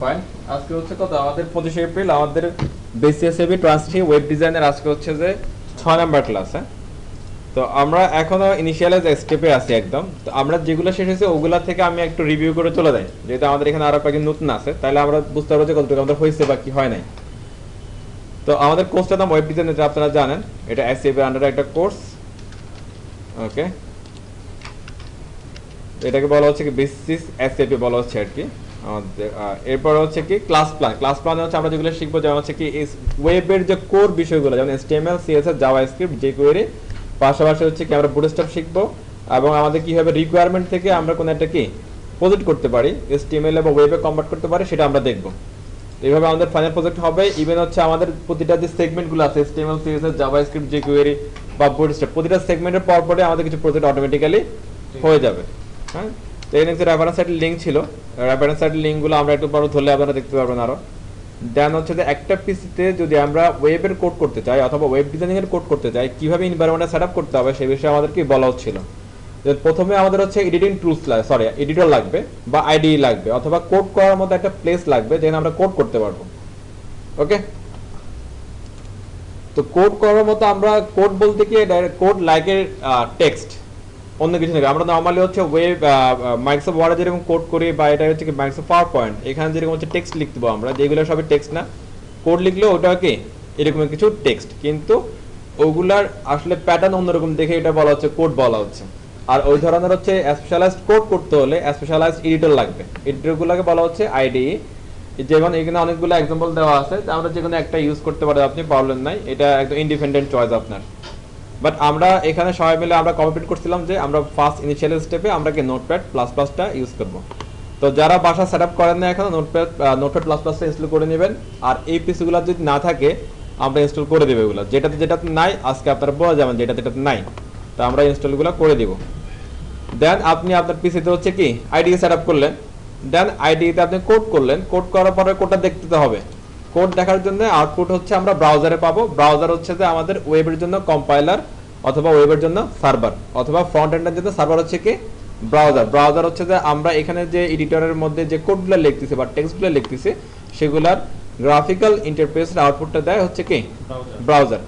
Fine. আজকে হচ্ছে কত আমাদের 25 এপ্রিল আমাদের বিসিএসএবি ট্রান্সলেশন ওয়েব ডিজাইনের আজকে হচ্ছে যে 6 নাম্বার ক্লাস। হ্যাঁ, তো আমরা এখনো ইনিশিয়াল স্টেপে আছি একদম। তো আমরা যেগুলো শেষ হয়েছে ওগুলা থেকে আমি একটু রিভিউ করে চলে যাই, যেহেতু আমাদের এখানে আরো কয়েকজন নতুন আছে, তাহলে আমরা বুঝতে পারবো যে কতটুকু আমাদের হয়েছে বা কি হয় নাই। তো আমাদের কোর্সটার নাম ওয়েব ডিজাইন, যেটা আপনারা জানেন, এটা এসএবি আন্ডারে একটা কোর্স। ওকে, এটাকে বলা হচ্ছে কি বেসিস এসএপি বলা হচ্ছে আর কি আমাদের। এরপর হচ্ছে কি ক্লাস প্ল্যান। ক্লাস প্ল্যানে হচ্ছে আমরা যেগুলো শিখবো, যেমন হচ্ছে কি ওয়েবের যে কোর বিষয়গুলো, যেমন HTML CSS জাভাস্ক্রিপ্ট jQuery, পাশাপাশি হচ্ছে কি আমরা বুটস্ট্র্যাপ শিখবো, এবং আমাদের কিভাবে রিকোয়ারমেন্ট থেকে আমরা কোনো একটা কি প্রজেক্ট করতে পারি, HTML এবং ওয়েবে কনভার্ট করতে পারি, সেটা আমরা দেখবো। এইভাবে আমাদের ফাইনাল প্রজেক্ট হবে। ইভেন হচ্ছে আমাদের প্রতিটা যে সেগমেন্টগুলো আছে, HTML CSS জাভাস্ক্রিপ্ট jQuery বা বুটস্ট্র্যাপ, প্রতিটা সেগমেন্টের পর পরে আমাদের কিছু প্রজেক্ট অটোমেটিক্যালি হয়ে যাবে। হ্যাঁ, তো এখানে যে রেফারেন্স সাইটের লিঙ্ক ছিল, রেফারেন্স সাইটের লিঙ্কগুলো আমরা একটু পরে ধরলে আপনারা দেখতে পারবেন আরো। দেন হচ্ছে যে একটা পিসিতে যদি আমরা ওয়েবের কোড করতে চাই অথবা ওয়েব ডিজাইনিং এর কোড করতে চাই, কিভাবে এনভায়রনমেন্ট সেটআপ করতে হবে সেই বিষয়ে আমাদেরকে বলা হচ্ছিল। যে প্রথমে আমাদের হচ্ছে এডিটিং টুলস লাগবে, এডিটর লাগবে বা আইডিই লাগবে, অথবা কোড করার মতো একটা প্লেস লাগবে যেখানে আমরা কোড করতে পারবো। ওকে, তো কোড করার মতো আমরা কোড বলতে কি কোড লাইকের টেক্সট, অন্য কিছু নেই। আমরা নরমালি হচ্ছে ওয়েব মাইক্রোসফট ওয়ার্ডে যেরকম কোড করি, বা এটা হচ্ছে কি মাইক্রোসফট পাওয়ার পয়েন্ট, এখানে যেরকম হচ্ছে টেক্সট লিখতে পারবো আমরা, যেগুলো সবই টেক্সট না। কোড লিখলে ওটা কি এরকম কিছু টেক্সট, কিন্তু ওগুলার আসলে প্যাটার্ন অন্যরকম দেখে এটা বলা হচ্ছে কোড বলা হচ্ছে। আর ওই ধরনের হচ্ছে স্পেশালাইজড কোড করতে হলে স্পেশালাইজড এডিটর লাগবে। এডিটরগুলোকে বলা হচ্ছে আইডিই। যেমন এখানে অনেকগুলো এক্সাম্পল দেওয়া আছে, আমরা যে কোনো একটা ইউজ করতে পারি, আপনি প্রবলেম নাই, এটা একদম ইন্ডিপেন্ডেন্ট চয়েস আপনার। বাট আমরা এখানে সবাই মিলে আমরা কমিট করছিলাম যে আমরা ফার্স্ট ইনিশিয়াল স্টেপে আমরা কি নোটপ্যাড প্লাস প্লাসটা ইউজ করব। তো যারা বাসা সেট আপ করেন না এখনো, নোটপ্যাড প্লাস প্লাসটা ইনস্টল করে নেবেন। আর এই পিসিগুলো যদি না থাকে আমরা ইনস্টল করে দেবো এগুলো, যেটাতে নাই আজকে আপনারা বলা যাবেন যেটাতে নাই, তো আমরা ইনস্টলগুলো করে দিব। দেন আপনি আপনার পিসিতে হচ্ছে কি আইডি সেট আপ করলেন, দেন আইডিতে আপনি কোড করলেন। কোড করার পরে কোডটা দেখতে হবে। কোড দেখার জন্য আউটপুট হচ্ছে আমরা ব্রাউজারে পাবো। ব্রাউজার হচ্ছে যে আমাদের ওয়েবের জন্য কম্পাইলার, অথবা ওয়েবের জন্য সার্ভার, অথবা ফ্রন্ট এন্ডের জন্য সার্ভার হচ্ছে কি ব্রাউজার। ব্রাউজার হচ্ছে যে আমরা এখানে যে এডিটরের মধ্যে যে কোডগুলো লিখতেছি বা টেক্সটগুলো লিখতেছি, সেগুলার গ্রাফিক্যাল ইন্টারফেসের আউটপুটটা দেয় হচ্ছে কি ব্রাউজার।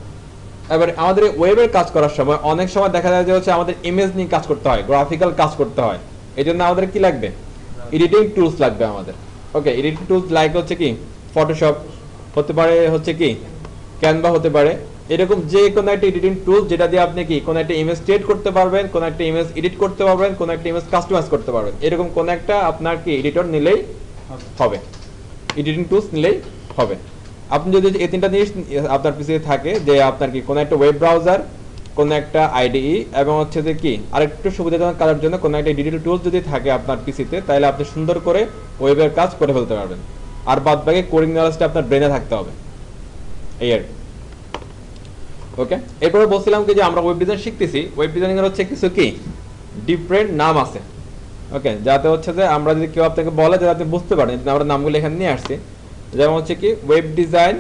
এবার আমাদের ওয়েবের কাজ করার সময় অনেক সময় দেখা যায় যে হচ্ছে আমাদের ইমেজ নিয়ে কাজ করতে হয়, গ্রাফিক্যাল কাজ করতে হয়। এই জন্য আমাদের কি লাগবে, এডিটিং টুলস লাগবে আমাদের। ওকে, এডিটিং টুলস লাইক হচ্ছে কি ফটোশপ হতে পারে, হচ্ছে কি ক্যানভা হতে পারে, এরকম যে কোনো একটা এডিটিং টুল যেটা দিয়ে আপনি কি কোনো একটা ইমেজ ক্রিয়েট করতে পারবেন, কোনো একটা ইমেজ এডিট করতে পারবেন, কোনো একটা ইমেজ কাস্টমাইজ করতে পারবেন। এরকম কোন একটা আপনার কি এডিটর নিলেই হবে, এডিটিং টুলস নিলেই হবে। আপনি যদি এই তিনটা জিনিস আপনার পিছিয়ে থাকে, যে আপনার কি কোনো একটা ওয়েব ব্রাউজার, কোনো একটা আইডিই, এবং হচ্ছে যে কি আরেকটু সুবিধাজনক কাজের জন্য কোনো একটা ডিজিটাল টুলস যদি থাকে আপনার পিসিতে, তাহলে আপনি সুন্দর করে ওয়েবের কাজ করে ফেলতে পারবেন। আর বাদ বাকি কোডিং নলেজটা আপনার ব্রেনে থাকতে হবে, এই আর। ওকে, এরপরে বলছিলাম কি যে আমরা ওয়েব ডিজাইন শিখতেছি। ওয়েব ডিজাইনিং এর হচ্ছে কিছু কি ডিফারেন্ট নাম আছে। ওকে, যাতে হচ্ছে যে আমরা যদি কেউ আপনাকে বলে, যাতে আপনি বুঝতে পারেন, আমরা নামগুলো এখানে নিয়ে আসছি। যেমন হচ্ছে কি web design,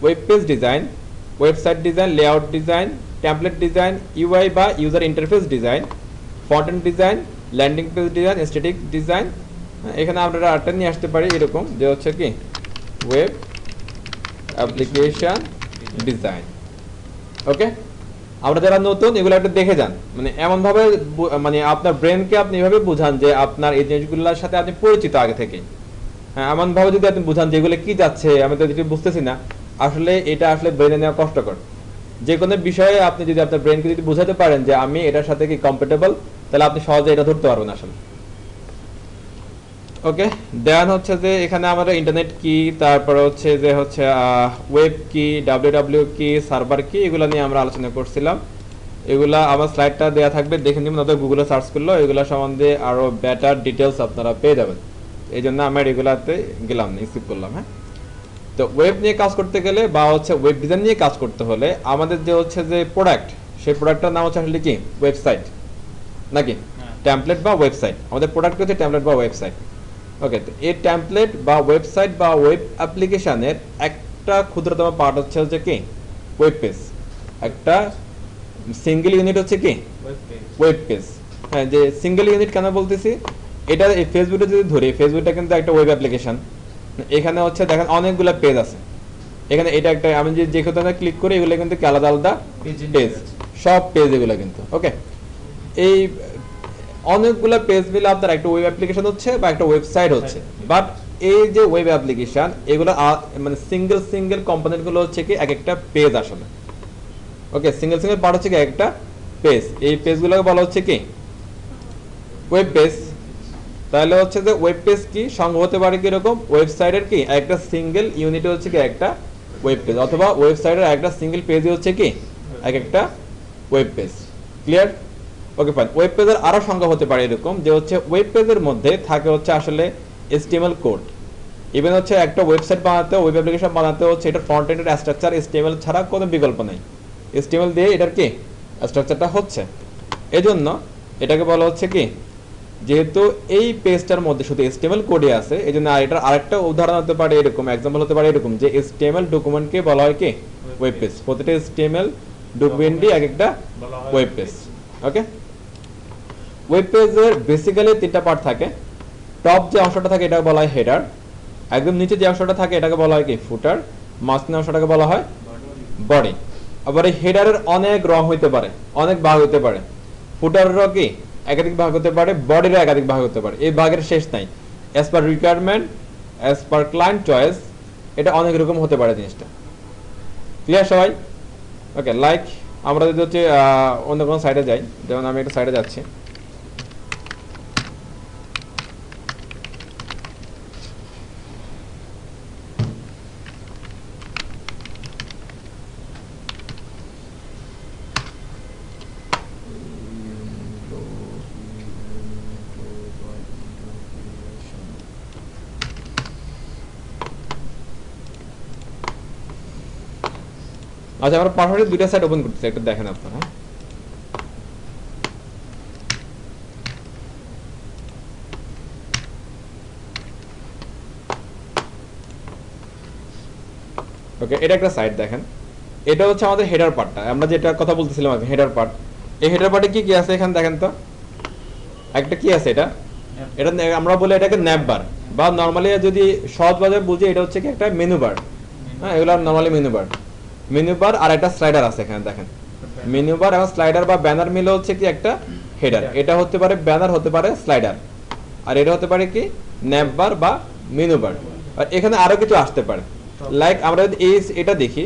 web page design, website design, layout design, template design, UI বা user interface design, font and design, landing page design, static design. এখানে আমরা আরেকটা নিয়ে আসতে পারি এরকম, যে হচ্ছে কি ওয়েব অ্যাপ্লিকেশন ডিজাইন। ওকে, আমরা যারা নতুন এগুলো একটা দেখে যান, মানে এমন ভাবে মানে আপনার ব্রেনকে আপনি এভাবে বুঝান যে আপনার এই জিনিসগুলোর সাথে আপনি পরিচিত আগে থেকে। হ্যাঁ, এমন ভাবে যদি আপনি বুঝান যে এগুলো কি যাচ্ছে, আমি তো কিছু বুঝতেছি না, আসলে এটা আসলে ব্রেনে নেওয়া কষ্টকর। যে কোনো বিষয়ে আপনি যদি আপনার ব্রেনকে যদি বুঝাতে পারেন যে আমি এটার সাথে কি কম্পেটেবল, তাহলে আপনি সহজে এটা ধরতে পারবেন আসলে। ওকে, দেন হচ্ছে যে এখানে আমরা ইন্টারনেট কি, তারপরে হচ্ছে যে হচ্ছে ওয়েব কি, ডাব্লিউডাব্লিউ কি, সার্ভার কি, এগুলো নিয়ে আমরা আলোচনা করছিলাম। এগুলা আমার স্লাইডটা দেওয়া থাকবে, দেখে নিন, নয়তো গুগলে সার্চ করলো এগুলো সম্বন্ধে আরো বেটার ডিটেলস আপনারা পেয়ে যাবেন। এই জন্য আমরা এগুলাতে গেলাম না, স্কিপ করলাম। হ্যাঁ, তো ওয়েব নিয়ে কাজ করতে গেলে বা হচ্ছে ওয়েব ডিজাইন নিয়ে কাজ করতে হলে আমাদের যে হচ্ছে যে প্রোডাক্ট, সেই প্রোডাক্টটার নাম হচ্ছে আসলে কি ওয়েবসাইট, নাকি টেমপ্লেট বা ওয়েবসাইট। আমাদের প্রোডাক্ট হচ্ছে টেমপ্লেট বা ওয়েবসাইট। ওকে, তো এই টেমপ্লেট বা ওয়েবসাইট বা ওয়েব অ্যাপ্লিকেশনের একটা ক্ষুদ্রতম পার্ট হচ্ছে যে কি ওয়েব পেজ। একটা সিঙ্গেল ইউনিট হচ্ছে কি ওয়েব পেজ। হ্যাঁ, যে সিঙ্গেল ইউনিট কেন বলতেছি, এটা এই ফেসবুকে যদি ধরি, ফেসবুকটা কিন্তু একটা ওয়েব অ্যাপ্লিকেশন। এখানে হচ্ছে দেখেন অনেকগুলো পেজ আছে, এখানে এটা একটা আমি যে কোথাও ক্লিক করি এগুলো কিন্তু আলাদা আলাদা পেজ, সব পেজ এগুলো কিন্তু ওকে। এই অনেকগুলো পেজ মিলে আপনার একটা ওয়েব অ্যাপ্লিকেশন হচ্ছে বা একটা ওয়েবসাইট হচ্ছে। বাট এই যে ওয়েব অ্যাপ্লিকেশন এগুলো মানে সিঙ্গেল কম্পোনেন্ট গুলো হচ্ছে কি এক একটা পেজ আসলে ওকে, সিঙ্গেল পার্ট হচ্ছে কি একটা পেজ। এই পেজগুলোকে বলা হচ্ছে কি ওয়েব পেজ। তাহলে হচ্ছে যে ওয়েব পেজ কি সংগ্রহ হতে পারে কি এরকম ওয়েবসাইটের কি একটা সিঙ্গেল ইউনিট হচ্ছে কি একটা ওয়েব পেজ, অথবা ওয়েবসাইটের একটা সিঙ্গেল পেজই হচ্ছে কি এক একটা web page. Clear? Okay fine. Web পেজের আরো সংখ্যা হতে পারে এরকম যে হচ্ছে ওয়েব পেজের মধ্যে থাকে হচ্ছে আসলে HTML কোড। ইভেন হচ্ছে একটা ওয়েবসাইট বানাতে ওয়েব অ্যাপ্লিকেশন বানাতে হচ্ছে এটার ফ্রন্ট এন্ডের স্ট্রাকচার HTML ছাড়া কোনো বিকল্প নাই, HTML দিয়ে এটার কি স্ট্রাকচারটা হচ্ছে। এজন্য এটাকে বলা হচ্ছে কি যেহেতু এই পেজটার মধ্যে শুধু HTML কোডই আছে এজন্য এটার আরেকটা উদাহরণ হতে পারে এরকম, এক্সাম্পল হতে পারে এরকম যে HTML ডকুমেন্টকে বলা হয় কি ওয়েব পেজ। প্রতিটা HTML ডকুমেন্টই এক একটা ওয়েব পেজ ওকে। ওয়েব পেজের বেসিক্যালি তিনটা পার্ট থাকে। টপ যে অংশটা থাকে এটাকে বলা হয় হেডার, একদম নিচে যে অংশটা থাকে এটাকে বলা হয় কি ফুটার, মাঝখানে অংশটাকে বলা হয় বডি। আবার এই হেডারের অনেক রং হইতে পারে, অনেক ভাগ হইতে পারে। ফুটারেরও কি একাধিক ভাগ হতে পারে, বডিরও একাধিক ভাগ হতে পারে, এই ভাগের শেষ নাই। As per requirement, as per client choice, এটা অনেক রকম হতে পারে জিনিসটা। ক্লিয়ার সবাই? ওকে, লাইক আমরা যদি হচ্ছে অন্য কোনো সাইডে যাই, যেমন আমি একটা সাইডে যাচ্ছি, আচ্ছা আমরা পাশাপাশি দুইটা সাইট ওপেন করতেছি, একটু দেখেন আপনারা। ওকে, এটা একটা সাইট দেখেন, এটা হচ্ছে আমাদের হেডার পার্টটা, আমরা যেটা কথা বলতেছিলাম আগে হেডার পার্ট। এই হেডার পার্টে কি কি আছে এখানে দেখেন তো, একটা কি আছে এটা, এটা আমরা বলি এটাকে ন্যাপ বার, বা নরমালি যদি সহজভাবে বুঝি এটা হচ্ছে কি একটা মেনু বার। হ্যাঁ, এগুলো নরমালি মেনু বার আর একটা স্লাইডার আছে এখানে দেখেন। মেনু বার এবং স্লাইডার বা ব্যানার মিলে হচ্ছে কি একটা হেডার। এটা হতে পারে ব্যানার, হতে পারে স্লাইডার, আর এটা হতে পারে কি ন্যাপ বার বা মেনু বার। আর এখানে আরো কিছু আসতে পারে, লাইক আমরা যদি এটা দেখি,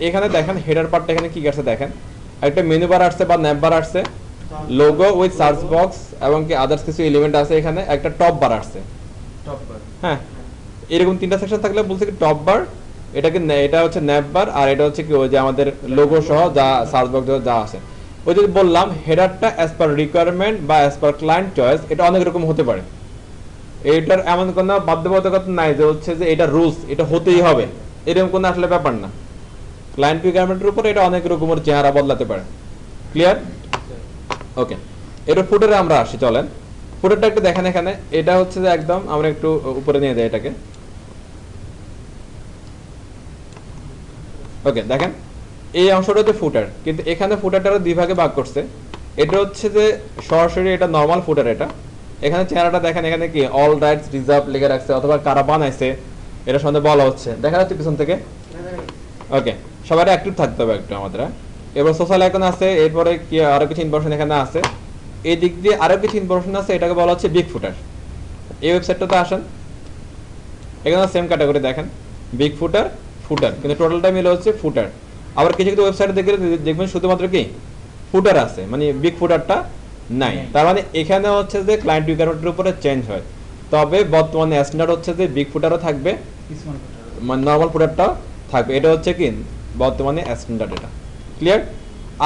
এখানে দেখেন হেডার পার্টটা এখানে কি আছে দেখেন, একটা মেনু বার আসছে বা ন্যাপ বার আসছে, লোগো উইথ সার্চ বক্স এবং কি আদার্স কিছু এলিমেন্ট আছে, এখানে একটা টপ বার আসছে। হ্যাঁ, এরকম তিনটা সেকশন থাকলে বলছে কি টপ বার, এটাকে এটা হচ্ছে ন্যাপ বার, আর এটা হচ্ছে কি ওই যে আমাদের লোগো সহ যা সার্চ বক্স যা আছে। ওই যে বললাম হেডারটা অ্যাজ পার রিকোয়ারমেন্ট বা অ্যাজ পার ক্লায়েন্ট চয়েস, এটা অনেক রকম হতে পারে। এটার এমন কোনো বাধ্যবাধকতা নাই যে হচ্ছে যে এটা রুলস, এটা হতেই হবে, এরকম কোনো আসলে ব্যাপার না। ক্লায়েন্ট রিকোয়ারমেন্টের উপর এটা অনেক রকমের চেহারা বদলাতে পারে। ক্লিয়ার? ওকে, এর ফুটারে আমরা আসি, চলেন ফুটারটা একটু দেখেন। এখানে এটা হচ্ছে যে একদম আমরা একটু উপরে নিয়ে যাই এটাকে। ওকে, দেখেন এই অংশটা হচ্ছে ফুটার, কিন্তু এখানে ফুটারটা দুই ভাগে ভাগ করছে। এটা হচ্ছে যে সরাসরি এটা নরমাল ফুটার, এটা এখানে চেহারাটা দেখেন, এখানে কি অল রাইটস রিজার্ভ লিখে রাখছে অথবা কারা বানাইছে এটা সঙ্গে বলা হচ্ছে, দেখা যাচ্ছে পিছন থেকে। ওকে, সবাই অ্যাক্টিভ থাকতে হবে একটু আমাদের। এবার সোশ্যাল আইকন আছে, এরপরে কি আরো কিছু ইনফরমেশন এখানে আছে, এই দিক দিয়ে আরো কিছু ইনফরমেশন আছে, এটাকে বলা হচ্ছে বিগ ফুটার। এই ওয়েবসাইটটাতে আসেন, এখানে সেম ক্যাটাগরি দেখেন, বিগ ফুটার ফুটার, কিন্তু টোটালটা মিলে হচ্ছে ফুটার। আবার কিছু কিছু ওয়েবসাইট দেখবেন শুধুমাত্র কি ফুটার আছে, মানে বিগ ফুটারটা নাই। তার মানে এখানে হচ্ছে যে ক্লায়েন্ট রিকোয়ারমেন্টের উপরে চেঞ্জ হয়, তবে বর্তমানে স্ট্যান্ডার্ড হচ্ছে যে বিগ ফুটারও থাকবে, মানে নরমাল ফুটারটাও থাকবে। এটা হচ্ছে কি বর্তমানে স্ট্যান্ডার্ড, এটা ক্লিয়ার।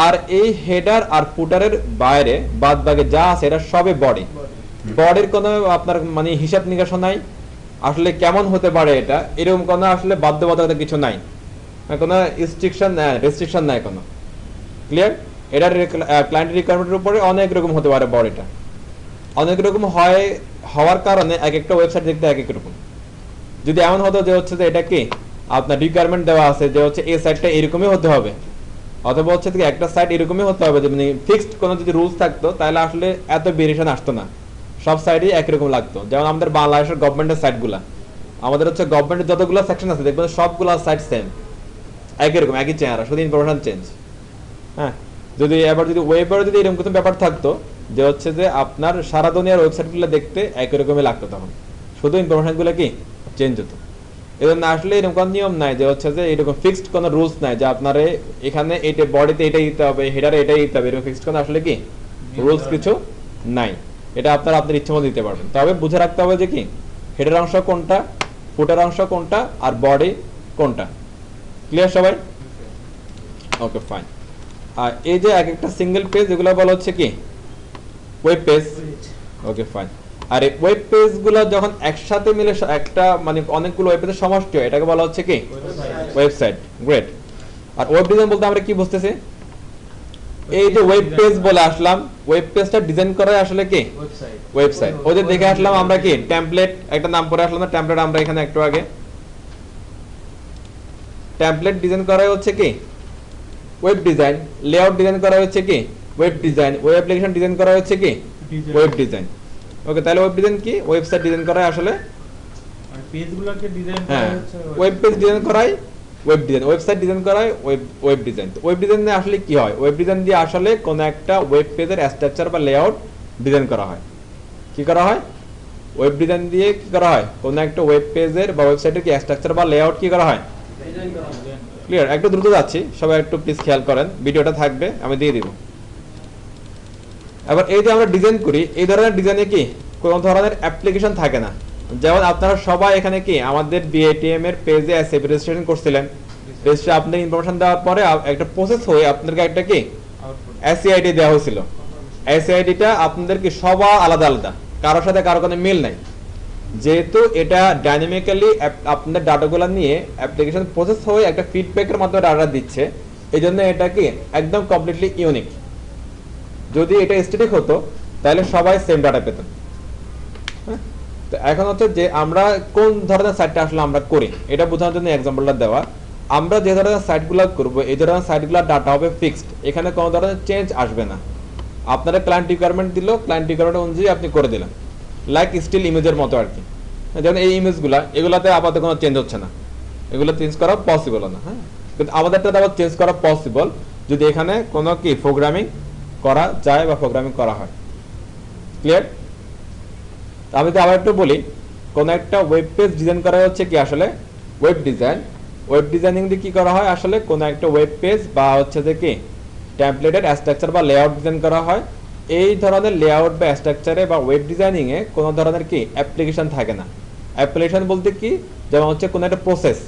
আর এই হেডার আর ফুটারের বাইরে বাদ বাকি যা আছে এটা সবই বডি। বডির কোনো আপনার মানে হিসাব নিকাশ নাই, আসলে কেমন হতে পারে এটা এরকম কোনো আসলে বাধ্যবাধকতা কিছু নাই, কোনো রেস্ট্রিকশন নাই কোনো। ক্লিয়ার? এটার ক্লায়েন্ট রিকোয়ারমেন্টের উপরে অনেক রকম হতে পারে, বডিটা অনেক রকম হওয়ার কারণে এক একটা ওয়েবসাইট দেখতে এক এক রকম। যদি এমন হতো যে হচ্ছে যে এটা কি আপনার রিকোয়ারমেন্ট দেওয়া আছে যে হচ্ছে এই সাইটটা এরকমই হতে হবে, অথবা হচ্ছে একটা সাইট এরকমই হতে হবে, যে মানে ফিক্সড কোনো যদি রুলস থাকতো তাহলে আসলে এত ভেরিয়েশন আসতো না, সব সাইডই একই রকম লাগতো। যেমন আমাদের বাংলাদেশের গভর্নমেন্টের সাইটগুলা, আমাদের হচ্ছে গভর্নমেন্টের যতগুলো সেকশন আছে দেখবেন সবগুলো সাইট সেম, একই রকম একই চেহারা, শুধু ইনফরমেশন চেঞ্জ। হ্যাঁ, যদি এবার যদি ওয়েবের যদি এরকম কোনো ব্যাপার থাকতো যে হচ্ছে যে আপনার সারা দুনিয়ার ওয়েবসাইটগুলো দেখতে একই রকমই লাগতো, তখন শুধু ইনফরমেশনগুলো কি চেঞ্জ হতো। এই জন্য আসলে এরকম কোনো নিয়ম নাই যে হচ্ছে যে এরকম ফিক্সড কোনো রুলস নাই যে আপনার এখানে এইটা বডিতে এটাই দিতে হবে, হেডারে এটাই দিতে হবে, এরকম ফিক্সড কোনো আসলে কি রুলস কিছু নাই। এটা আপনার ইচ্ছে মতো দিতে পারবেন। তবে বুঝে রাখতে হবে যে কি হেডের অংশ কোনটা, ফুটের অংশ কোনটা, আর বডি কোনটা। ক্লিয়ার সবাই? ওকে ফাইন। আর এই যে এক একটা সিঙ্গেল পেজ এগুলো বলা হচ্ছে কি ওয়েব পেজ। Okay fine. আর এই ওয়েব পেজ গুলো যখন একসাথে মিলে একটা মানে অনেকগুলো ওয়েব পেজের সমষ্টি হয়, এটাকে বলা হচ্ছে কি ওয়েবসাইট। গ্রেট। আর ওয়েব ডিজাইন বলতে আমরা কি বুঝতেছি? এই যে ওয়েব পেজ বলে আসলাম, ওয়েব পেজটা ডিজাইন করা আসলে কি ওয়েবসাইট। ওই যে দেখে আসলাম আমরা কি টেমপ্লেট একটা নাম পরে আসলাম না, টেমপ্লেট আমরা এখানে একটু আগে টেমপ্লেট ডিজাইন করা হচ্ছে কি ওয়েব ডিজাইন, লেআউট ডিজাইন করা হচ্ছে কি web design, web application design করা হচ্ছে কি ওয়েব ডিজাইন। ওকে, তাহলে ওয়েব ডিজাইন কি? ওয়েবসাইট ডিজাইন করা আসলে আর পেজগুলোকে ডিজাইন করা হচ্ছে ওয়েব পেজ ডিজাইন করাই ওয়েব ডিজাইন, ওয়েবসাইট ডিজাইন করাই ওয়েব ডিজাইন। তো ওয়েব ডিজাইনে আসলে কি হয়? ওয়েব ডিজাইন দিয়ে আসলে কোন একটা ওয়েব পেজের স্ট্রাকচার বা লেআউট ডিজাইন করা হয়। কি করা হয়? ওয়েব ডিজাইন দিয়ে কি করা হয়? কোন একটা ওয়েব পেজের বা ওয়েবসাইটের কি স্ট্রাকচার বা লেআউট কি করা হয়? ক্লিয়ার? একটু দ্রুত যাচ্ছি, সবাই একটু প্লিজ খেয়াল করেন, ভিডিওটা থাকবে আমি দিয়ে দিব। এবার এই যে আমরা ডিজাইন করি, এই ধরনের ডিজাইনে কি কোন ধরনের অ্যাপ্লিকেশন থাকে না। যেমন আপনারা সবাই এখানে কি আমাদের বিএটিএম এর পেজে এসএপি রেজিস্ট্রেশন করছিলেন, রেজিস্ট্রে আপনাদের ইনফরমেশন দেওয়ার পরে একটা প্রসেস হয়ে আপনাদেরকে একটা কি এসইআইডি দেওয়া হয়েছিল। এসইআইডিটা আপনাদের কি সবার আলাদা আলাদা, কারোর সাথে কারো কোনো মিল নাই। যেহেতু এটা ডাইনামিক্যালি আপনাদের ডাটাগুলো নিয়ে অ্যাপ্লিকেশন প্রসেস হয়ে একটা ফিডব্যাকের মাধ্যমে ডাটা দিচ্ছে, এই জন্য এটা কি একদম কমপ্লিটলি ইউনিক। যদি এটা স্ট্যাটিক হতো তাহলে সবাই সেম ডাটা পেতেন। তো এখন হচ্ছে যে আমরা কোন ধরনের সাইটটা আসলে আমরা করি এটা বোঝানোর জন্য এক্সাম্পলটা দেওয়া। আমরা যে ধরনের সাইটগুলো করব এই ধরনের সাইটগুলোর ডাটা হবে ফিক্সড, এখানে কোনো ধরনের চেঞ্জ আসবে না। আপনারা ক্লায়েন্ট রিকোয়ারমেন্ট দিল, ক্লায়েন্ট রিকোয়ারমেন্ট অনুযায়ী আপনি করে দিলেন, লাইক স্টিল ইমেজের মতো আর কি। যেমন এই ইমেজগুলো এগুলাতে আপাতত কোনো চেঞ্জ হচ্ছে না, এগুলো চেঞ্জ করা পসিবল না। হ্যাঁ, কিন্তু আমাদেরটা আবার চেঞ্জ করা পসিবল যদি এখানে কোনো কি প্রোগ্রামিং করা যায় বা প্রোগ্রামিং করা হয়। ক্লিয়ার? আমি তো আবার একটু বলি, কোন একটা ওয়েব পেজ ডিজাইন করা হচ্ছে কি আসলে ওয়েব ডিজাইন। ওয়েব ডিজাইনিং দিয়ে কি করা হয়? আসলে কোন একটা ওয়েব পেজ বা হচ্ছে যে কি টেমপ্লেটের স্ট্রাকচার বা লেআউট ডিজাইন করা হয়। এই ধরনের লেআউট বা স্ট্রাকচারে বা ওয়েব ডিজাইনিং এ কোন ধরনের কি অ্যাপ্লিকেশন থাকে না। অ্যাপ্লিকেশন বলতে কি, যেমন হচ্ছে কোন একটা প্রসেস,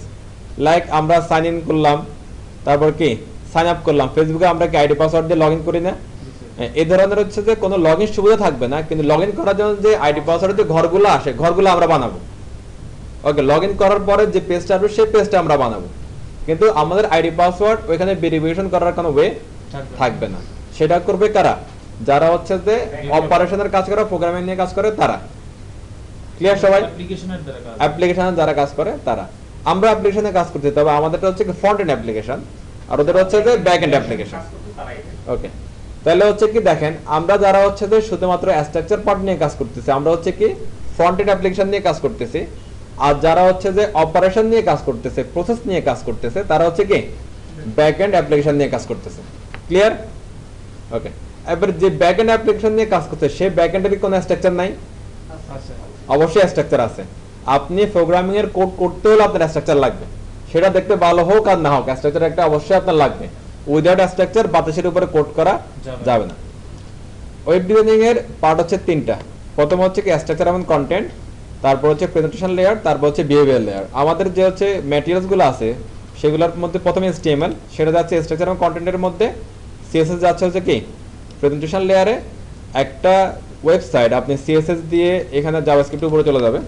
লাইক আমরা সাইন ইন করলাম, তারপর কি সাইন আপ করলাম, ফেসবুকে আমরা কি আইডি পাসওয়ার্ড দিয়ে লগ ইন করি না? এই ধরনের হচ্ছে যে কোনো লগ ইন সুবিধা থাকবে না, কিন্তু লগ ইন করার জন্য যে আইডি পাসওয়ার্ডের যে ঘরগুলো আসে ঘরগুলো আমরা বানাবো। ওকে, লগ ইন করার পরে যে পেজটা আসবে সেই পেজটা আমরা বানাবো, কিন্তু আমাদের আইডি পাসওয়ার্ড ওইখানে ভেরিফিকেশন করার কোনো ওয়ে থাকবে না। সেটা করবে কারা? যারা হচ্ছে যে অপারেশনের কাজ করে, প্রোগ্রামিং নিয়ে কাজ করে তারা। ক্লিয়ার সবাই? অ্যাপ্লিকেশনের যারা কাজ করে তারা। আমরা অ্যাপ্লিকেশনে কাজ করতে, তবে আমাদেরটা হচ্ছে কি ফ্রন্ট এন্ড অ্যাপ্লিকেশন, আর ওদের হচ্ছে যে ব্যাক এন্ড অ্যাপ্লিকেশন। ওকে, তাহলে হচ্ছে কি দেখেন, আমরা যারা হচ্ছে যে শুধুমাত্র স্ট্রাকচার পার্ট নিয়ে কাজ করতেছি, আমরা হচ্ছে কি ফ্রন্ট এন্ড অ্যাপ্লিকেশন নিয়ে কাজ করতেছি। আর যারা হচ্ছে যে অপারেশন নিয়ে কাজ করতেছে, প্রসেস নিয়ে কাজ করতেছে, তারা হচ্ছে কি ব্যাক এন্ড অ্যাপ্লিকেশন নিয়ে কাজ করতেছে। ক্লিয়ার? ওকে, এবার যে ব্যাক এন্ড অ্যাপ্লিকেশন নিয়ে কাজ করতে সেই ব্যাক এন্ডের কোনো স্ট্রাকচার নাই? অবশ্যই স্ট্রাকচার আছে। আপনি প্রোগ্রামিং এর কোড করতে হলে আপনার স্ট্রাকচার লাগবে, সেটা দেখতে ভালো হোক আর না হোক, স্ট্রাকচার একটা অবশ্যই আপনার লাগবে। উইদাউট স্ট্রাকচার বাতাসের উপরে কোড করা যাবে না। ওয়েব ডিজাইনিং এর পার্ট হচ্ছে তিনটা। প্রথম হচ্ছে কি স্ট্রাকচার এবং কন্টেন্ট, তারপর হচ্ছে প্রেজেন্টেশন লেয়ার, তারপর হচ্ছে বিহেভিয়ার লেয়ার। আমাদের যে হচ্ছে ম্যাটেরিয়ালস গুলো আছে সেগুলোর মধ্যে প্রথমে HTML, সেটা যাচ্ছে স্ট্রাকচার এবং কন্টেন্টের মধ্যে। CSS যাচ্ছে হচ্ছে কি প্রেজেন্টেশন লেয়ারে। একটা ওয়েবসাইট আপনি CSS দিয়ে এখানে জাভাস্ক্রিপ্টের উপরে চলে যাবে,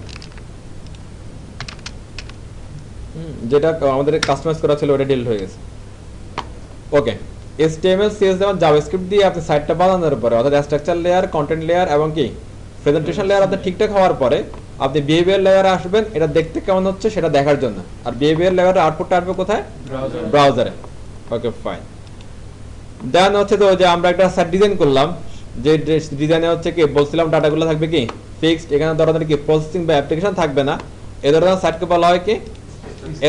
যেটা আমাদের কাস্টমাইজ করা ছিল ওটা ডিলিট হয়ে গেছে। ওকে, HTML CSS এবং জাভাস্ক্রিপ্ট দিয়ে আপনি সাইটটা বানানোর পরে, অর্থাৎ স্ট্রাকচার লেয়ার, কন্টেন্ট লেয়ার এবং কি প্রেজেন্টেশন লেয়ার আপনার ঠিকঠাক হওয়ার পরে আপনি বিহেভিয়ার লেয়ারে আসবেন, এটা দেখতে কেমন হচ্ছে সেটা দেখার জন্য। আর বিহেভিয়ার লেয়ারের আউটপুটটা আসবে কোথায়? ব্রাউজারে। Okay fine. দেন হচ্ছে তো যে আমরা একটা সাইট ডিজাইন করলাম, যে ডিজাইনে হচ্ছে কি বলছিলাম ডাটাগুলো থাকবে কি ফিক্সড, এখানে ধরনের কি প্রসেসিং বা অ্যাপ্লিকেশন থাকবে না। এই ধরনের সাইটকে বলা হয় কি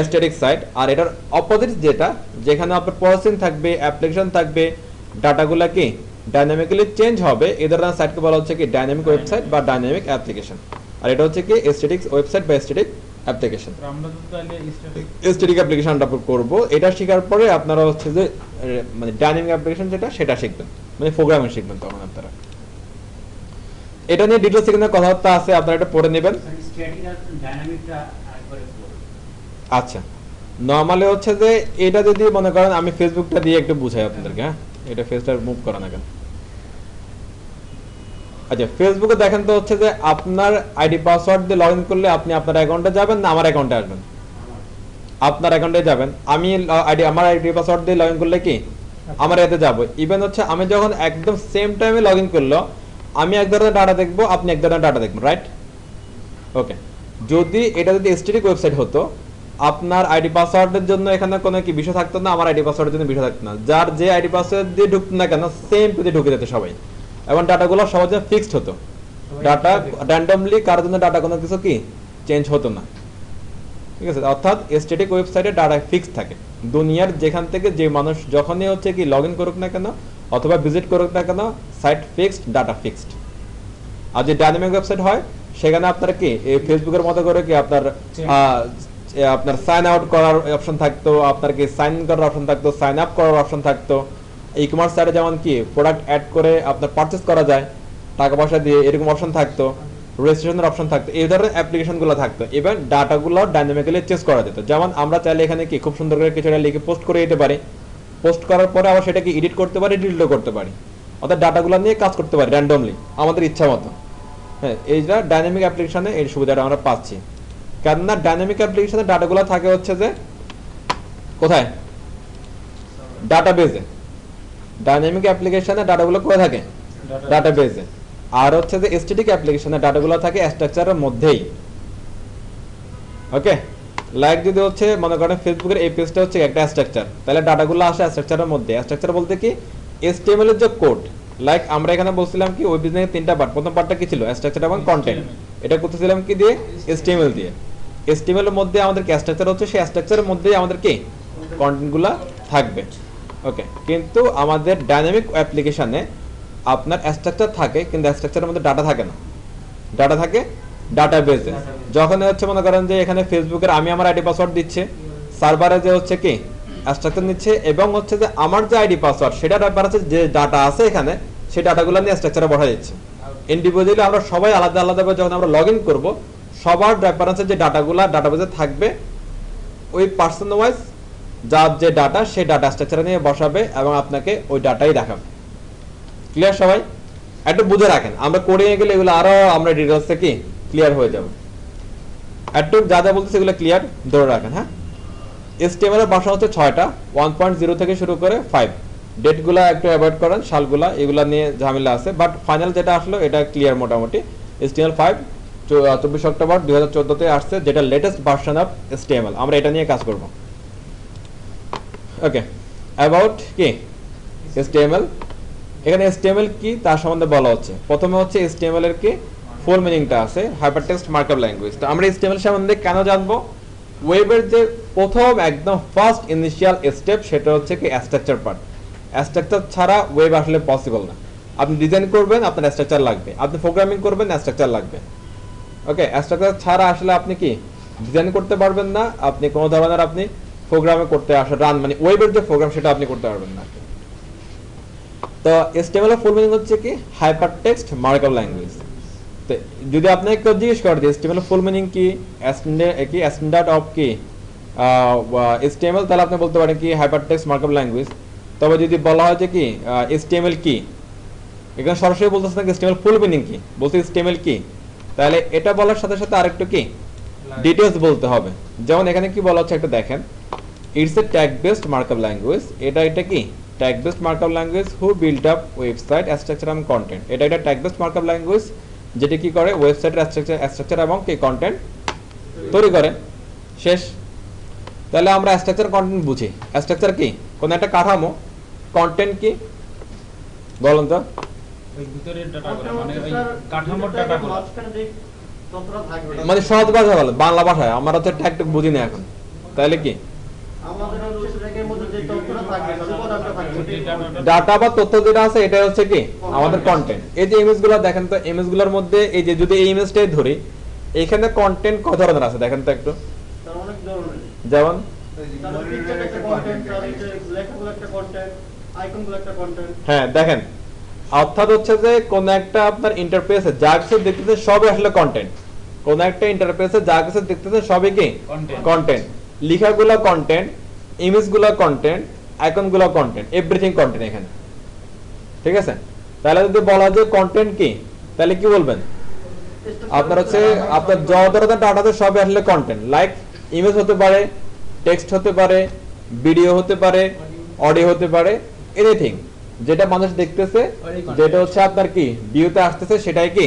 স্ট্যাটিক সাইট। আর এটার অপোজিট যেটা, যেখানে আপনার প্রসেসিং থাকবে, অ্যাপ্লিকেশন থাকবে, ডাটাগুলো কি ডাইনামিক্যালি চেঞ্জ হবে, এই ধরনের সাইটকে বলা হচ্ছে কি ডাইনামিক ওয়েবসাইট বা ডাইনামিক অ্যাপ্লিকেশন। আর এটা হচ্ছে কি স্ট্যাটিক ওয়েবসাইট বা স্ট্যাটিক অ্যাপ্লিকেশন। আমরা তো তাহলে স্ট্যাটিক অ্যাপ্লিকেশনটা করব। এটা শেখার পরে আপনারা হচ্ছে যে মানে ডাইনামিক অ্যাপ্লিকেশন যেটা সেটা শিখবেন, মানে প্রোগ্রামিং শিখবেন তখন আপনারা। এটা নিয়ে ডিটেইলস এখানে কথাবার্তা আছে, আপনারা এটা পড়ে নেবেন। স্ট্যাটিক আর ডাইনামিকটা একবারে পড়ুন। আচ্ছা, নরমালি হচ্ছে যে এটা যদি মনে করেন আমি ফেসবুকটা দিয়ে একটু বুঝাই আপনাদেরকে। হ্যাঁ, এটা ফেসটা মুভ করা না কেন। আচ্ছা, ফেসবুকে দেখেন তো হচ্ছে যে আপনার আইডি পাসওয়ার্ড দিয়ে লগ ইন করলে আপনি আপনার অ্যাকাউন্টে যাবেন না আমার অ্যাকাউন্টে আসবেন? আপনার অ্যাকাউন্টে যাবেন। আমি আমার আইডি পাসওয়ার্ড দিয়ে লগ ইন করলে কি আমার এতে যাব। ইভেন হচ্ছে আমি যখন একদম সেম টাইমে লগ ইন করলো, আমি এক ধরনের ডাটা দেখবো, আপনি এক ধরনের ডাটা দেখবেন, রাইট? ওকে, যদি এটা যদি স্ট্যাটিক ওয়েবসাইট হতো, আপনার আইডি পাসওয়ার্ডের জন্য এখানে কোনো কি বিষয় থাকতো না, আমার আইডি পাসওয়ার্ডের জন্য বিষয় থাকতো না। যার যে আইডি পাসওয়ার্ড দিয়ে ঢুকতো না কেন সেম পেতে ঢুকে যেত সবাই, এবং ডাটাগুলো সবার জন্য ফিক্সড হতো। ডাটা র্যান্ডমলি কারোর জন্য ডাটা কোনো কিছু কি চেঞ্জ হতো না, ঠিক আছে? অর্থাৎ স্ট্যাটিক ওয়েবসাইটে ডাটা ফিক্সড থাকে। দুনিয়ার যেখান থেকে যে মানুষ যখনই হচ্ছে কি লগ ইন করুক না কেন অথবা ভিজিট করুক না কেন, সাইট ফিক্সড, ডাটা ফিক্সড। আর যে ডাইনামিক ওয়েবসাইট হয় সেখানে আপনার কি এই ফেসবুকের মতো করে কি আপনার আপনার সাইন আউট করার অপশন থাকতো, আপনার কি সাইন ইন করার অপশন থাকতো, সাইন আপ করার অপশন থাকতো। ই কমার্স সাইটে যেমন কি প্রোডাক্ট অ্যাড করে আপনার পারচেস করা যায় টাকা পয়সা দিয়ে, এরকম অপশন থাকতো, রেজিস্ট্রেশনের অপশন থাকতো, এই ধরনের অ্যাপ্লিকেশনগুলো থাকতো। ইভেন ডাটাগুলো ডাইনামিক্যালি চেঞ্জ করা যেত। যেমন আমরা চাইলে এখানে কি খুব সুন্দর করে কিছুটা লিখে পোস্ট করে দিতে পারি, পোস্ট করার পরে আবার সেটাকে এডিট করতে পারি, ডিলিটও করতে পারি, অর্থাৎ ডাটাগুলো নিয়ে কাজ করতে পারি র্যান্ডমলি আমাদের ইচ্ছা মতো। হ্যাঁ, এইটা ডাইনামিক অ্যাপ্লিকেশনে এই সুবিধাটা আমরা পাচ্ছি। কেননা ডাইনামিক অ্যাপ্লিকেশনে ডাটাগুলো থাকে হচ্ছে যে কোথায়? ডাটাবেজে। ডাইনামিক অ্যাপ্লিকেশনে ডাটাগুলো কোথায় থাকে? ডাটাবেজে। আর হচ্ছে যে স্ট্যাটিক অ্যাপ্লিকেশনে ডাটাগুলো থাকে স্ট্রাকচারের মধ্যেই। ওকে, লাইক যদি হচ্ছে মনে করেন ফেসবুকের এই পেজটা হচ্ছে একটা স্ট্রাকচার, তাহলে ডাটাগুলো আসে স্ট্রাকচারের মধ্যে। স্ট্রাকচার বলতে কি HTML এর যে কোড, লাইক আমরা এখানে বলছিলাম কি ওই বিজনেসের তিনটা পার্ট। প্রথম পার্টটা কি ছিল? স্ট্রাকচার এবং কন্টেন্ট। এটা করতেছিলাম কি দিয়ে? HTML দিয়ে। HTML এর মধ্যে আমাদের কি স্ট্রাকচার হচ্ছে, সেই স্ট্রাকচারের মধ্যেই আমাদের কি কন্টেন্টগুলো থাকবে। ওকে, কিন্তু আমাদের ডাইনামিক অ্যাপ্লিকেশনে আপনার স্ট্রাকচার থাকে কিন্তু স্ট্রাকচারের মধ্যে ডাটা থাকে না, ডাটা থাকে ডাটাবেজে। যখন হচ্ছে মনে করেন যে এখানে ফেসবুকের আমি আমার আইডি পাসওয়ার্ড দিচ্ছে, সার্ভারে যে হচ্ছে কি স্ট্রাকচার নিচ্ছে, এবং হচ্ছে যে আমার যে আইডি পাসওয়ার্ড সেটা রেফারেন্সে যে ডাটা আছে এখানে, সেই ডাটাগুলো নিয়ে স্ট্রাকচারে বসা যাচ্ছে। ইন্ডিভিজুয়ালি আমরা সবাই আলাদা আলাদাভাবে যখন আমরা লগ ইন করবো, সবার রেফারেন্সের যে ডাটাগুলো ডাটাবেজে থাকবে, ওই পার্সন ওয়াইজ যার যে ডাটা সেই ডাটা স্ট্রাকচারে নিয়ে বসাবে এবং আপনাকে ওই ডাটাই দেখাবে। ক্লিয়ার সবাই? একটু বুঝে রাখেন, আমরা করে গেলে এগুলো আরো আমরা ডিটেলসে কি ক্লিয়ার হয়ে যাব। একটু যা যা বলতেছে এগুলো ক্লিয়ার ধরে রাখেন। হ্যাঁ, HTML এর ভাষা হচ্ছে 6টা, 1.0 থেকে শুরু করে 5। ডেটগুলা একটু অ্যাভয়েড করেন, সালগুলা এগুলা নিয়ে ঝামেলা আছে, বাট ফাইনাল যেটা আসলো এটা ক্লিয়ার মোটামুটি। HTML5 24 অক্টোবর 2014 তে আসছে, যেটা লেটেস্ট ভার্সন অফ HTML। আমরা এটা নিয়ে কাজ করব। ওকে, অ্যাবাউট কি HTML। এখানে HTML কি তার সম্বন্ধে বলা হচ্ছে। প্রথমে হচ্ছে HTML এর কি ফুল মিনিংটা আছে, হাইপারটেক্সট মার্কআপ ল্যাঙ্গুয়েজ। তো আমরা HTML সম্বন্ধে কেন জানবো? ওয়েবের যে প্রথম একদম ফার্স্ট ইনিশিয়াল স্টেপ সেটা হচ্ছে কি স্ট্রাকচার পার্ট। স্ট্রাকচার ছাড়া ওয়েব আসলে পসিবল না। আপনি ডিজাইন করবেন আপনার স্ট্রাকচার লাগবে, আপনি প্রোগ্রামিং করবেন স্ট্রাকচার লাগবে। ওকে, স্ট্রাকচার ছাড়া আসলে আপনি কি ডিজাইন করতে পারবেন না, আপনি কোনো ধরনের আপনি প্রোগ্রামে করতে আসলে রান মানে ওয়েবের যে প্রোগ্রাম সেটা আপনি করতে পারবেন না। তো HTML এর ফুল মিনিং হচ্ছে কি হাইপারটেক্সট মার্কআপ ল্যাঙ্গুয়েজ। তো যদি আপনাকে কেউ জিজ্ঞেস করে যে HTML এর ফুল মিনিং কি, স্ট্যান্ডার্ড অফ কি HTML, তাহলে আপনি বলতে পারেন কি হাইপারটেক্সট মার্কআপ ল্যাঙ্গুয়েজ। তবে যদি বলা হয় যে কি HTML কি, এখানে সরাসরি বলতেছে না HTML ফুল মিনিং কি, বলতে HTML কি, তাহলে এটা বলার সাথে সাথে আরেকটু কি ডিটেইলস বলতে হবে। যেমন এখানে কি বলা হচ্ছে একটা দেখেন, it's a tag based markup language. এটা কি ট্যাগ বেসড মার্কআপ ল্যাঙ্গুয়েজ হু বিল্ড আপ ওয়েবসাইট স্ট্রাকচার এবং কন্টেন্ট। এটা ট্যাগ বেসড মার্কআপ ল্যাঙ্গুয়েজ যেটা কি করে ওয়েবসাইটের স্ট্রাকচার এবং কি কন্টেন্ট তৈরি করে। শেষ। তাহলে আমরা স্ট্রাকচার কন্টেন্ট বুঝি। স্ট্রাকচার কি কোন একটা কাঠামো, কন্টেন্ট কি বলুন তো? ওই ভিতরের ডাটাগুলো মানে ওই কাঠামোর ডাটাগুলো। ততটা থাকবে মানে সহজ ভাষা বলো, বাংলা ভাষায় আমরা তো ট্যাগ বুঝি না এখন, তাহলে কি আমাদের হচ্ছে ট্যাগের মধ্যে যে তথ্যটা থাকবে উপাদানটা থাকবে ডাটা বা তথ্য যেটা আছে এটা হচ্ছে কি আমাদের কন্টেন্ট। এই যে ইমেজগুলো দেখেন তো, ইমেজগুলোর মধ্যে এই যে যদি এই ইমেজটাই ধরি, এখানে কন্টেন্ট কত ধরনের আছে দেখেন তো একটু, তার অনেক ধরনের যেমন তার পিকচার একটা কন্টেন্ট, তার এই যে লেখাগুলো একটা কন্টেন্ট, আইকনগুলো একটা কন্টেন্ট। হ্যাঁ দেখেন, অর্থাৎ হচ্ছে যে কোন একটা আপনার ইন্টারফেসে যা কিছু দেখতেছে সবই আসলে কন্টেন্ট। কোন একটা ইন্টারফেসে যা কিছু দেখতেছে সবই কি কন্টেন্ট। লেখাগুলো কন্টেন্ট, ইমেজগুলো কন্টেন্ট, আইকনগুলো কন্টেন্ট, এভরিথিং কন্টেন্ট এখানে, ঠিক আছে। তাহলে যদি বলা যায় কন্টেন্ট কি, তাহলে কি বলবেন? আপনার হচ্ছে আপনার যত ধরনের ডাটাতে সবই আসলে কন্টেন্ট। লাইক ইমেজ হতে পারে, টেক্সট হতে পারে, ভিডিও হতে পারে, অডিও হতে পারে, এনিথিং যেটা মানুষ দেখতেছে, যেটা হচ্ছে আপনার কি ভিউতে আসতেছে, সেটাই কি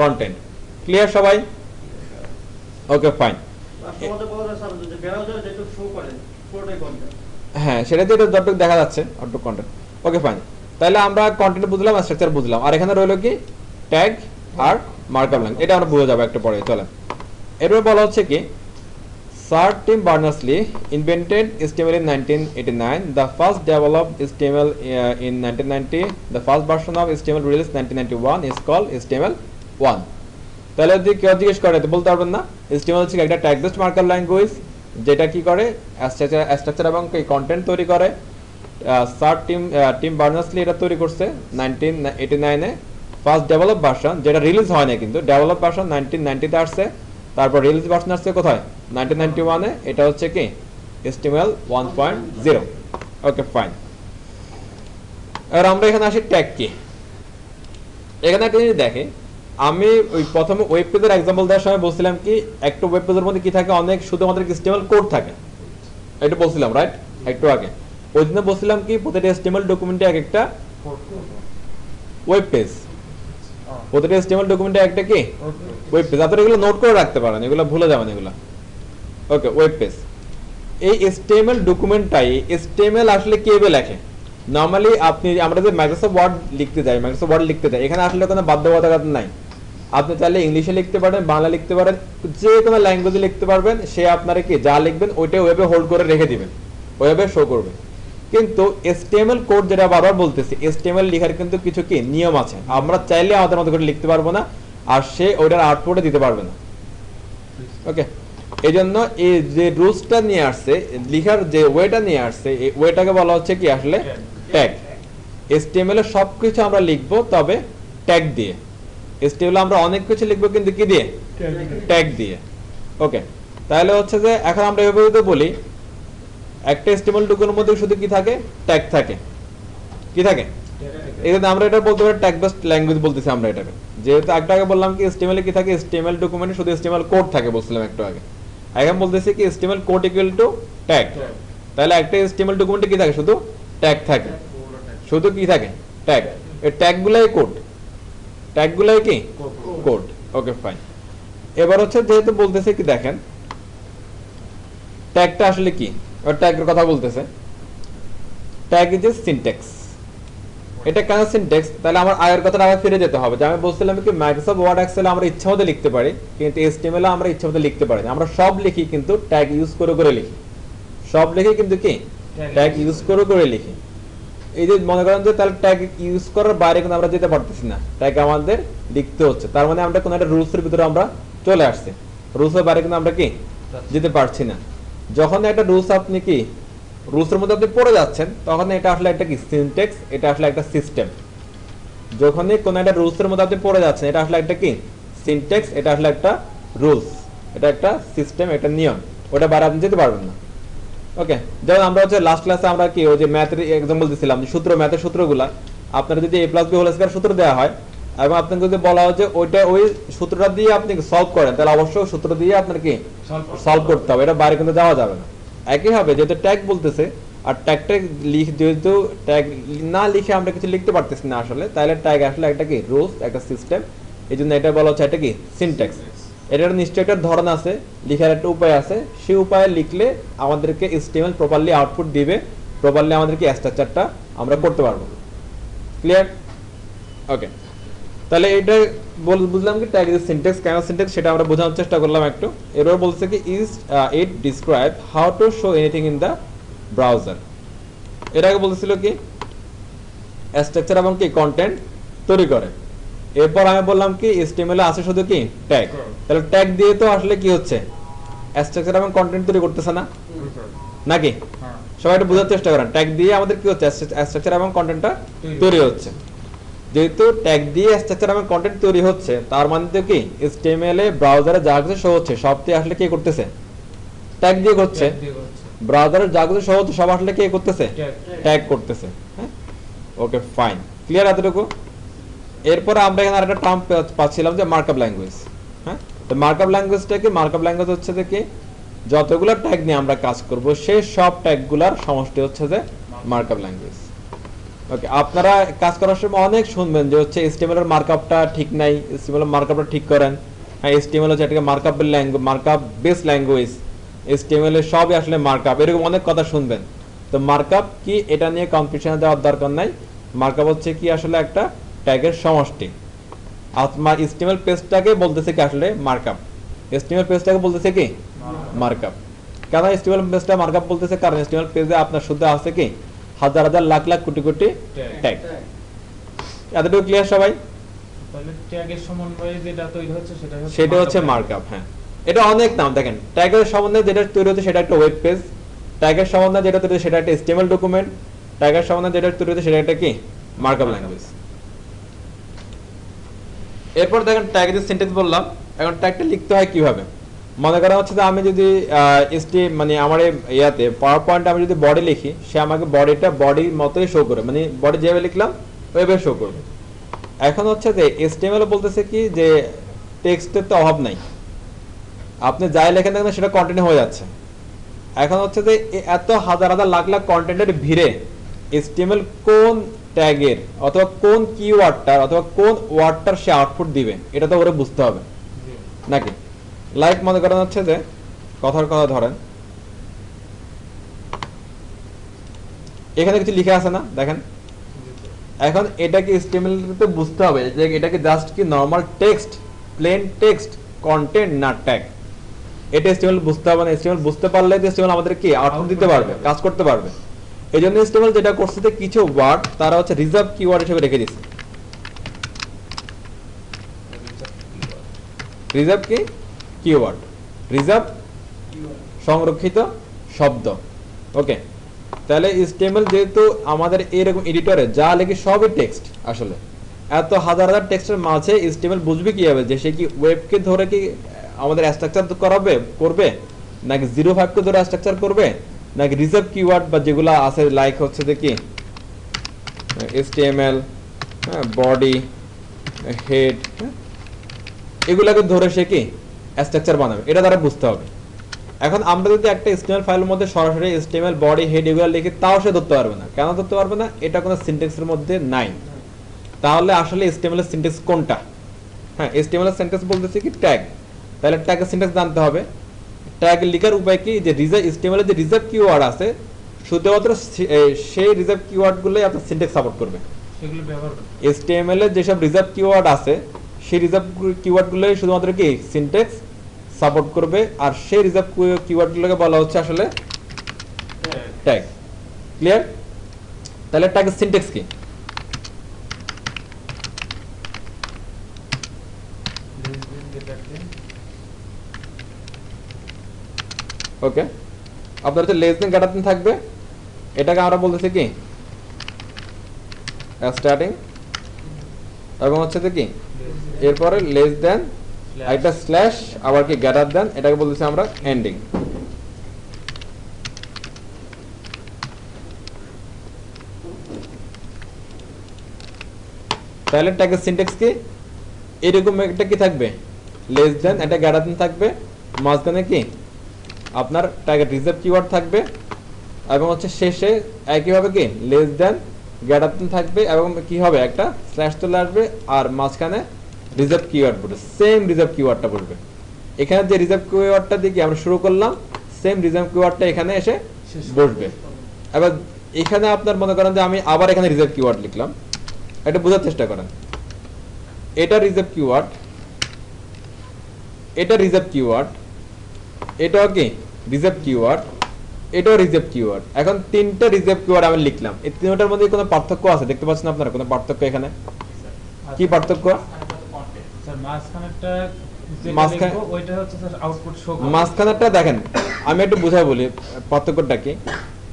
কন্টেন্ট। ক্লিয়ার সবাই? Okay fine. সমাজে পাওয়া যায় স্যার যে ব্রাউজারে যেটা শো করে পুরোটাই কন্টেন্ট। হ্যাঁ সেটাতে এটা যতটুকু দেখা যাচ্ছে অতটুকু কন্টেন্ট। ওকে ফাইন, তাহলে আমরা কন্টেন্ট বুঝলাম, স্ট্রাকচার বুঝলাম, আর এখানে রইলো কি ট্যাগ আর মার্কআপ ল্যাঙ্গুয়েজ, এটা আমরা বুঝে যাবো একটু পরে। চলেন এরপরে বলা হচ্ছে কি Sir Tim Berners-Lee invented HTML in 1989. The first developed HTML in 1990. The first version of HTML released 1991 is called HTML1. তাহলে যদি কেউ জিজ্ঞেস করে তো বলতে পারবেন না, HTML হচ্ছে একটা ট্যাগ বেসড মার্কআপ ল্যাঙ্গুয়েজ, যেটা কি করে স্ট্রাকচার এবং কন্টেন্ট তৈরি করে। স্যার টিম বার্নার্স-লি এটা তৈরি করছে 1989 এ। ফার্স্ট ডেভেলপ ভার্সন, যেটা রিলিজ হয় না কিন্তু, ডেভেলপ ভার্সন 1990 তে আসছে, তারপর রিলিজ ভার্সন আসছে কোথায় 1991 এ, এটা হচ্ছে কি HTML 1.0। ওকে ফাইন, আর আমরা এখানে আসি ট্যাগ কি। এখানে একটা জিনিস দেখে, আমি ওই প্রথমে ওয়েব পেজের एग्जांपल দেওয়ার সময় বলছিলাম কি একটা ওয়েব পেজের মধ্যে কি থাকে, অনেক শুধুমাত্র HTML কোড থাকে, এটা বলছিলাম রাইট একটু আগে। ওই জন্য বলছিলাম কি প্রতিটা HTML ডকুমেন্টে এক একটা ওয়েব পেজ, প্রতিটা HTML ডকুমেন্টে একটা কি ওয়েব পেজ। আপনারা এগুলো নোট করে রাখতে পারেন, এগুলো ভুলে যাবেন এগুলো। ওকে, ওয়েব পেজ। এই HTML ডকুমেন্টটাই HTML আসলে কিভাবে লেখে? নরমালি আমরা যে মাইক্রোসফট ওয়ার্ড লিখতে যাই, এখানে আসলে কোনো বাধ্যবাধকতা নাই। আপনি চাইলে ইংলিশে লিখতে পারেন, বাংলা লিখতে পারেন, যে কোনো ল্যাঙ্গুয়েজে লিখতে পারবেন। সে আপনারা কি যা লিখবেন ওইটা ওয়েবে হোল্ড করে রেখে দিবেন, ওয়েবে শো করবে। কিন্তু HTML কোড যেটা বারবার বলতেছি, HTML লেখার কিন্তু কিছু কি নিয়ম আছে। আমরা চাইলে আমাদের মতো করে লিখতে পারবো না, আর সে ওইটার আউটপুটে দিতে পারবে না। ওকে, এই জন্য এই যে রুলসটা নিয়ে আসছে, লেখার যে ওয়েটা নিয়ে আসছে, এই ওয়েটাকে বলা হচ্ছে কি আসলে ট্যাগ। HTML এর সবকিছু আমরা লিখবো, তবে ট্যাগ দিয়ে। HTML আমরা অনেক কিছু লিখবো, কিন্তু কি দিয়ে? ট্যাগ দিয়ে। ওকে, তাহলে হচ্ছে যে এখন আমরা এভাবে যদি বলি, একটা HTML ডকুমেন্টের মধ্যে শুধু কি থাকে? ট্যাগ থাকে। কি থাকে? এই জন্য আমরা এটা বলতে পারি ট্যাগ বেসড ল্যাঙ্গুয়েজ বলতেছি আমরা এটাকে। যেহেতু একটা আগে বললাম কি HTML এ কি থাকে, HTML ডকুমেন্টে শুধু HTML কোড থাকে বলছিলাম একটু আগে। এখন বলতেছি কি HTML code equal to tag. তাহলে একটা HTML ডকুমেন্টে কি থাকে? শুধু ট্যাগ থাকে। শুধু কি থাকে? ট্যাগ। এই ট্যাগগুলাই কোড, ট্যাগগুলাই কি কোড। ওকে ফাইন, এবার হচ্ছে যেহেতু বলতেছে কি দেখেন ট্যাগটা আসলে কি, আর ট্যাগের কথা বলতেছে। Tag is a syntax. এটা কেন সিনট্যাক্স? তাহলে আমার আগের কথাটা আবার ফিরে যেতে হবে, যে আমি বলছিলাম কি মাইক্রোসফট ওয়ার্ড এক্সেল আমরা ইচ্ছা মতো লিখতে পারি, কিন্তু HTML আমরা ইচ্ছা মতো লিখতে পারি না। আমরা সব লিখি কিন্তু ট্যাগ ইউজ করে করে লিখি, সব লিখি কিন্তু কি ট্যাগ ইউজ করে করে লিখি। এই যে মনে করেন যে তাহলে ট্যাগ ইউজ করার বাইরে কিন্তু আমরা যেতে পারতেছি না, ট্যাগ আমাদের লিখতে হচ্ছে। তার মানে আমরা কোনো একটা রুলসের ভিতরে আমরা চলে আসছি, রুলসের বাইরে কিন্তু আমরা কি যেতে পারছি না। যখন একটা রুলস আপনি কি রুলসের মধ্যে আপনি পড়ে যাচ্ছেন, তখন এটা আসলে একটা কি সিনট্যাক্স, এটা আসলে একটা সিস্টেম। যখনই কোনো একটা রুলসের মধ্যে আপনি পড়ে যাচ্ছেন, এটা আসলে একটা কি সিনট্যাক্স, এটা আসলে একটা রুলস, এটা একটা সিস্টেম, একটা নিয়ম। ওটা বাইরে আপনি যেতে পারবেন না। ওকে, যেমন আমরা হচ্ছে লাস্ট ক্লাসে আমরা কি ওই যে ম্যাথের एग्जांपल দিছিলাম, যে সূত্র, ম্যাথের সূত্রগুলা আপনারা যদি a + b হোল স্কয়ার সূত্র দেওয়া হয়, এবং আপনাকে যদি বলা হয় যে ওইটা ওই সূত্রটা দিয়ে আপনি সলভ করেন, তাহলে অবশ্যই সূত্র দিয়ে আপনার কি সলভ করতে হবে, এটা বাইরে কিন্তু যাওয়া যাবে না। একই হবে যেহেতু ট্যাগ বলতেছে, আর ট্যাগটা যেহেতু ট্যাগ না লিখে আমরা কিছু লিখতে পারতেছি না আসলে, তাহলে ট্যাগ আসলে একটা কি রুলস, একটা সিস্টেম। এই জন্য এটা বলা হচ্ছে একটা কি সিনট্যাক্স। এটার নিশ্চয়ই একটা ধরন আছে, লেখার একটা উপায় আছে, সেই উপায়ে লিখলে আমাদেরকে HTML প্রপারলি আউটপুট দিবে, প্রপারলি আমাদেরকে স্ট্রাকচারটা আমরা করতে পারবো। ক্লিয়ার? ওকে, তাহলে এটা বুঝলাম কি ট্যাগ ইজ সিনট্যাক্স, কেন সিনট্যাক্স সেটা আমরা বোঝানোর চেষ্টা করলাম একটু। এরপর বলছে কি is it describe how to show anything in the browser. এর আগে বলতেছিল কি স্ট্রাকচার এবং কি কন্টেন্ট তৈরি করে। এরপর আমি বললাম কি HTML এ আছে শুধু কি ট্যাগ, তাহলে ট্যাগ দিয়ে তো আসলে কি হচ্ছে স্ট্রাকচার এবং কন্টেন্ট তৈরি করতেছে না নাকি? হ্যাঁ সবাই একটু বোঝার চেষ্টা করেন, ট্যাগ দিয়ে আমাদের কি হচ্ছে স্ট্রাকচার এবং কন্টেন্টটা তৈরি হচ্ছে। যেহেতু ট্যাগ দিয়ে স্ট্রাকচার এবং কন্টেন্ট তৈরি হচ্ছে, তার মানে তো কি HTML এ ব্রাউজারে যা কিছু শো হচ্ছে সবটি আসলে কি করতেছে ট্যাগ দিয়ে করছে। ব্রাউজারে যা কিছু শো হচ্ছে সব আসলে কি করতেছে ট্যাগ করতেছে। হ্যাঁ ওকে ফাইন, ক্লিয়ার এতটুকু। এরপর আমরা এখানে আরেকটা টার্ম পাচ্ছিলাম যে মার্কআপ ল্যাঙ্গুয়েজ। হ্যাঁ, তো মার্কআপ ল্যাঙ্গুয়েজটা কি? মার্কআপ ল্যাঙ্গুয়েজ হচ্ছে যে কি যতগুলো ট্যাগ নিয়ে আমরা কাজ করব সেই সব ট্যাগগুলোর সমষ্টি হচ্ছে যে মার্কআপ ল্যাঙ্গুয়েজ। ওকে, আপনারা কাজ করার সময় অনেক শুনবেন যে হচ্ছে HTML এর মার্কআপটা ঠিক নাই, HTML এর মার্কআপটা ঠিক করেন। হ্যাঁ, HTML হচ্ছে একটা markup language, markup base language, HTML এর সবই আসলে মার্কআপ, এরকম অনেক কথা শুনবেন। তো মার্কআপ কি এটা নিয়ে কনফিউশন দেওয়ার দরকার নাই। মার্কআপ হচ্ছে কি আসলে একটা ট্যাগের সমষ্টি। আপনার HTML পেজটাকে বলতেছে কি আসলে মার্কআপ, HTML পেজটাকে বলতেছে কি মার্কআপ। কেন HTML পেজটা মার্কআপ বলতেছে? কারণ HTML পেজে আপনার শুধু আছে কি হাজার হাজার লাখ লাখ কোটি কোটি ট্যাগ। এতটুকু ক্লিয়ার সবাই? তাহলে ট্যাগের সমন্বয়ে যেটা তৈরি হচ্ছে সেটা হচ্ছে মার্কআপ। হ্যাঁ, এটা অনেক নাম। দেখেন, ট্যাগের সমন্বয়ে যেটা তৈরি হচ্ছে সেটা একটা ওয়েব পেজ, ট্যাগের সমন্বয়ে যেটা তৈরি হচ্ছে সেটা একটা HTML ডকুমেন্ট, ট্যাগের সমন্বয়ে যেটা তৈরি হচ্ছে সেটা একটা কি মার্কআপ ল্যাঙ্গুয়েজ। এরপর দেখেন ট্যাগের সিনট্যাক্স বললাম। এখন ট্যাগটা লিখতে হয় কিভাবে? মনে করা হচ্ছে যে আমি যদি মানে আমার ইয়াতে পাওয়ার পয়েন্টে আমি যদি বডি লিখি, সে আমাকে বডিটা বডির মতোই শো করে, মানে বডি যেভাবে লিখলাম ওইভাবে শো করবে। এখন হচ্ছে যে HTML বলতেছে কি যে টেক্সটের তো অভাব নাই, আপনি যাই লেখেন দেখেন সেটা কন্টেন্ট হয়ে যাচ্ছে। এখন হচ্ছে যে এত হাজার হাজার লাখ লাখ কন্টেন্টের ভিড়ে HTML কোন ট্যাগের অথবা কোন কিওয়ার্ডটার অথবা কোন ওয়ার্ডটার সে আউটপুট দিবে এটা তো ওরে বুঝতে হবে নাকি? লাইক মনে করেন হচ্ছে যে কথার কথা ধরেন এখানে কিছু লিখে আছে না, দেখেন। এখন এটাকে HTML তে বুঝতে হবে যে এটাকে জাস্ট কি normal text, plane text, content না ট্যাগ। এটা HTML বুঝতে হবে না। HTML বুঝতে পারলে HTML আমাদের কি আউটপুট দিতে পারবে, কাজ করতে পারবে। এই জন্য HTML যেটা করছে যে কিছু ওয়ার্ড তারা হচ্ছে রিজার্ভ কিওয়ার্ড হিসেবে রেখে দিচ্ছে। রিজার্ভ কি কিওয়ার্ড, রিজার্ভ সংরক্ষিত শব্দ। ওকে, তাহলে HTML যেহেতু আমাদের এরকম এডিটরে যা লেখে সবই টেক্সট, আসলে এত হাজার হাজার টেক্সটের মাঝে HTML বুঝবে কিভাবে যে সে কি ওয়েবকে ধরে কি আমাদের স্ট্রাকচার করবে, নাকি 05 কে ধরে স্ট্রাকচার করবে, নাকি রিজার্ভ কিওয়ার্ড বা যেগুলো আছে লাইক হচ্ছে যে কি HTML, বডি, হেড, এগুলাকে ধরে সে কি স্ট্রাকচার বানাবে, এটা তারা বুঝতে হবে। এখন আমরা যদি একটা HTML ফাইলের মধ্যে সরাসরি HTML বডি হেড এগুলো লিখি তাও সে ধরতে পারবে না। কেন ধরতে পারবে না? এটা কোনো সিনট্যাক্সের মধ্যে নাই। তাহলে আসলে HTML এর সিনট্যাক্স কোনটা? হ্যাঁ, HTML এর সিনট্যাক্স বলতেছে কি ট্যাগ। তাহলে ট্যাগের সিনট্যাক্স জানতে হবে। ট্যাগ লেখার উপায় কি? যে HTML এর যে রিজার্ভ কিওয়ার্ড আছে শুধুমাত্র সেই রিজার্ভ কিওয়ার্ডগুলোই আপনার সিনট্যাক্স সাপোর্ট করবে। সেগুলো ব্যবহার করবে। HTML এর যেসব রিজার্ভ কিওয়ার্ড আছে সেই রিজার্ভ কিওয়ার্ডগুলোই শুধুমাত্র কি সিনট্যাক্স সাপোর্ট করবে, আর সেই রিজার্ভ কিওয়ার্ডগুলোকে বলা হচ্ছে আসলে ট্যাগ। ক্লিয়ার? তাহলে ট্যাগের সিনট্যাক্স কি? ওকে, আপনার হচ্ছে লেস দেন গ্রেটার দেন থাকবে, এটাকে আমরা বলতেছি কি স্টার্টিং, এবং হচ্ছে কি এরপরে লেস দেন একটা স্ল্যাশ, আবার কি গ্রেটার দেন, এটাকে বলতেছি আমরা এন্ডিং। তাহলে ট্যাগের সিনট্যাক্স কি? এরকম একটা কি থাকবে, লেস দেন একটা গ্রেটার দেন থাকবে, মাঝখানে কি আপনার ট্যাগের রিজার্ভ কিওয়ার্ড থাকবে, এবং হচ্ছে শেষে একইভাবে কি লেস দেন গ্রেটার দেন থাকবে, এবং কি হবে একটা স্ল্যাশ চলে আসবে, আর মাঝখানে রিজার্ভ কিওয়ার্ড বলবে, সেম রিজার্ভ কিওয়ার্ডটা বলবে। এখানে যে রিজার্ভ কিওয়ার্ডটা দিয়ে আমরা শুরু করলাম, সেম রিজার্ভ কিওয়ার্ডটা এখানে এসে বসবে। এবার এখানে আপনার মনে করেন যে আমি আবার এখানে রিজার্ভ কিওয়ার্ড লিখলাম, এটা বোঝার চেষ্টা করেন। এটা রিজার্ভ কিওয়ার্ড, এটা রিজার্ভ কিওয়ার্ড, এটাও কি রিজার্ভ কিওয়ার্ড, এটাও রিজার্ভ কিওয়ার্ড। এখন তিনটা রিজার্ভ কিওয়ার্ড আমি লিখলাম, এই তিনটার মধ্যে কোনো পার্থক্য আছে দেখতে পাচ্ছেন আপনারা? কোনো পার্থক্য এখানে কি পার্থক্য? স্যার মাঝখানেরটা মাঝখানে- ওইটা হচ্ছে স্যার আউটপুট শো করে। মাঝখানেরটা দেখেন, আমি একটু বুঝাই বলি পার্থক্যটা কি।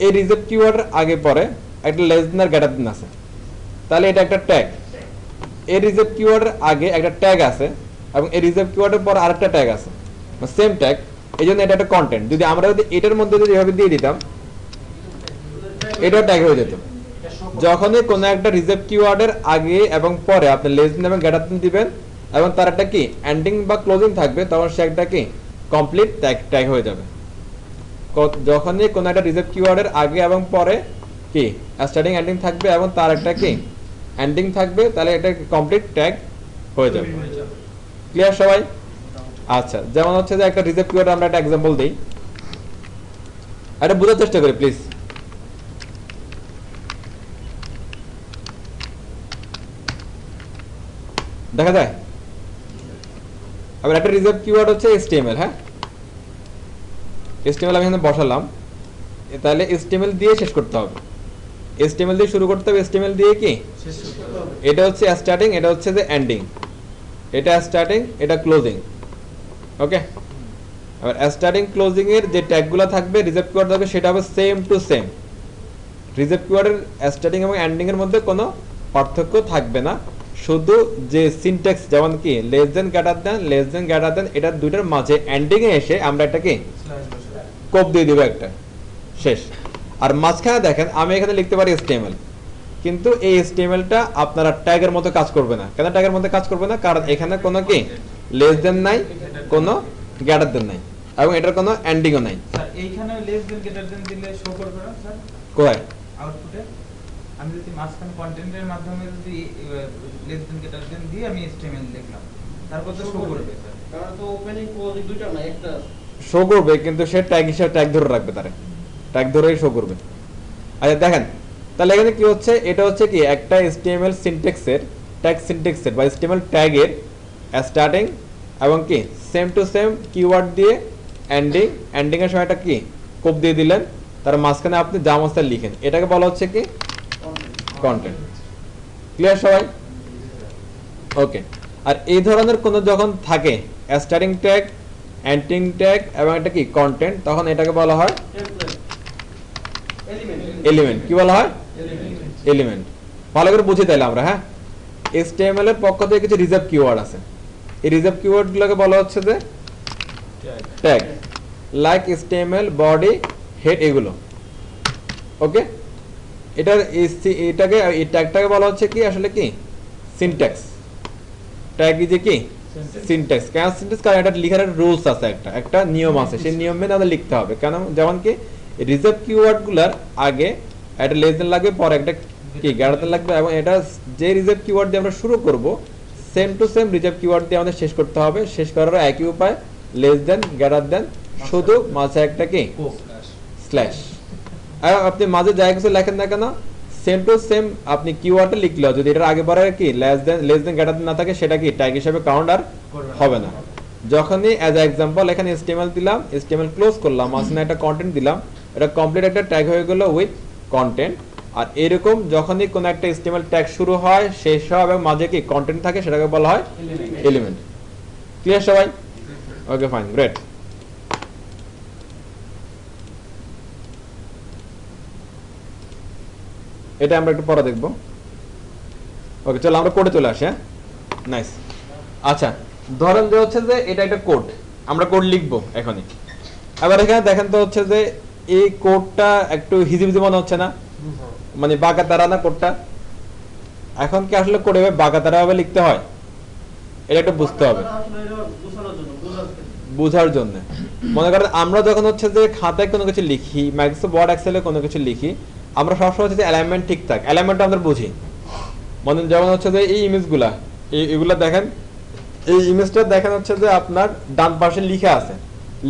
এই রিজার্ভ কিওয়ার্ডের আগে পরে একটা লেস দেন আর গ্রেটার দেন আছে, তাহলে এটা একটা ট্যাগ। এই রিজার্ভ কিওয়ার্ডের আগে একটা ট্যাগ আছে এবং এই রিজার্ভ কিওয়ার্ডের পর আরেকটা ট্যাগ আছে, সেম ট্যাগ, এই জন্য এটা একটা কন্টেন্ট। যদি আমরা যদি এটার মধ্যে যদি এভাবে দিয়ে দিতাম, এটা ট্যাগ হয়ে যেত। যখনই কোনো একটা রিজার্ভ কিওয়ার্ডের আগে এবং পরে আপনি লেস দেন এবং গ্রেটার দেন দিবেন এবং তার একটা কি এন্ডিং বা ক্লোজিং থাকবে, তখন সে একটা কি কমপ্লিট ট্যাগ হয়ে যাবে। যখনই কোনো একটা রিজার্ভ কিওয়ার্ডের আগে এবং পরে কি স্টার্টিং এন্ডিং থাকবে এবং তার একটা কি এন্ডিং থাকবে, তাহলে এটা কমপ্লিট ট্যাগ হয়ে যাবে। ক্লিয়ার সবাই? আচ্ছা, যেমন হচ্ছে যে একটা রিজার্ভ কিওয়ার্ড আমরা একটা एग्जांपल দেই, এটা বোঝার চেষ্টা করি প্লিজ। দেখা যায় আবার একটা রিজার্ভ কিওয়ার্ড হচ্ছে HTML। হ্যাঁ, HTML আমি এখানে বসালাম, তাহলে HTML দিয়ে শেষ করতে হবে, HTML দিয়ে শুরু করতে হবে, HTML দিয়ে কি এটা হচ্ছে স্টার্টিং, এটা হচ্ছে যে এন্ডিং, এটা স্টার্টিং, এটা ক্লোজিং। ওকে, আবার স্টার্টিং ক্লোজিং এর যে ট্যাগগুলো থাকবে রিজার্ভ কিওয়ার্ড থাকবে সেটা হবে সেম টু সেম। রিজার্ভ কিওয়ার্ডের স্টার্টিং এবং এন্ডিং এর মধ্যে কোনো পার্থক্য থাকবে না, শুধু যে সিনট্যাক্স যেমন কি লেস দেন greater than, less than greater than, এটা দুইটার মাঝে এন্ডিং এ এসে আমরা একটা কি কোপ দিয়ে দেব একটা, শেষ। আর মাঝখানে দেখেন আমি এখানে লিখতে পারি HTML, কিন্তু এই HTML-টা আপনারা ট্যাগের মতো কাজ করবে না। কেন ট্যাগের মতো কাজ করবে না? কারণ এখানে কোনো কি লেস দেন নাই, কোনো গ্রেটার দেন নাই এবং এটার কোনো এন্ডিংও নাই। স্যার এইখানে লেস দেন গ্রেটার দেন দিলে শো করবে না স্যার কোথায়? আউটপুটে? আমি যদি মাঝখানে কন্টেন্টের মাধ্যমে যদি লেস দেন গ্রেটার দেন দিয়ে আমি HTML লিখলাম, তারপর তো শো করবে স্যার। কারণ তো ওপেনিং ক্লোজিং দুইটা না, একটা শো করবে, কিন্তু সে ট্যাগ হিসেবে ট্যাগ ধরে রাখবে, তারে ট্যাগ ধরেই শো করবে। আচ্ছা দেখেন, তাহলে এখানে কি হচ্ছে, এটা হচ্ছে কি একটা HTML সিনট্যাক্সের ট্যাগ সিনট্যাক্সের বা HTML ট্যাগের স্টার্টিং এবং কি সেম টু সেম কিওয়ার্ড দিয়ে এন্ডিং এর সময় একটা কি কোপ দিয়ে দিলেন, তার মাঝখানে আপনি যা মস্তা লিখেন, এটাকে বলা হচ্ছে কি কন্টেন্ট। ক্লিয়ার সবাই? ওকে, আর এই ধরনের কোনো যখন থাকে স্টার্টিং ট্যাগ, এন্ডিং ট্যাগ এবং এটা কি কন্টেন্ট, তখন এটাকে বলা হয় টেমপ্লেট এলিমেন্ট এলিমেন্ট। কি বলা হয়? এলিমেন্ট। ভালো করে বুঝি তাইলে আমরা। হ্যাঁ, HTML এর পক্ষ থেকে কিছু রিজার্ভ কিওয়ার্ড আছে, এই রিজার্ভ কিওয়ার্ডগুলোকে বলা হচ্ছে যে tag, like HTML body head এগুলো। ওকে, এটার এটাকে এই ট্যাগটাকে বলা হচ্ছে কি আসলে কি সিনট্যাক্স। ট্যাগ ইজ কি সিনট্যাক্স। কেন সিনট্যাক্স? কারণ এটা লেখার রুলস আছে, একটা নিয়ম আছে, সেই নিয়ম মেনে আমাদের লিখতে হবে। কেন? যেমন কি রিজার্ভ কিওয়ার্ডগুলোর আগে একটা লেস দেন লাগবে, পরে একটা কি গ্রেটার দেন লাগবে, এবং এটা যে রিজার্ভ কিওয়ার্ড দিয়ে আমরা শুরু করব same to same reserve keyword দিয়ে আমাদের শেষ করতে হবে। শেষ করার একই উপায়, লেস দেন গ্রেটার দেন, শুধু মাঝে একটা কি স্ল্যাশ। আর আপনি মাঝে যাই কিছু লেখেন না কেন, সেম টু সেম আপনি কিওয়ার্ডটা লিখলেও যদি এটার আগে পরে কি লেস দেন গ্রেটার দেন না থাকে, সেটা কি ট্যাগ হিসেবে কাউন্ট আর হবে না। যখনই অ্যাজ এ এক্সাম্পল এখানে HTML দিলাম, HTML ক্লোজ করলাম, মাঝখানে একটা কন্টেন্ট দিলাম, এটা কমপ্লিট একটা ট্যাগ হয়ে গেল উইথ কন্টেন্ট। আর এরকম যখনই কোনো একটা HTML ট্যাগ শুরু হয়, শেষ হয় এবং মাঝে কি কন্টেন্ট থাকে, সেটাকে বলা হয় এলিমেন্ট। ক্লিয়ার সবাই? Okay fine, great. এটা আমরা একটু পরে দেখব। ওকে, চলো আমরা কোডে চলে আসি। হ্যাঁ, নাইস। আচ্ছা, ধরেন যে হচ্ছে যে এটা একটা কোড, আমরা কোড লিখবো এখনই। এবার এখানে দেখেন তো হচ্ছে যে এই কোডটা একটু হিজিবিজি মনে হচ্ছে না? মানে বাঁকা তারা না কোডটা? এখন কি আসলে কোডে বাঁকা তারা ভাবে লিখতে হয়? এটা একটু বুঝতে হবে, আসলে এটা বোঝানোর জন্য, বোঝার জন্য। মনে করেন আমরা যখন হচ্ছে যে খাতায় কোনো কিছু লিখি, মাইক্রোসফট ওয়ার্ড এক্সেলে কোনো কিছু লিখি, আমরা সবসময় হচ্ছে যে অ্যালাইনমেন্ট ঠিক থাকে, অ্যালাইনমেন্টটা আমরা বুঝি। মানে যেমন হচ্ছে যে এই ইমেজগুলা, এগুলা দেখেন, এই ইমেজটা দেখেন হচ্ছে যে আপনার ডান পাশে লিখা আছে,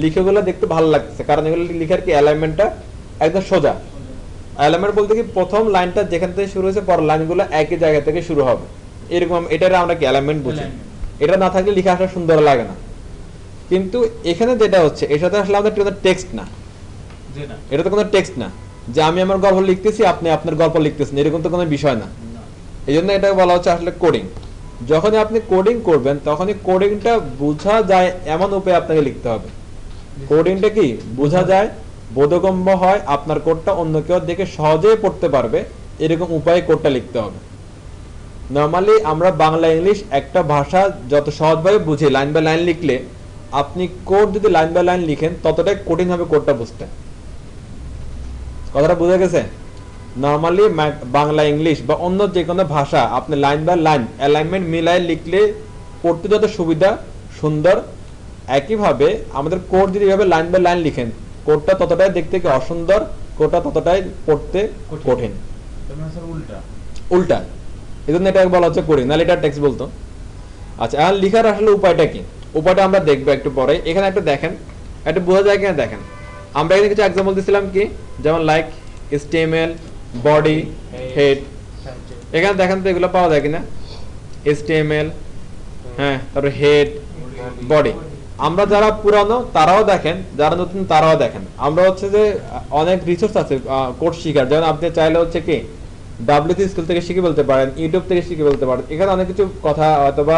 লিখাগুলো দেখতে ভালো লাগছে, কারণ এগুলো লিখার কি অ্যালাইনমেন্টটা একদম সোজা। অ্যালাইনমেন্ট বলতে কি প্রথম লাইনটা যেখান থেকে শুরু হয়েছে পরের লাইনগুলো একই জায়গা থেকে শুরু হবে, এরকম এটার আমরা কি অ্যালাইনমেন্ট বুঝি। Alignment। এটা না থাকলে লেখা আসলে সুন্দর লাগে না। কিন্তু এখানে যেটা হচ্ছে এর সাথে আসলে আমাদের কোনো টেক্সট না, যে না এটা তো কোনো টেক্সট না যে আমি আমার গল্প লিখতেছি আপনি আপনার গল্প লিখতেছেন, এরকম তো কোনো বিষয় না। এই জন্য এটা বলা হচ্ছে আসলে কোডিং। যখনই আপনি কোডিং করবেন তখনই কোডিংটা বোঝা যায় এমন উপায়ে আপনাকে লিখতে হবে। কোডিংটা কি বোঝা যায়, বোধগম্য হয়, আপনার কোডটা অন্য কেউ দেখে সহজেই পড়তে পারবে, এরকম উপায়ে কোডটা লিখতে হবে। নর্মালি আমরা বাংলা ইংলিশ একটা ভাষা যত সহজভাবে বুঝি লাইন বাই লাইন লিখলে, আপনি কোড যদি লাইন বাই লাইন লিখেন ততটাই কঠিন হবে কোডটা বুঝতে। কথাটা বুঝে গেছে? নর্মালি বাংলা ইংলিশ বা অন্য যে কোনো ভাষা আপনি লাইন বাই লাইন অ্যালাইনমেন্ট মিলায় লিখলে পড়তে যত সুবিধা সুন্দর, একইভাবে আমাদের কোড যদি এভাবে লাইন বাই লাইন লিখেন কোডটা ততটাই দেখতে কি অসুন্দর, কোডটা ততটাই পড়তে কঠিন। স্যার উল্টা উল্টা, এই জন্য এটা বলা হচ্ছে কোডিং, নাহলে এটা টেক্সট বলতো। আচ্ছা, এখন লিখার আসলে উপায়টা কি? উপায়টা আমরা দেখবো একটু পরে। এখানে একটা দেখেন, একটা বোঝা যায় কিনা দেখেন। আমরা এখানে কিছু এক্সাম্পল দিছিলাম কি, যেমন লাইক HTML, বডি, হেড। এখানে দেখেন তো এগুলো পাওয়া যায় কিনা, HTML, হ্যাঁ, তারপর হেড, বডি। আমরা যারা পুরানো তারাও দেখেন, যারা নতুন তারাও দেখেন। আমরা হচ্ছে যে অনেক রিসোর্স আছে কোড শিখার, যেমন আপনি চাইলে হচ্ছে কি WC স্কুল থেকে শিখে বলতে পারেন, ইউটিউব থেকে শিখে বলতে পারেন। এখানে অনেক কিছু কথা অথবা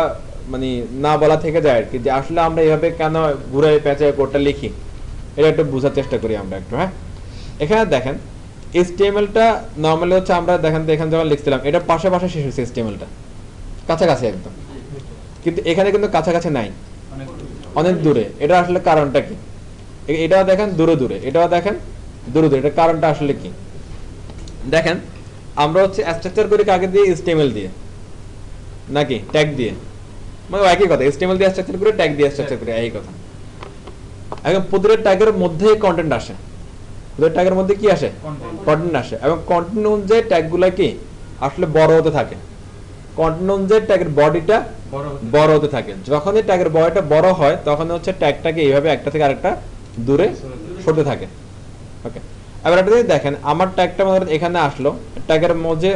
মানে না বলা থেকে যায় আর কি, যে আসলে আমরা এইভাবে কেন ঘুরে পেঁচায় কোডটা লিখি, এটা একটু বোঝার চেষ্টা করি আমরা একটু। হ্যাঁ, এখানে দেখেন HTML-টা নর্মালি হচ্ছে আমরা দেখেন তো এখানে যখন লিখছিলাম এটা পাশে পাশে শেষ হচ্ছে, HTML-টা কাছাকাছি একদম, কিন্তু এখানে কিন্তু কাছাকাছি নাই, অনেক দূরে। এটা আসলে কারণটা কি? এটাও দেখেন দূরে দূরে, এটাও দেখেন দূরে দূরে, এটা কারণটা আসলে কি? দেখেন আমরা হচ্ছে স্ট্রাকচার করি কাকে দিয়ে, HTML দিয়ে নাকি ট্যাগ দিয়ে, মানে একই কথা, HTML দিয়ে স্ট্রাকচার করে ট্যাগ দিয়ে স্ট্রাকচার করে একই কথা। এখন প্রতিটা ট্যাগের মধ্যে কন্টেন্ট আসে, প্রতিটা ট্যাগের মধ্যে কি আসে, কন্টেন্ট আসে, এবং কন্টেন্ট অনুযায়ী ট্যাগগুলো কি আসলে বড় হতে থাকে। কন্টেন্ট অনুযায়ী ট্যাগের বডিটা বড় হতে থাকে। যখনই ট্যাগের বডিটা বড় হয় তখন হচ্ছে ট্যাগটাকে এইভাবে একটা থেকে আরেকটা দূরে সরতে থাকে। ওকে, এবার একটা যদি দেখেন আমার ট্যাগটা এখানে আসলো, ট্যাগের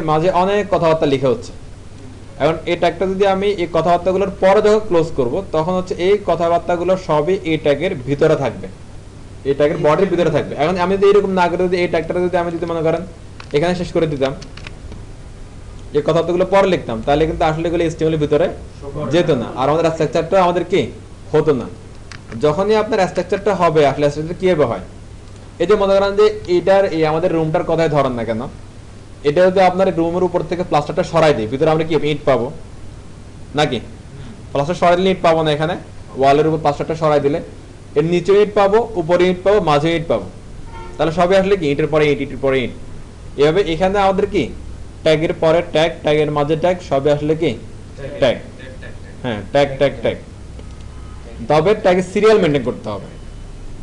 মাঝে অনেক কথাবার্তা লিখে হচ্ছে। এখন এই ট্যাগটা যদি আমি এই কথাবার্তাগুলোর পরে যখন ক্লোজ করব তখন হচ্ছে এই কথাবার্তাগুলো সবই এই ট্যাগের ভিতরে থাকবে, এই ট্যাগের বডির ভিতরে থাকবে। এখন আমি যদি এরকম না করে যদি এই ট্যাগটা যদি আমি যদি মনে করেন এখানে শেষ করে দিতাম, এই কথাবার্তাগুলো পরে লিখতাম, তাহলে কিন্তু আসলে এগুলো HTML এর ভিতরে যেত না, আর আমাদের স্ট্রাকচারটা আমাদের কি হতো না। যখনই আপনার স্ট্রাকচারটা হবে, আসলে স্ট্রাকচার কিভাবে হয়, এই যে মনে করেন যে এটার এই আমাদের রুমটার কথাই ধরেন না কেন, এটা যদি আপনার রুমের উপর থেকে প্লাস্টারটা সরাই দিই, ভিতরে আমরা কি ইট পাবো নাকি? প্লাস্টার সরাই দিলে ইট পাবো না, এখানে ওয়ালের উপর প্লাস্টারটা সরাই দিলে এর নিচে ইট পাবো, উপরে ইট পাবো, মাঝে ইট পাবো, তাহলে সবই আসলে কি ইটের পরে ইট, ইটের পরে ইট। এভাবে এখানে আমাদের কি ট্যাগের পরে ট্যাগ, ট্যাগের মাঝে ট্যাগ, সবই আসলে কি ট্যাগ। হ্যাঁ, ট্যাগ ট্যাগ ট্যাগ। তবে ট্যাগের সিরিয়াল মেনটেন করতে হবে।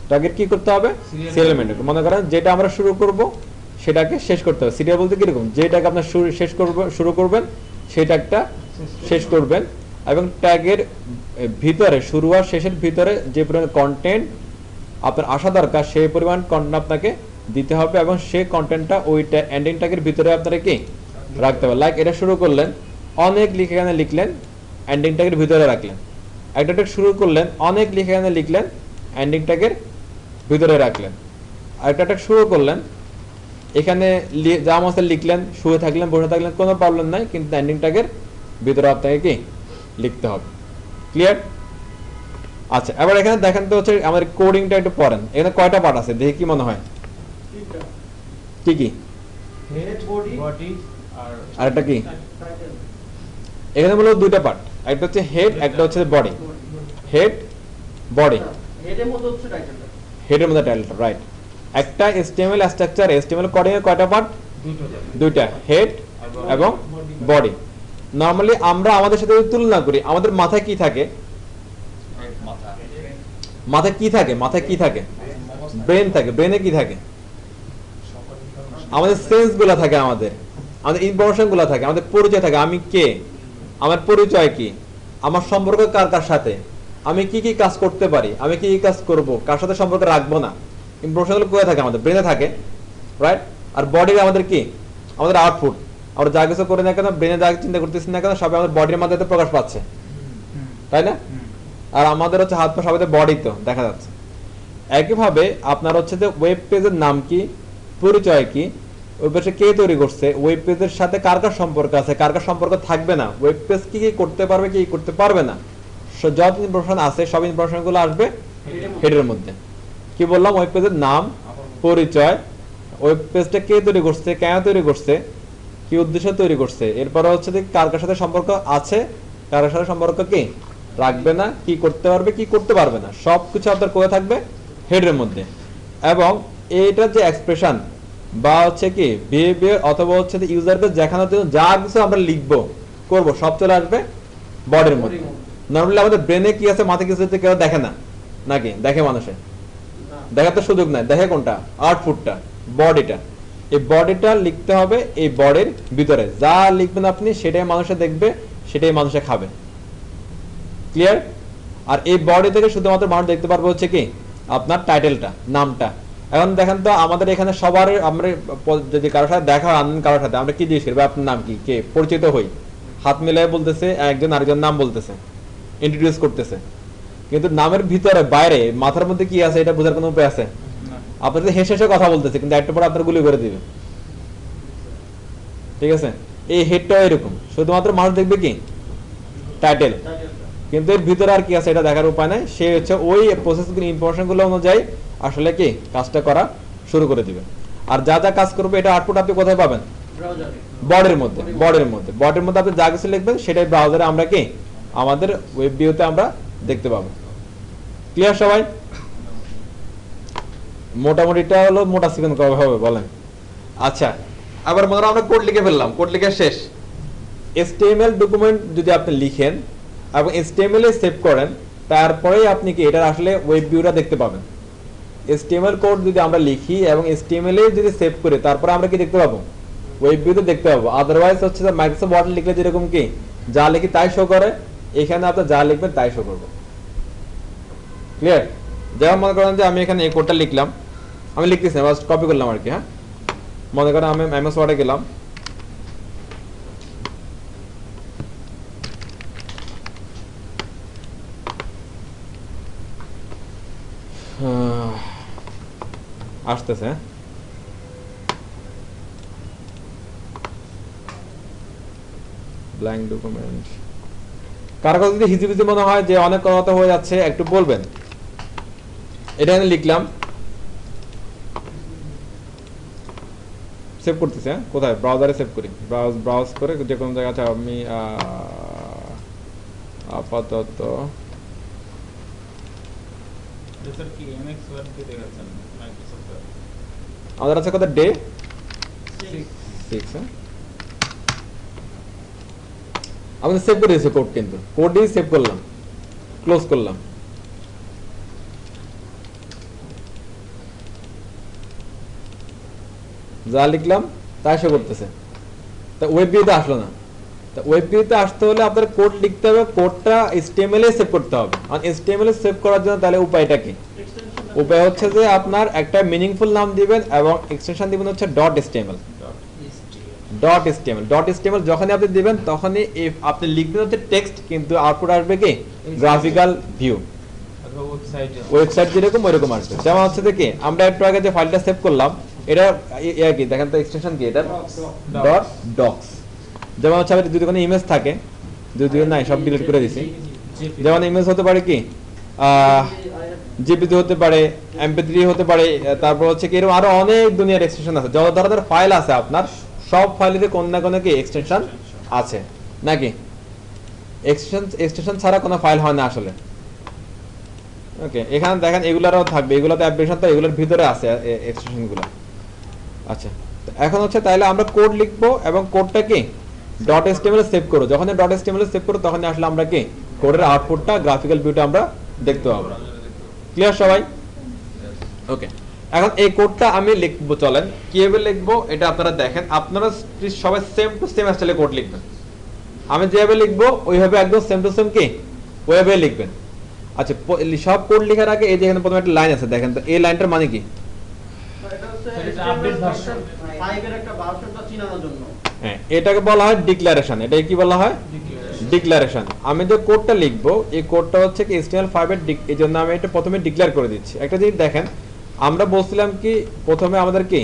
ট্যাগের কি করতে হবে, সিরিয়াল মেনটেন। মনে করেন যেটা আমরা শুরু করব সেটাকে শেষ করতে হবে। সিরিয়াল বলতে কিরকম, যেটাকে আপনার শুরু করবেন সেই ট্যাগটা শেষ করবেন, এবং ট্যাগের ভিতরে শুরু আর শেষের ভিতরে যে পরিমাণ কন্টেন্ট আপনার আসা দরকার সেই পরিমাণ কন্টেন্ট আপনাকে দিতে হবে, এবং সেই কন্টেন্টটা ওই এন্ডিং ট্যাগের ভিতরে আপনারা কি রাখতে হবে। লাইক এটা শুরু করলেন, অনেক লিখে এখানে লিখলেন, এন্ডিং ট্যাগের ভিতরে রাখলেন। একটা ট্যাগ শুরু করলেন, অনেক লিখে এখানে লিখলেন, এন্ডিং ট্যাগের ভিতরে রাখলেন। আরেকটা ট্যাগ শুরু করলেন, এখানে যা মতো লিখলেন, শুয়ে থাকলেন, বসে থাকলেন, কোনো প্রবলেম নাই, কিন্তু এন্ডিং ট্যাগের ভিতরে আপনাকে কি লিখতে হবে। ক্লিয়ার? আচ্ছা, এবার এখানে দেখেন তো হচ্ছে আমাদের কোডিংটা একটু পড়েন। এখানে কয়টা পার্ট আছে দেখি কি মনে হয়, কি কি? হেড, বডি আর একটা কি, এখানে মূলত দুইটা পার্ট, একটা হচ্ছে হেড, একটা হচ্ছে বডি। Head, body. হেডের মধ্যে হচ্ছে টাইটেলটা, হেডের মধ্যে টাইটেলটা, রাইট। একটা HTML স্ট্রাকচার, HTML কোডিং এর কয়টা পার্ট, দুইটা, হেড এবং বডি। নরমালি আমরা আমাদের সাথে তুলনা করি, আমাদের মাথায় কি থাকে, মাথায় কি থাকে, মাথায় কি থাকে, ব্রেন থাকে। ব্রেনে কি থাকে, আমাদের সেন্স গুলা থাকে, আমাদের ইনফরমেশন গুলা থাকে, আমাদের পরিচয় থাকে, আমি কে, আমার পরিচয় কি, আমার সম্পর্ক কার কার সাথে, আমি কি কি কাজ করতে পারি, আমি কি কি কাজ করব, কার সাথে সম্পর্ক রাখবো না, ইনফরমেশন গুলো কোথায় থাকে, আমাদের ব্রেনে থাকে, রাইট। আর বডি আমাদের কি, আমাদের আউটপুট, আমরা যা কিছু করে না কেন, ব্রেনে যা চিন্তা করতেছি না কেন, সবাই আমাদের বডির মাধ্যমে প্রকাশ পাচ্ছে, তাই না? আর আমাদের হচ্ছে হাত পা সবাই বডি তো দেখা যাচ্ছে। একইভাবে আপনার হচ্ছে যে ওয়েব পেজের নাম কি, পরিচয় কি, ওয়েব পেজে কে তৈরি করছে, ওয়েব পেজের সাথে কার কার সম্পর্ক আছে, কার কার সম্পর্ক থাকবে না, ওয়েব পেজ কি কি করতে পারবে, কি করতে পারবে না, যত ইনফরমেশন আছে সব ইনফরমেশন গুলো আসবে হেডের মধ্যে। কি বললাম? ওয়েব পেজের নাম, পরিচয়, ওয়েব পেজটা কে তৈরি করছে, কেন তৈরি করছে, কি উদ্দেশ্যে তৈরি করছে, এরপরে হচ্ছে যে কার কার সাথে সম্পর্ক আছে, কার সাথে সম্পর্ক কি রাখবে না, কি করতে পারবে, কি করতে পারবে না, সবকিছু আপনার করে থাকবে হেডের মধ্যে। এবং এইটার যে এক্সপ্রেশন বা হচ্ছে কি বিহেভিয়ার অথবা হচ্ছে যে ইউজারকে দেখানোর জন্য যা কিছু আমরা লিখবো করবো সব চলে আসবে বডির মধ্যে। নর্মালি আমাদের ব্রেনে কি আছে, মাথায় কিছু কেউ দেখে না নাকি? দেখে মানুষে? দেখার তো সুযোগ নাই। দেখে কোনটা? আউটপুটটা, বডিটা। এই বডিটা লিখতে হবে এই বডির ভিতরে। যা লিখবেন আপনি সেটাই মানুষে দেখবে, সেটাই মানুষে খাবে। ক্লিয়ার? আর এই বডি থেকে শুধুমাত্র মানুষ দেখতে পারবে হচ্ছে কি আপনার টাইটেলটা, নামটা। এখন দেখেন তো আমাদের এখানে সবার, আমরা যদি কারোর সাথে দেখা হয়, কারোর সাথে আমরা কি জিজ্ঞেস করবো আপনার নাম কি, কে, পরিচিত হই, হাত মিলাই বলতেছে, একজন আরেকজন নাম বলতেছে, ইন্ট্রোডিউস করতেছে। কিন্তু নামের ভিতরে বাইরে মাথার মধ্যে কি আছে এটা বোঝার কোনো উপায় আছে? আপনার সাথে হেসে হেসে কথা বলতেছে, কিন্তু একটা পর আপনার গুলি করে দিবে। ঠিক আছে? এই হেডটা এরকম, শুধুমাত্র মানুষ দেখবে কি টাইটেল, কিন্তু এর ভিতরে আর কি আছে এটা দেখার উপায় নাই। সে হচ্ছে ওই প্রসেসগুলো, ইনফরমেশন গুলো অনুযায়ী আসলে কি কাজটা করা শুরু করে দিবে। আর যা যা কাজ করবে এটা আউটপুট আপনি কোথায় পাবেন? বডির মধ্যে। বডির মধ্যে আপনি যা কিছু লিখবেন সেটাই ব্রাউজারে আমরা কি আমাদের ওয়েব ভিউতে আমরা দেখতে পাবো। ক্লিয়ার সবাই? মোটামুটি এটা হলো মোটা সিকোয়েন্স করা হবে বলেন। আচ্ছা, আবার মনে আমরা কোড লিখে ফেললাম, কোড লিখে শেষ। HTML ডকুমেন্ট যদি আপনি লিখেন এবং HTML এ সেভ করেন, তারপরেই আপনি কি এটা আসলে ওয়েব ভিউটা দেখতে পাবেন। HTML কোড যদি আমরা লিখি এবং HTML এ যদি সেভ করি, তারপরে আমরা কি দেখতে পাবো? ওয়েব ভিউতে দেখতে পাবো। আদারওয়াইজ হচ্ছে যে মাইক্রোসফট ওয়ার্ড লিখলে যেরকম কি যা লিখি তাই শো করে, এখানে আপনি যা লিখবেন তাই শো করবে। ক্লিয়ার? যেমন মনে করেন যে আমি এখানে এই কোডটা লিখলাম, আমি লিখতেছি না, জাস্ট কপি করলাম আর কি। হ্যাঁ, মনে করেন আমি এমএস ওয়ার্ডে গেলাম, আসতেছে ব্ল্যাঙ্ক ডকুমেন্ট। কারো কাছে যদি হিজিবিজি মনে হয় যে অনেক কথা হয়ে যাচ্ছে, একটু বলবেন। এটা আমি লিখলাম, সেভ করতেছি। হ্যাঁ, কোথায়? ব্রাউজারে সেভ করি। ব্রাউজ করে যে কোনো জায়গা আছে। আমি আপাতত আমাদের আছে কত? ডে 6। আমি সেভ করে দিয়েছি কোড, কিন্তু কোডই সেভ করলাম, ক্লোজ করলাম। যা লিখলাম তাই সে করতেছে। তা ওয়েব ভিউতে আসলো না। তা ওয়েব ভিউতে আসতে হলে আপনার কোড লিখতে হবে, কোডটা HTML এ সেভ করতে হবে। আর HTML এ সেভ করার জন্য তাহলে উপায়টা কি? উপায় হচ্ছে যে আপনার একটা মিনিংফুল নাম দিবেন এবং এক্সটেনশন দিবেন হচ্ছে .html। .html যখনই আপনি দিবেন তখনই আপনি লিখবেন হচ্ছে টেক্সট, কিন্তু আউটপুট আসবে কি গ্রাফিক্যাল ভিউ, ওয়েবসাইট যেরকম ওইরকম আসবে। যেমন হচ্ছে যে কি আমরা একটু আগে যে ফাইলটা সেভ করলাম, এটা কি দেখেন তো এক্সটেনশন কি এটা? .docs। যেমন হচ্ছে যদি কোনো ইমেজ থাকে, যদি নাই সব ডিলিট করে দিছি। যেমন ইমেজ হতে পারে কি জিপিজি হতে পারে, MP3 হতে পারে, তারপর হচ্ছে কি এরকম আরো অনেক দুনিয়ার এক্সটেনশন আছে। যত ধরনের ফাইল আছে আপনার সব ফাইলেতে কোন না কোনো কি এক্সটেনশন আছে নাকি? এক্সটেনশন ছাড়া কোনো ফাইল হয় না আসলে। ওকে, এখানে দেখেন এগুলারও থাকবে, এগুলাতে অ্যাপ্লিকেশন তো এগুলোর ভিতরে আছে এক্সটেনশনগুলো। আচ্ছা, এখন হচ্ছে তাহলে আমরা কোড লিখবো এবং কোডটা কি .html এ সেভ করব। যখন .html এ সেভ করব তখন আসলে আমরা কি কোডের আউটপুটটা, গ্রাফিক্যাল ভিউটা আমরা দেখতে পাবো। ক্লিয়ার সবাই? ওকে, এখন এই কোডটা আমি লিখবো। চলেন কিভাবে লিখবো এটা আপনারা দেখেন। আপনারা সবাই সেম টু সেম স্টাইলে কোড লিখবেন। আমি যেভাবে লিখবো ওইভাবে একদম সেম টু সেম কি ওইভাবে লিখবেন। আচ্ছা, সব কোড লেখার আগে এই যে এখানে প্রথমে একটা লাইন আছে, দেখেন তো এই লাইনটার মানে কি? হচ্ছে এটা update version। 5 এর একটা ভার্সনটা চিনানোর জন্য। হ্যাঁ, এটাকে বলা হয় ডিক্লারেশন। এটা কি বলা হয়? ডিক্লারেশন। আমি যে কোডটা লিখবো এই কোডটা হচ্ছে কি HTML5 এর এই জন্য আমি এটা প্রথমে ডিক্লেয়ার করে দিচ্ছি। একটা জিনিস দেখেন, আমরা বলছিলাম কি প্রথমে আমাদের কি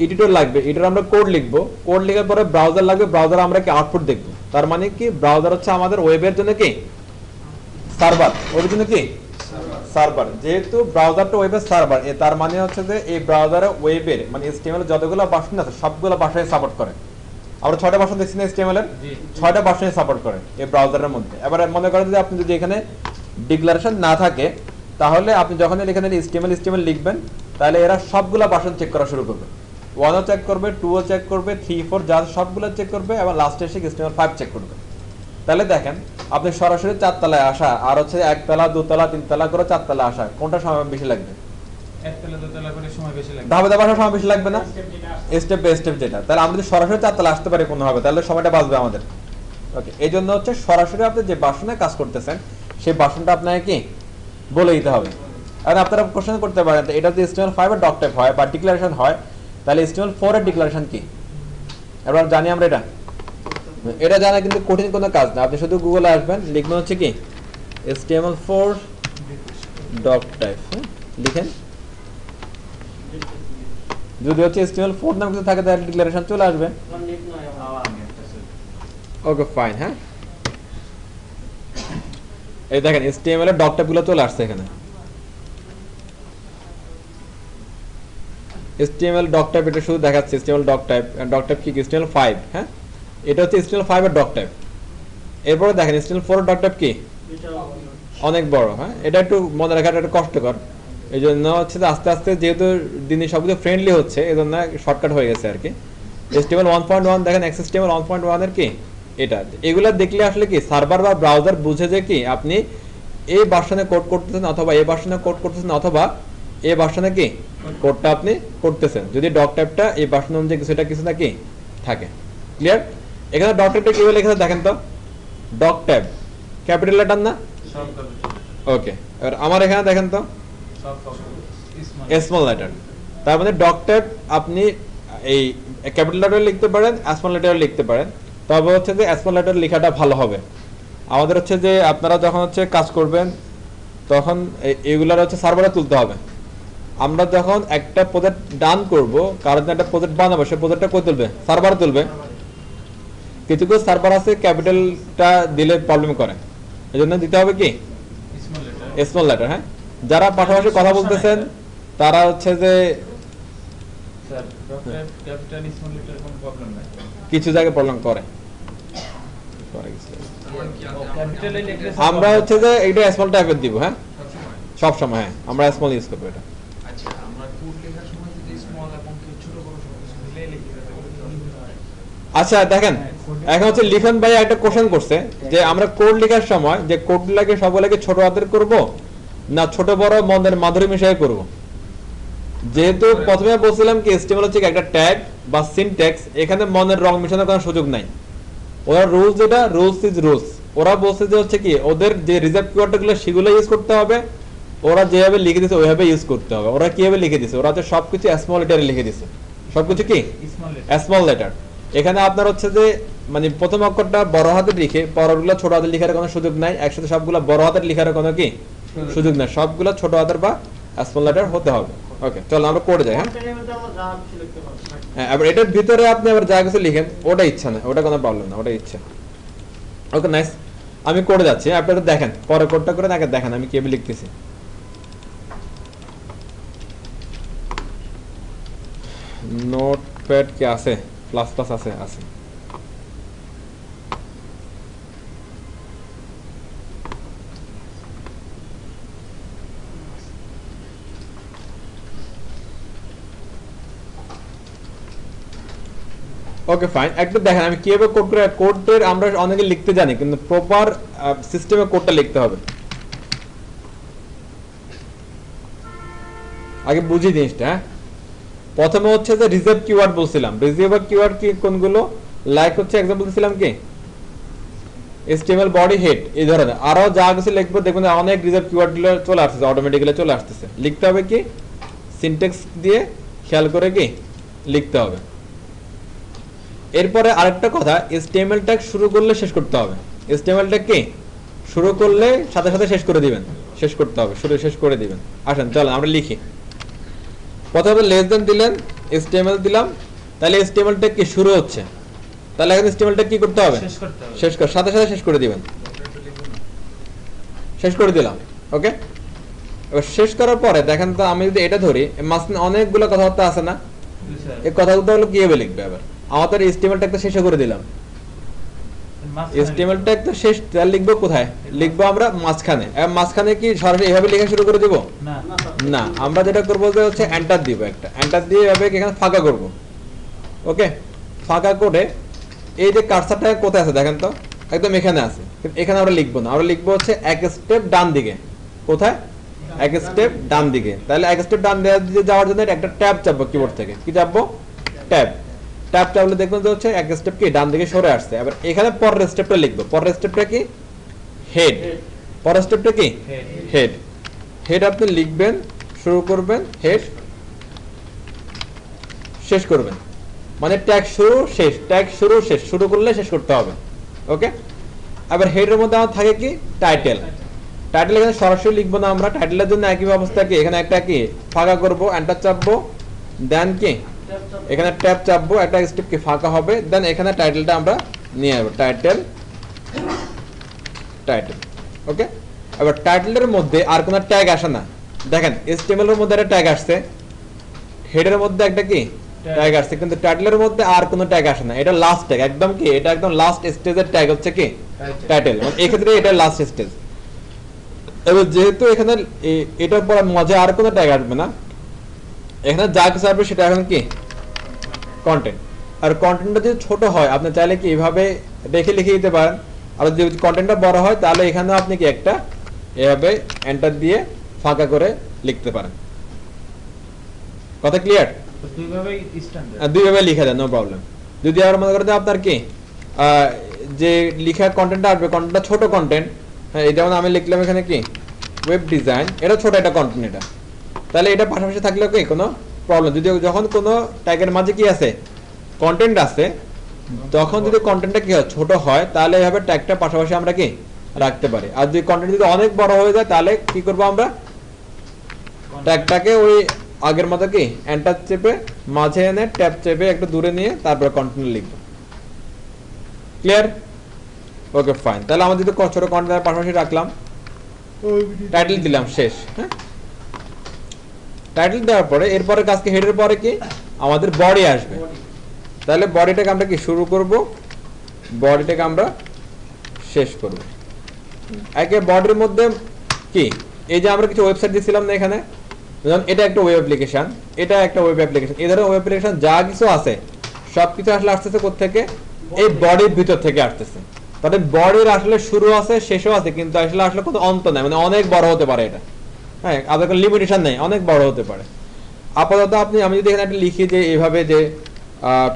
এডিটর লাগবে, এডিটর আমরা কোড লিখবো, কোড লেখার পরে ব্রাউজার লাগবে, ব্রাউজার আমরা কি আউটপুট দেখবো। তার মানে কি ব্রাউজার হচ্ছে আমাদের ওয়েবের জন্য কি সার্ভার, ওয়েবের জন্য কি সার্ভার। যেহেতু ব্রাউজারটা ওয়েবের সার্ভার, তার মানে হচ্ছে যে এই ব্রাউজারে ওয়েবের মানে HTML যতগুলো ভার্সন আছে সবগুলো ভাষায় সাপোর্ট করে। আমরা 6টা ভার্সন দেখছি না HTML এর, 6টা ভার্সনে সাপোর্ট করে এই ব্রাউজারের মধ্যে। এবার মনে করেন যে আপনি যদি এখানে ডিক্লারেশন না থাকে তাহলে আপনি যখন এখানে HTML লিখবেন তাহলে এরা সবগুলা ভার্সন চেক করা শুরু করবে। 1ও চেক করবে, 2ও চেক করবে, 3, 4 যা সবগুলো চেক করবে এবং লাস্টে এসে HTML5 চেক করবে। তাহলে দেখেন আপনি সরাসরি 4 তলায় আসা আর হচ্ছে 1 তলা 2 তলা 3 তলা করে 4 তলা আসা কোনটা সময় বেশি লাগবে? একতলা দোতলা করে সময় বেশি লাগবে। ধাপে ধাপে আসার সময় বেশি লাগবে না? স্টেপ বাই স্টেপ যেটা। তাহলে আমরা যদি সরাসরি 4 তলা আসতে পারি কোনোভাবে তাহলে সময়টা বাঁচবে আমাদের। ওকে, এই জন্য হচ্ছে সরাসরি আপনি যে ভার্সনে কাজ করতেছেন সেই ভার্সনটা আপনাকে কি বলে দিতে হবে। আর আপনারা কোশ্চেন করতে পারেন এটা যদি HTML5 এর ডক টাইপ হয় বা ডিক্লারেশন হয় তাহলে HTML4 এর ডিক্লারেশন কি? এবার জানি আমরা এটা জানা কিন্তু কঠিন কোনো কাজ না। আপনি শুধু গুগলে আসবেন, লিখবেন হচ্ছে কি HTML4 ডক টাইপ, লিখেন। যদি হচ্ছে HTML4 নাম কিছু থাকে তাহলে ডিক্লারেশন চলে আসবে। Okay fine. হ্যাঁ, এই দেখেন HTML এর ডক টাইপ গুলো চলে আসছে এখানে। HTML ডক টাইপ এটা শুধু দেখাচ্ছে HTML ডক টাইপ কি HTML5। হ্যাঁ, এটা হচ্ছে HTML5 এর ডক টাইপ। এরপরে দেখেন HTML4 এর ডক টাইপ কি অনেক বড়। হ্যাঁ, এটা একটু মনে রাখাটা একটু কষ্টকর। এই জন্য হচ্ছে আস্তে আস্তে যেহেতু দিনে সবকিছু ফ্রেন্ডলি হচ্ছে এই জন্য শর্টকাট হয়ে গেছে আর কি। HTML 1.1 দেখেন HTML 1.1 এর কি এটা, এগুলা দেখলে আসলে কি সার্ভার বা ব্রাউজার বুঝে যে কি আপনি এই ভার্সনে কোড করতেছেন অথবা এই ভার্সনে কোড করতেছেন অথবা এই ভার্সনে কি কোডটা আপনি করতেছেন যদি ডক টাইপটা এই ভার্সন অনুযায়ী কিছু না কি থাকে। ক্লিয়ার? এখানে ডক টাইপটা কিভাবে লেখা আছে দেখেন তো। ডক টাইপ ক্যাপিটাল লেটার না? সব ক্যাপিটাল। ওকে, এবার আমার এখানে দেখেন তো সব স্মল। Small letter. তার মানে ডক টাইপ আপনি এই ক্যাপিটাল লেটারে লিখতে পারেন, স্মল লেটারে লিখতে পারেন। তবে হচ্ছে যে স্মল লেটার লেখাটা ভালো হবে। আমাদের হচ্ছে যে আপনারা যখন হচ্ছে কাজ করবেন তখন এগুলার হচ্ছে সার্ভারে তুলতে হবে। আমরা যখন একটা প্রজেক্ট ডান করব, কারণ একটা প্রজেক্ট বানাবো সেই প্রজেক্টটা কই তুলবে? সার্ভারে তুলবে। কিছু কিছু সার্ভার আছে ক্যাপিটালটা দিলে প্রবলেম করে, এজন্য দিতে হবে কি স্মল লেটার। Small letter. হ্যাঁ, যারা পাশাপাশি কথা বলতেছেন তারা হচ্ছে যে sir doc type capital small letter কোনো প্রবলেম নাই। কিছু জায়গায় প্রবলেম করে। ক্যাপিটালে লিখলে আমরা হচ্ছে যে এটা স্মল টাইপের দিব। হ্যাঁ, সব সময়। হ্যাঁ, আমরা স্মল ইউজ করব এটা। আচ্ছা, আমরা কোড লেখার সময় যদি স্মল এবং ছোট বড় সব কিছু মিলিয়ে লিখি তাহলে আচ্ছা দেখেন, এখন হচ্ছে লিখন ভাই একটা কোশ্চেন করছে যে আমরা কোড লেখার সময় যে কোডগুলোকে সবগুলোকে ছোট হাতের করব না ছোট বড় মনের মাধুরী মিশিয়ে করব। যেহেতু প্রথমে বলছিলাম কি HTML হচ্ছে একটা ট্যাগ বা সিনট্যাক্স, এখানে মনের রং মেশানোর কোনো সুযোগ নাই। ওরা রুলস যেটা রুলস ইজ রুলস, ওরা বলছে যে হচ্ছে কি ওদের যে রিজার্ভ কিওয়ার্ডগুলো সেগুলো ইউজ করতে হবে, ওরা যেভাবে লিখে দিয়েছে ওইভাবে ইউজ করতে হবে। ওরা কিভাবে লিখে দিয়েছে? ওরা তো সবকিছু স্মল লেটারে লিখে দিয়েছে, সবকিছু কি স্মল লেটার। Small letter. এখানে আপনার হচ্ছে যে মানে প্রথম অক্ষরটা বড় হাতে লিখে পরেরগুলো ছোট হাতে লেখার কোনো সুযোগ নাই, একসাথে সবগুলো বড় হাতের লেখার কোনো কি সুযোগ নাই, সবগুলো ছোট হাতের বা স্মল লেটার হতে হবে। ওকে, চলো আমরা কোডে যাই। হ্যাঁ, কন্টেন্টের মধ্যে আমরা যা কিছু লিখতে পারবো। হ্যাঁ, এবার এটার ভিতরে আপনি আবার যা কিছু লিখেন ওটা ইচ্ছা না, ওটা কোনো প্রবলেম না, ওটা ইচ্ছা। ওকে নাইস, আমি কোডে যাচ্ছি। আপনারা দেখেন পরে কোডটা করে আগে দেখেন আমি কিভাবে লিখতেছি। নোটপ্যাড কি আছে? প্লাস প্লাস আছে? আছে। ওকে ফাইন, একটু দেখেন আমি কিভাবে কোড করে। কোডের আমরা অনেকে লিখতে জানি কিন্তু প্রপার সিস্টেমে কোডটা লিখতে হবে। আগে বুঝি জিনিসটা। হ্যাঁ, প্রথমে হচ্ছে যে রিজার্ভ কিওয়ার্ড বলছিলাম। রিজার্ভ কিওয়ার্ড কি কোনগুলো? লাইক হচ্ছে এক্সাম্পল দিছিলাম কি HTML বডি হেড, এই ধরনের আরো যা কিছু লিখবো দেখবেন অনেক রিজার্ভ কিওয়ার্ড গুলো চলে আসছে, অটোমেটিক্যালি চলে আসতেছে। লিখতে হবে কি সিনট্যাক্স দিয়ে খেয়াল করে কি লিখতে হবে। এরপরে আরেকটা কথা, HTML ট্যাগ শুরু করলে শেষ করতে হবে। HTML ট্যাগ কি শুরু করলে সাথে সাথে শেষ করে দিবেন, শেষ করতে হবে, শেষ করে দিবেন। আসেন চলেন আমরা লিখি। প্রথমে লেস দেন দিলেন, HTML দিলাম, তাহলে HTML ট্যাগ কি শুরু হচ্ছে, তাহলে এখন HTML ট্যাগ কি করতে হবে, শেষ করতে হবে। শেষ কর, সাথে সাথে শেষ করে দিবেন। শেষ করে দিলাম, ওকে। এবার শেষ করার পরে দেখেন তো, আমি যদি এটা ধরি, মাঝখানে অনেকগুলো কথাবার্তা আছে না, জি স্যার। এই কথাগুলো কিভাবে লিখবে? আবার আমাদের HTML ট্যাগ তো শেষ করে দিলাম, মাঝখানে HTML ট্যাগ তো শেষ, তাহলে লিখবো কোথায়? লিখবো আমরা মাঝখানে। আর মাঝখানে কি সরাসরি এভাবে লেখা শুরু করে দিব? না, না স্যার। না, আমরা যেটা করবো যে হচ্ছে এন্টার দিব, একটা এন্টার দিয়ে এভাবে এখানে ফাঁকা করব, ওকে। ফাঁকা করে এই যে কার্সারটা কোথায় আছে দেখেন তো, একদম এখানে আছে, কিন্তু এখানে আমরা লিখবো না, আমরা লিখবো হচ্ছে এক স্টেপ ডান দিকে। কোথায়? এক স্টেপ ডান দিকে। তাহলে এক স্টেপ ডান দিকে যাওয়ার জন্য একটা ট্যাব চাপবো কিবোর্ড থেকে। কি চাপবো? ট্যাব। ট্যাব চাপলে দেখবেন যে হচ্ছে এক স্টেপ কি ডান দিকে সরে আসছে। এবার এখানে পরের স্টেপটা লিখবো। পরের স্টেপটা কি? হেড। পরের স্টেপটা কি? হেড। হেড। হেড আপনি লিখবেন, শুরু করবেন, হেড শেষ করবেন, মানে ট্যাগ শুরু শেষ, ট্যাগ শুরু শেষ, শুরু করলে শেষ করতে হবে, ওকে। আবার হেডের মধ্যে আমার থাকে কি? টাইটেল। টাইটেল এখানে সরাসরি লিখবো না আমরা, টাইটেলের জন্য একই অবস্থা কি, এখানে একটা কি ফাঁকা করব, এন্টার চাপবো, দেন কি এখানে ট্যাব চাপবো, একটা স্টেপ কি ফাঁকা হবে, দেন এখানে টাইটেলটা আমরা নিয়ে আসবো, টাইটেল, টাইটেল, ওকে। এবার টাইটেলের মধ্যে আর কোনো ট্যাগ আসে না, দেখেন HTML এর মধ্যে একটা ট্যাগ আসছে, হেডের মধ্যে একটা কি ট্যাগ আসছে, কিন্তু টাইটেলের মধ্যে আর কোনো ট্যাগ আসে না। এটা লাস্ট ট্যাগ, একদম কি এটা একদম লাস্ট স্টেজের ট্যাগ হচ্ছে কি টাইটেল, মানে এই ক্ষেত্রে এটা লাস্ট স্টেজ। এবার যেহেতু এখানে এটার পর মজা আর কোনো ট্যাগ আসবে না, এখানে যা কিছু আসবে সেটা এখন কি কন্টেন্ট। আর কন্টেন্টটা যদি ছোট হয় আপনি চাইলে কি এইভাবে রেখে লিখে দিতে পারেন, আর যদি কন্টেন্টটা বড় হয় তাহলে এখানেও আপনি কি একটা এভাবে এন্টার দিয়ে ফাঁকা করে লিখতে পারেন। কথা ক্লিয়ার? তো দুইভাবেই স্ট্যান্ডার্ড। দুইভাবে লিখে দেন, নো প্রবলেম। যদি আর মনে করেন যে আপনার কি যে লিখা কন্টেন্টটা আসবে, কন্টেন্টটা ছোট কন্টেন্ট, হ্যাঁ, এই যেমন আমি লিখলাম এখানে কি ওয়েব ডিজাইন, এটা ছোট একটা কন্টেন্ট, এটা তাহলে এটা পাশাপাশি থাকলে কি কোনো প্রবলেম, যদি যখন কোনো ট্যাগের মাঝে কি আছে কন্টেন্ট আছে, তখন যদি কন্টেন্টটা কি হয় ছোট হয়, তাহলে এভাবে ট্যাগটা পাশাপাশি আমরা কি রাখতে পারি। আর যদি কন্টেন্ট যদি অনেক বড় হয়ে যায় তাহলে কি করবো আমরা, ট্যাগটাকে ওই আগের মতো কি এন্টার চেপে মাঝে এনে ট্যাব চেপে একটু দূরে নিয়ে তারপরে কন্টেন্ট লিখবো। ক্লিয়ার? Okay fine. তাহলে আমরা যদি ছোট কন্টেন্টের পাশাপাশি রাখলাম, টাইটেল দিলাম, শেষ। হ্যাঁ, টাইটেল দেওয়ার পরে এরপরে কাজকে হেডের পরে কি আমাদের বডি আসবে। তাহলে বডিটাকে আমরা কি শুরু করব, বডিটাকে আমরা শেষ করব। একে বডির মধ্যে কি এই যে আমরা কিছু ওয়েবসাইট দিয়েছিলাম না এখানে, যেমন এটা একটা ওয়েব অ্যাপ্লিকেশন, এটা একটা ওয়েব অ্যাপ্লিকেশন, এই ধরনের ওয়েব অ্যাপ্লিকেশন যা কিছু আছে সবকিছু আসলে আসতেছে কোত্থেকে? এই বডির ভিতর থেকে আসতেছে। তাহলে বডির আসলে শুরু আছে, শেষও আছে, কিন্তু আসলে আসলে কোনো অন্ত নাই, মানে অনেক বড় হতে পারে এটা, হ্যাঁ, আবার কোনো লিমিটেশন নেই, অনেক বড় হতে পারে। আপাতত আমি যদি এখানে একটা লিখি যে এইভাবে যে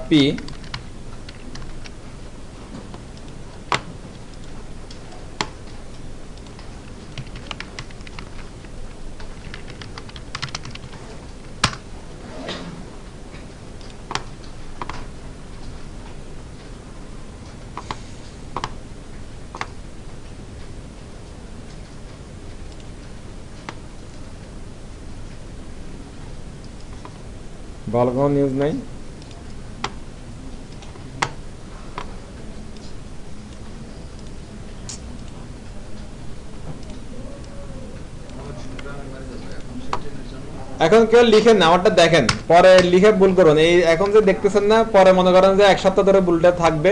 পি ভালো কোনো নিউজ নাই। এখন কেউ লিখেন না, আমারটা দেখেন, পরে লিখে ভুল করুন। এই এখন যে দেখতেছেন না, পরে মনে করেন যে এক সপ্তাহ ধরে ভুলটা থাকবে,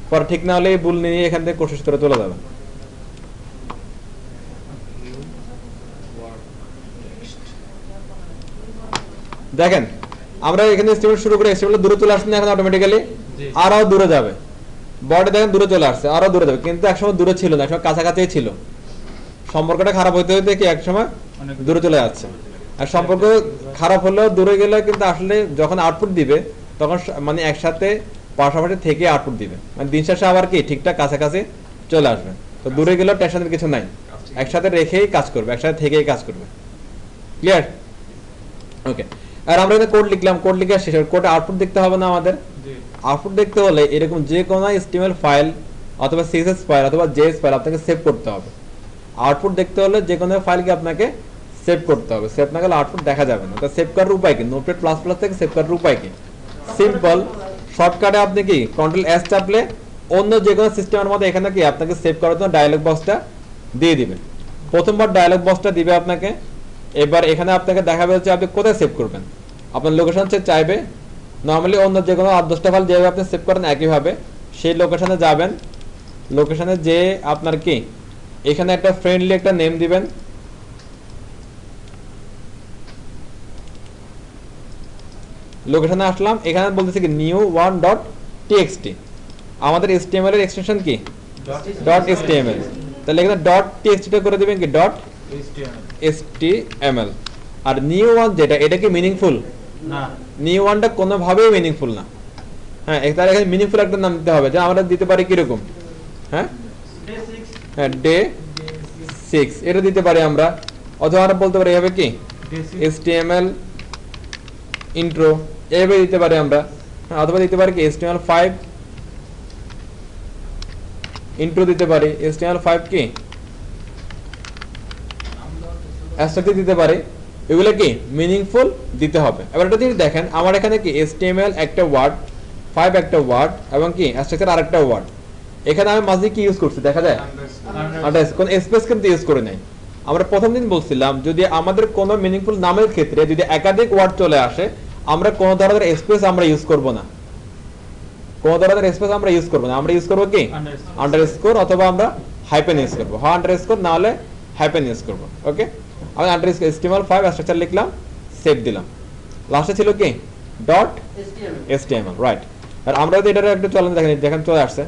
পরে ঠিক না হলে এই ভুল নিয়ে এখান থেকে কোশিশ করে চলে যাবে। দেখেন আমরা এখানে এস্টিমেট শুরু করে এস্টিমেট দূরে চলে আসছে না, এখন অটোমেটিক্যালি আরো দূরে যাবে। বডি দেখেন দূরে চলে আসছে, আরো দূরে যাবে, কিন্তু একসময় দূরে ছিল না, একসময় কাছাকাছি ছিল। সম্পর্কটা খারাপ হইতে হইতে কি একসময় দূরে চলে যাচ্ছে। আর সম্পর্ক খারাপ হলেও দূরে গেলেও কিন্তু আসলে যখন আউটপুট দিবে তখন মানে একসাথে পাশাপাশি থেকে আউটপুট দিবে, মানে দিন শেষে আবার কি ঠিকঠাক কাছাকাছি চলে আসবে। তো দূরে গেলেও টেনশনের কিছু নাই, একসাথে রেখেই কাজ করবে, একসাথে থেকেই কাজ করবে। ক্লিয়ার? ওকে, আর আমরা এখানে কোড লিখলাম, কোড লিখে শেষ, কোড আউটপুট দেখতে হবে না আমাদের? জি আউটপুট দেখতে হলে এরকম যে কোনো HTML ফাইল অথবা CSS ফাইল অথবা JS ফাইল আপনাকে সেভ করতে হবে। আউটপুট দেখতে হলে যে কোনো ফাইলকে আপনাকে সেভ করতে হবে, সেভ না গেলে আউটপুট দেখা যাবে না। তো সেভ করার উপায় কি? নোটপ্যাড প্লাস প্লাস থেকে সেভ করার উপায় কি? সিম্পল, শর্টকাটে আপনি কি Ctrl+S চাপলে অন্য যে কোনো সিস্টেমের মধ্যে এখানে কি আপনাকে সেভ করার জন্য ডায়লগ বক্সটা দিয়ে দিবে। প্রথমবার ডায়লগ বক্সটা দিবে আপনাকে, এবার এখানে আপনাকে দেখাবে হচ্ছে আপনি কোথায় সেভ করবেন। আপনার লোকেশন হচ্ছে চাইবে নর্মালি অন্য যে কোনো 8-10টা ফাইল যেভাবে আপনি সেভ করেন একইভাবে সেই লোকেশনে যাবেন। লোকেশনে যে আপনার কি এখানে একটা ফ্রেন্ডলি একটা নেম দিবেন, লোকেশনে আসলাম, এখানে বলতেছে কি new1.txt, আমাদের HTML এর এক্সটেনশন কি .html, তাহলে এখানে .txt টা করে দিবেন কি .html। আর new1 যেটা, এটা কি মিনিংফুল না, new1 টা কোনোভাবেই মিনিংফুল না। হ্যাঁ, তাহলে এখানে মিনিংফুল একটা নাম দিতে হবে, যা আমরা দিতে পারি কিরকম, হ্যাঁ হ্যাঁ ডে 6 এটা দিতে পারি আমরা, অথবা আমরা বলতে পারি এভাবে কি HTML ইন্ট্রো এভাবে দিতে পারি আমরা, অথবা দিতে পারি কি HTML5 ইন্ট্রো দিতে পারি, HTML5 কি অ্যাস্ট্রাক্ট দিতে পারি। এগুলো কি মিনিংফুল দিতে হবে। এবার এটা যদি দেখেন আমার এখানে কি HTML একটা ওয়ার্ড, 5 একটা ওয়ার্ড এবং কি স্ট্রাকচার আরেকটা ওয়ার্ড, এখানে আমি মাঝে কি ইউজ করছি দেখা যায়, কোন স্পেস কিন্তু ইউজ করে নাই। আমরা প্রথম দিন বলছিলাম যদি আমাদের কোনো মিনিংফুল নামের ক্ষেত্রে যদি একাধিক ওয়ার্ড চলে আসে আমরা কোন ধরনের স্পেস আমরা ইউজ করব না, কোন ধরনের স্পেস আমরা ইউজ করব না, আমরা ইউজ করব কি আন্ডারস্কোর অথবা আমরা হাইপেন ইউজ করব, হয় আন্ডারস্কোর না হলে হাইপেন ইউজ করব। ওকে, আমি আন্ডারস্কোর HTML5 স্ট্রাকচার লিখলাম, সেভ দিলাম, লাস্টে ছিল কি .html, রাইট। আর আমরা যদি এটার একটু চলেন দেখেন, দেখেন চলে আসছে,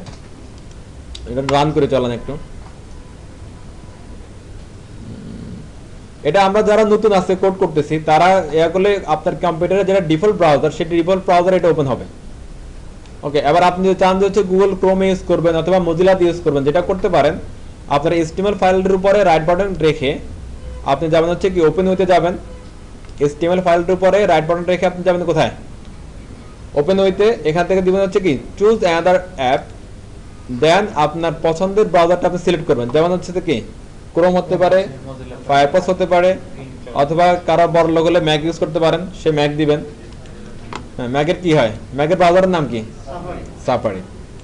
এটা রান করে চলেন একটু। এটা আমরা যারা নতুন আছে কোড করতেছি তারা ইয়া করলে আপনার কম্পিউটারে যেটা ডিফল্ট ব্রাউজার সেই ডিফল্ট ব্রাউজার এটা ওপেন হবে। ওকে, এবার আপনি যদি চান যে হচ্ছে গুগল ক্রোম ইউজ করবেন অথবা মজিলা ইউজ করবেন, যেটা করতে পারেন আপনার HTML ফাইলের উপরে রাইট বাটন রেখে আপনি যাবেন হচ্ছে কি ওপেন হইতে যাবেন, HTML ফাইলের উপরে রাইট বাটন রেখে আপনি যাবেন কোথায় ওপেন হইতে, এখান থেকে দিবেন হচ্ছে কি চুজ অ্যানাদার অ্যাপ, দেন আপনার পছন্দের ব্রাউজারটা আপনি সিলেক্ট করবেন, যেমন হচ্ছে কি ক্রোম হতে পারে, ফায়ারফক্স হতে পারে, অথবা কারো বড় লোক হলে ম্যাক ইউজ করতে পারেন সে ম্যাক দিবেন। হ্যাঁ, ম্যাকের কি হয়, ম্যাকের ব্রাউজারের নাম কি সাফারি।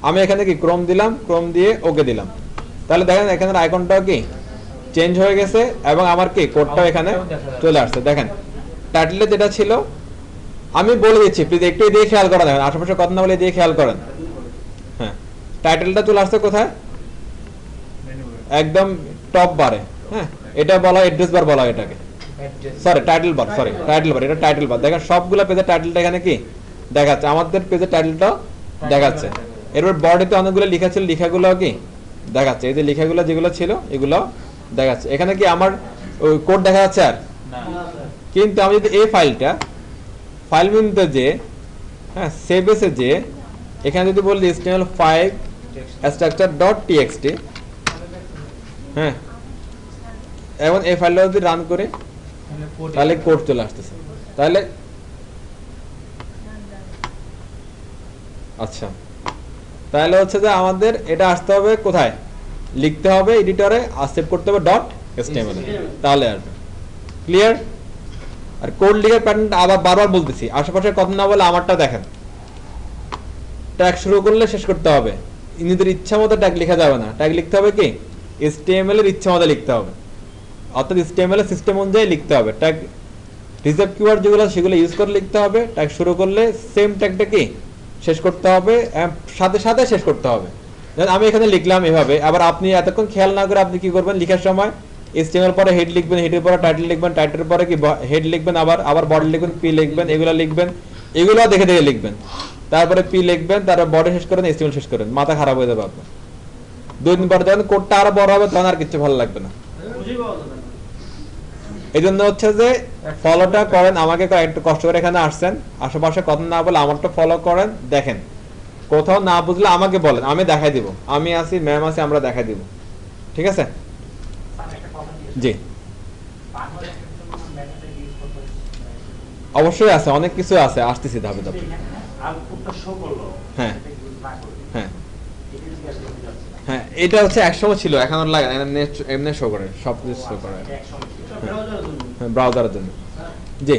আমি এখানে কি ক্রোম দিলাম, ক্রোম দিয়ে ওকে দিলাম, তাহলে দেখেন এখানে আইকনটাও কি চেঞ্জ হয়ে গেছে এবং আমার কি কোডটাও এখানে চলে আসছে। দেখেন টাইটেলে যেটা ছিল আমি বলে দিচ্ছি, প্লিজ একটু দিয়ে খেয়াল করা, দেখেন আশেপাশে কথা না বলে দিয়ে খেয়াল করেন। হ্যাঁ, টাইটেলটা চলে আসছে কোথায়, একদম টপ বারে। হ্যাঁ, এটা বলা অ্যাড্রেস বার বলা, এটাকে sorry title bar, sorry title bar, এটা টাইটেল বার। দেখেন সবগুলো পেজে টাইটেলটা এখানে কি দেখাচ্ছে, আমাদের পেজে টাইটেলটা দেখাচ্ছে। এরপর বডিতে অনেকগুলো লেখা ছিল, লেখাগুলো কি দেখাচ্ছে, এই যে লেখাগুলো যেগুলো ছিল এগুলো দেখাচ্ছে। এখানে কি আমার ওই কোড দেখা যাচ্ছে আর, কিন্তু আমি যদি এই ফাইলটা ফাইল মেনুতে যে হ্যাঁ সেভ এসে যে এখানে যদি বলি HTML5 structure.txt, হ্যাঁ এখন এই ফাইলটা যদি রান করে তাহলে কোড চলে আসতেছে। তাহলে আচ্ছা, তাহলে হচ্ছে যে আমাদের এটা আসতে হবে কোথায়, লিখতে হবে এডিটরে আর সেভ করতে হবে .html, তাহলে আসবে। ক্লিয়ার? আর কোড লিখার প্যাটার্নটা আবার বারবার বলতেছি, আশেপাশে কথা না বলে আমারটা দেখেন। ট্যাগ শুরু করলে শেষ করতে হবে, নিজেদের ইচ্ছা মতো ট্যাগ লেখা যাবে না, ট্যাগ লিখতে হবে কি HTML এর ইচ্ছা মতো লিখতে হবে, অর্থাৎ HTML এর সিস্টেম অনুযায়ী লিখতে হবে। ট্যাগ রিজার্ভ কিওয়ার্ড যেগুলো সেগুলো ইউজ করে লিখতে হবে, ট্যাগ শুরু করলে সেম ট্যাগটা কি শেষ করতে হবে, সাথে সাথে শেষ করতে হবে। আমি এখানে লিখলাম এভাবে, আবার আপনি এতক্ষণ খেয়াল না করে আপনি কি করবেন, লেখার সময় HTML পরে হেড লিখবেন, হেডের পরে টাইটেল লিখবেন, টাইটেলের পরে কি হেড লিখবেন, আবার বডি লিখবেন, পি লিখবেন, এগুলো লিখবেন, এগুলো দেখে দেখে লিখবেন, তারপরে পি লিখবেন, তারপর বডি শেষ করেন, HTML শেষ করেন, মাথা খারাপ হয়ে যাবে আপনার। 2 দিন পরে যখন কোডটা আরো বড় হবে তখন আর কিছু ভালো লাগবে না। এই জন্য হচ্ছে যে ফলোটা করেন, আমাকে একটু কষ্ট করে এখানে আসছেন, আশেপাশে কথা না বলে আমারটা ফলো করেন, দেখেন কোথাও না বুঝলে আমাকে বলেন, আমি দেখাই দিব, আমি আছি, ম্যাম আছে, আমরা দেখাই দিব। ঠিক আছে? জি অবশ্যই আছে, অনেক কিছু আছে, আসতেছি ধাপে ধাপে। আউটপুটটা শো করলো, হ্যাঁ। এটা ইউজ না করে, হ্যাঁ এটা জিজ্ঞাসা করতে যাচ্ছে না। হ্যাঁ, এটা হচ্ছে একসময় ছিল, এখন আর লাগে না, এমনি শো করে, সব কিছু শো করে। এটা একসময় ছিল। এটা ব্রাউজারের জন্য। হ্যাঁ, ব্রাউজারের জন্য। জি,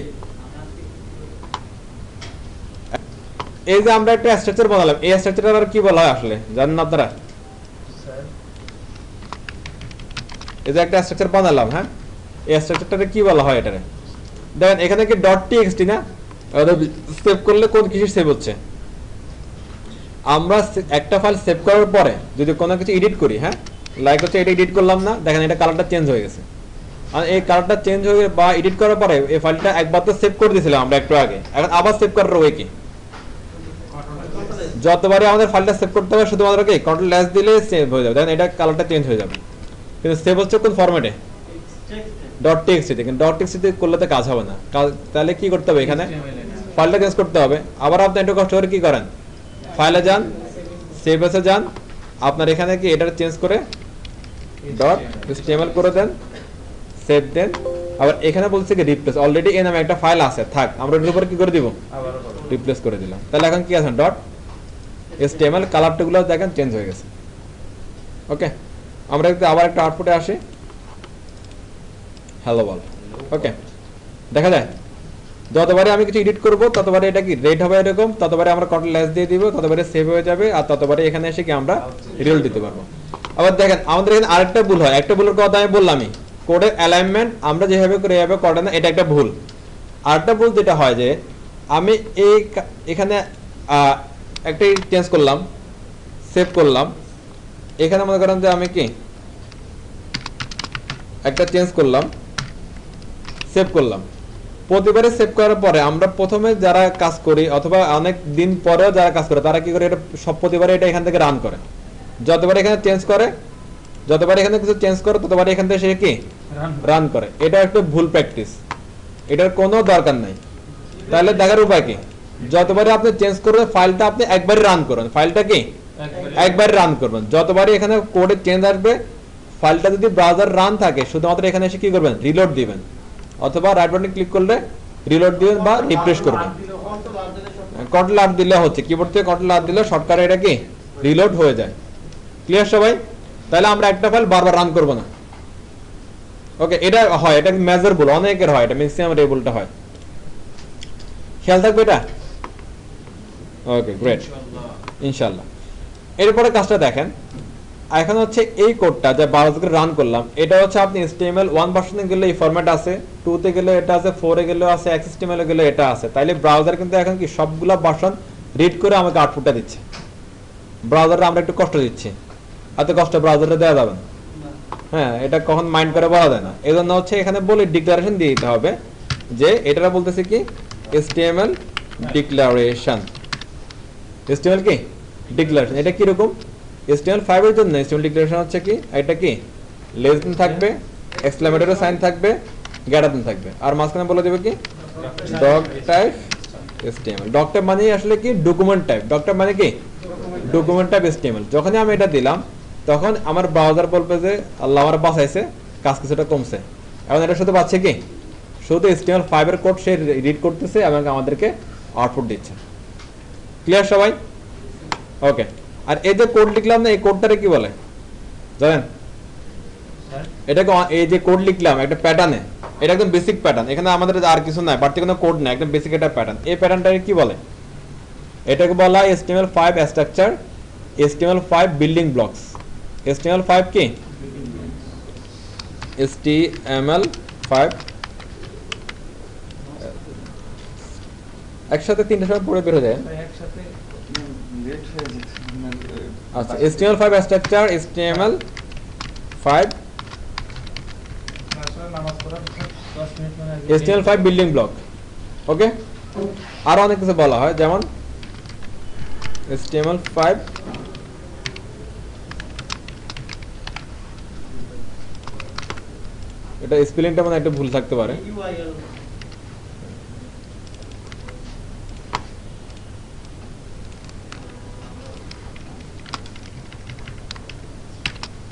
এই যে আমরা একটা স্ট্রাকচার বানালাম, এই স্ট্রাকচারটা আর কি বলা হয় আসলে জানেন না আপনারা? স্যার এই যে একটা স্ট্রাকচার বানালাম, হ্যাঁ, এই স্ট্রাকচারটাকে কি বলা হয় এটারে? দেখেন এখানে কি ডট টিএক্সটি না, সেভ করলে কোন কিছু সেভ হচ্ছে। আমরা একটা ফাইল সেভ করার পরে যদি কোনো কিছু এডিট করি, হ্যাঁ, লাইক হচ্ছে এটা এডিট করলাম না, দেখেন এটা কালারটা চেঞ্জ হয়ে গেছে। আর এই কালারটা চেঞ্জ হয়ে বা এডিট করার পরে এই ফাইলটা একবার তো সেভ করে দিয়েছিলাম আমরা একটু আগে, এখন আবার সেভ করার ওয়ে কি? যতবারই আমাদের ফাইলটা সেভ করতে হবে শুধুমাত্র কি কন্ট্রোল এস দিলে সেভ হয়ে যাবে, দেখেন এটা কালারটা চেঞ্জ হয়ে যাবে। কিন্তু সেভ হচ্ছে কোন ফরম্যাটে? Dot TXT. কিন্তু ডট টিএক্সটি করলে তো কাজ হবে না, তাহলে কি করতে হবে? এখানে ফাইলটা চেঞ্জ করতে হবে। আবার আপনি একটু কষ্ট করে কি করেন, ফাইলে যান, সেভ এসে যান, আপনার এখানে কি এটা চেঞ্জ করে ডট এচটিএমএল করে দেন, সেভ দেন। আবার এখানে বলছে কি রিপ্লেস, অলরেডি এই নামে একটা ফাইল আছে, থাক, আমরা এর উপর কি করে দিব? রিপ্লেস করে দিলাম। তাহলে এখন কি আছে? ডট এচটিএমএল, কালারগুলো দেখেন চেঞ্জ হয়ে গেছে। ওকে, আমরা আবার একটা আউটপুটে আসি, হ্যালো বল। ওকে, দেখা যায় যতবারে আমি কিছু এডিট করব ততবারে এটা কি রেড হবে এরকম, ততবারে আমরা কন্ট্রোল এস দিয়ে দিব, ততবারে সেভ হয়ে যাবে, আর ততবারে এখানে এসে কি আমরা রিজাল্ট দিতে পারবো। আবার দেখেন আমাদের এখানে আরেকটা ভুল হয়, একটা ভুলের কথা আমি বললামই, কোডের অ্যালাইনমেন্ট আমরা যেভাবে করে এভাবে করে না, এটা একটা ভুল। আরেকটা ভুল যেটা হয় যে আমি এখানে একটা চেঞ্জ করলাম, সেভ করলাম, এখানে মনে করেন যে আমি কি একটা চেঞ্জ করলাম, সেভ করলাম। প্রতিবারে সেভ করার পরে আমরা প্রথমে যারা কাজ করি অথবা অনেক দিন পরেও যারা কাজ করে তারা কি করে, এটা সব প্রতিবারে এটা এখান থেকে রান করে, যতবার এখানে চেঞ্জ করে, যতবার এখানে কিছু চেঞ্জ করে ততবার এখান থেকে সে কি রান করে। এটা একটা ভুল প্র্যাকটিস, এটার কোনো দরকার নাই। তাহলে দেখার উপায় কি, যতবারই আপনি চেঞ্জ করবেন ফাইলটা আপনি একবারই রান করবেন, ফাইলটা কি একবারই রান করবেন। যতবারই এখানে কোডে চেঞ্জ আসবে, ফাইলটা যদি ব্রাউজার রান থাকে শুধুমাত্র এখানে এসে কি করবেন, রিলোড দিবেন, অথবা রাইট বাটনে ক্লিক করলে রিলোড দিবেন বা রিফ্রেশ করবেন। কন্ট্রোল আর দিলে হচ্ছে, কিবোর্ড থেকে কন্ট্রোল আর দিলে শর্টকাটে এটা কি রিলোড হয়ে যায়। ক্লিয়ার সবাই? তাহলে আমরা একটা ফাইল বারবার রান করব না। ওকে, এটা হয়, এটা মেজর ভুল, অনেকের হয়, এটা ম্যাক্সিমাম এই ভুলটা হয়, খেয়াল থাকবে এটা। ওকে, গ্রেট, ইনশাআল্লাহ। এরপরে কাজটা দেখেন, এখন হচ্ছে এই কোডটা যা ব্রাউজারে রান করলাম, এটা হচ্ছে আপনি HTML 1 ভার্সনে গেলে এই ফরম্যাট আছে, 2 তে গেলে এটা আছে, 4 এ গেলে আছে, XHTML এ গেলে এটা আছে। তাইলে ব্রাউজার কিন্তু এখন কি সবগুলা ভার্সন রিড করে আমাকে আউটপুটটা দিচ্ছে। ব্রাউজারে আমরা একটু কষ্ট দিচ্ছি, এত কষ্ট ব্রাউজারে দেওয়া যাবে না। হ্যাঁ, এটা কখন মাইন্ড করে বলা যায় না, এজন্য হচ্ছে এখানে বলে ডিক্লারেশন দিয়ে দিতে হবে যে এটা বলতেছে কি HTML ডিক্লারেশন। HTML কি ডিক্লারেশন, এটা কি রকম? HTML5 এর জন্য HTML ডিক্লারেশন হচ্ছে কি, এটা কি লেস দেন থাকবে, এক্সক্লেমেটরি সাইন থাকবে, গ্রেটার দেন থাকবে, আর মাঝখানে বলে দেবে কি doc type HTML। Doc type মানে আসলে কি ডকুমেন্ট টাইপ, ডক টাইপ মানে কি ডকুমেন্ট টাইপ HTML। যখনই আমি এটা দিলাম তখন আমার ব্রাউজার বলবে যে আল্লাহ আমার বাঁচাইছে, কাজ কিছুটা কমছে। এখন এটা শুধু পাচ্ছে কি শুধু HTML5 এর কোড সে রিড করতেছে এবং আমাদেরকে আউটপুট দিচ্ছে। ক্লিয়ার সবাই? ওকে, আর এই যে কোড লিখলাম না, এই কোডটারে কি বলে জানেন? এটাকে এই যে কোড লিখলাম একটা প্যাটার্নে, এটা একদম বেসিক প্যাটার্ন, এখানে আমাদের আর কিছু নাই, বাড়তি কোনো কোড নাই, একদম বেসিক একটা প্যাটার্ন। এই প্যাটার্নটাকে কি বলে? এটাকে বলা হয় HTML5 structure, HTML5 building blocks. HTML5 কি HTML5 একসাথে তিনটা সময় পড়ে বের হয়ে যায়। একসাথে আচ্ছা, HTML5 স্ট্রাকচার, HTML5 নামাজ পড়ার 10 মিনিট মানে HTML5 বিল্ডিং ব্লক। ওকে, আরো অনেক কিছু বলা হয়, যেমন HTML5 এটা স্পেলিংটা মানে একটা ভুল থাকতে পারে। UIL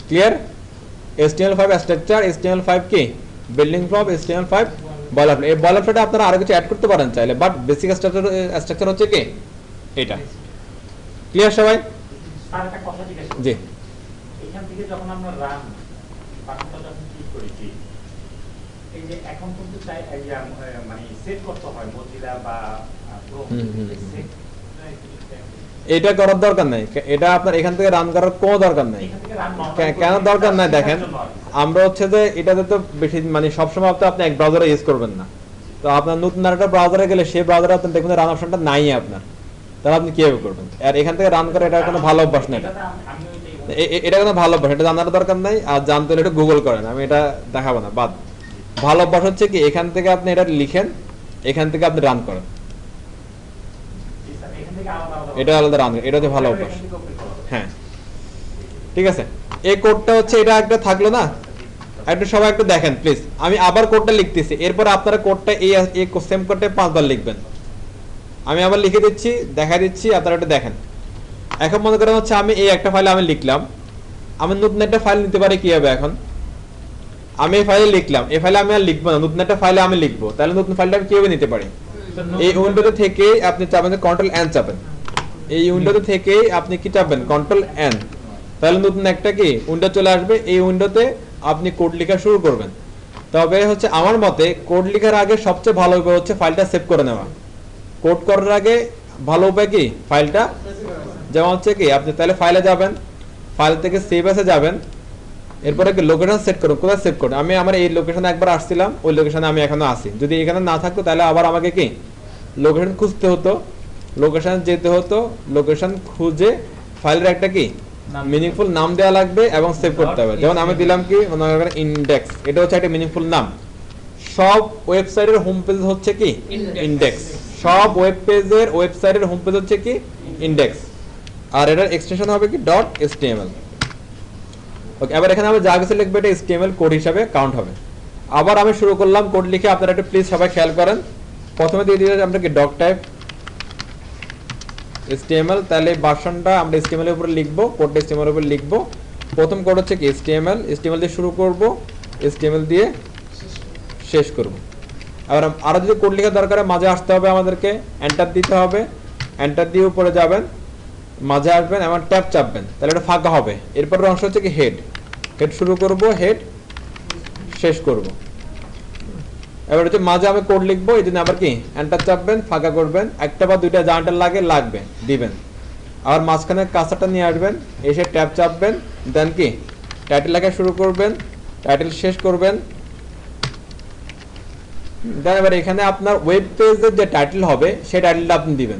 clear? HTML5 structure, HTML5 কি বিল্ডিং ব্লক, HTML5 বয়লারপ্লেট, এই বয়লারপ্লেটে আপনারা আরো কিছু অ্যাড করতে পারেন চাইলে, বাট বেসিক স্ট্রাকচার হচ্ছে কি এটা। ক্লিয়ার সবাই? স্যার একটা কথা জিজ্ঞেস করছি। জি। এখান থেকে যখন আমরা রান বাটনটা যখন ক্লিক করেছি, এই যে এখন কিন্তু চাই এই যে মানে সেট করতে হয় মজিলা বা ক্রোম সেট, এটা করার দরকার নাই, এটা আপনার এখান থেকে রান করার কোনো দরকার নাই। এখান থেকে রান কেন দরকার নাই দেখেন, আমরা হচ্ছে যে এটাতে তো বেশি মানে সবসময় আপনি এক ব্রাউজারে ইউজ করবেন না। তো আপনার নতুন আরেকটা ব্রাউজারে গেলে সেই ব্রাউজারে আপনি দেখবেন রান অপশনটা নাই আপনার, তাহলে আপনি কিভাবে করবেন? আর এখান থেকে রান করা এটা কোনো ভালো অভ্যাস না, এটা কোনো ভালো অভ্যাস, এটা জানার দরকার নাই। আর জানতে হলে একটু গুগল করেন, আমি এটা দেখাবো না, বাদ। ভালো অভ্যাস হচ্ছে কি এখান থেকে আপনি এটা লিখেন, এখান থেকে আপনি রান করেন, এটা আলাদা রান, এটা হচ্ছে ভালো অভ্যাস। হ্যাঁ ঠিক আছে, এই কোডটা হচ্ছে এটা একটা থাকলো না, একটু সবাই একটু দেখেন প্লিজ। আমি আবার কোডটা লিখতেছি, এরপর আপনারা কোডটা এই সেম কোডটা 5 বার লিখবেন। আমি আবার লিখে দিচ্ছি, দেখা দিচ্ছি, আপনারা একটু দেখেন। এখন মনে করেন হচ্ছে আমি এই একটা ফাইলে আমি লিখলাম, আমি নতুন একটা ফাইল নিতে পারি কি হবে? এখন আমি এই ফাইলে লিখলাম, এই ফাইলে আমি আর লিখবো না, নতুন একটা ফাইলে আমি লিখবো, তাহলে নতুন ফাইলটা আমি কিভাবে নিতে পারি? এই উইন্ডোতে থেকে আপনি চাবেন কন্ট্রোল এন চাবেন, এই উইন্ডোতে থেকে আপনি কি চাবেন? কন্ট্রোল এন, তাহলে নতুন একটা কি উইন্ডো চলে আসবে। এই উইন্ডোতে আপনি কোড লেখা শুরু করবেন। তবে হচ্ছে আমার মতে কোড লেখার আগে সবচেয়ে ভালো উপায় হচ্ছে ফাইলটা সেভ করে নেওয়া। কোড করার আগে ভালো উপায় কি ফাইলটা, যেমন হচ্ছে কি আপনি তাহলে ফাইলে যাবেন, ফাইল থেকে সেভ এসে যাবেন, এরপরে কি লোকেশন সেট করুন, কোথায় সেভ করুন। আমি আমার এই লোকেশনে একবার আসছিলাম, ওই লোকেশনে আমি এখনো আসি। যদি এখানে না থাকতো তাহলে আবার আমাকে কি লোকেশন খুঁজতে হতো, লোকেশন যেতে হতো, লোকেশন খুঁজে ফাইলের একটা কি মিনিংফুল নাম দেওয়া লাগবে এবং সেভ করতে হবে। যেমন আমি দিলাম কি ইন্ডেক্স, এটা হচ্ছে একটা মিনিংফুল নাম। সব ওয়েবসাইটের হোম পেজ হচ্ছে কি ইন্ডেক্স, সব ওয়েব পেজের ওয়েবসাইটের হোম পেজ হচ্ছে কি ইন্ডেক্স, আর এটার এক্সটেনশন হবে কি .html। ওকে, এবার এখানে আমি যা কিছু লিখবো এটা HTML কোড হিসাবে কাউন্ট হবে। আবার আমি শুরু করলাম কোড লিখে, আপনারা একটু প্লিজ সবাই খেয়াল করেন। প্রথমে দিয়ে দিয়েছি আমরা কি ডক টাইপ HTML, তাহলে ভার্সনটা আমরা HTML এর উপরে লিখবো, কোডটা HTML এর উপরে লিখবো। প্রথম কোড হচ্ছে কি HTML দিয়ে শুরু করব, HTML দিয়ে শেষ করব। আবার আরো যদি কোড লেখার দরকার মাঝে আসতে হবে, আমাদেরকে এন্টার দিতে হবে, এন্টার দিয়ে উপরে যাবেন, মাঝে আসবেন এবং ট্যাব চাপবেন, তাহলে এটা ফাঁকা হবে। এরপরের অংশ হচ্ছে কি হেড শুরু করব, হেড শেষ করব। এবার হচ্ছে মাঝে আমি কোড লিখবো, এই জন্য আবার কি এন্টার চাপবেন, ফাঁকা করবেন, একটা বা দুইটা যা এন্টার লাগবে দিবেন। আবার মাঝখানে কার্সারটা নিয়ে আসবেন, এসে ট্যাব চাপবেন, দেন কি টাইটেল লেখা শুরু করবেন, টাইটেল শেষ করবেন। দেন এবার এখানে আপনার ওয়েব পেজের যে টাইটেল হবে সেই টাইটেলটা আপনি দিবেন।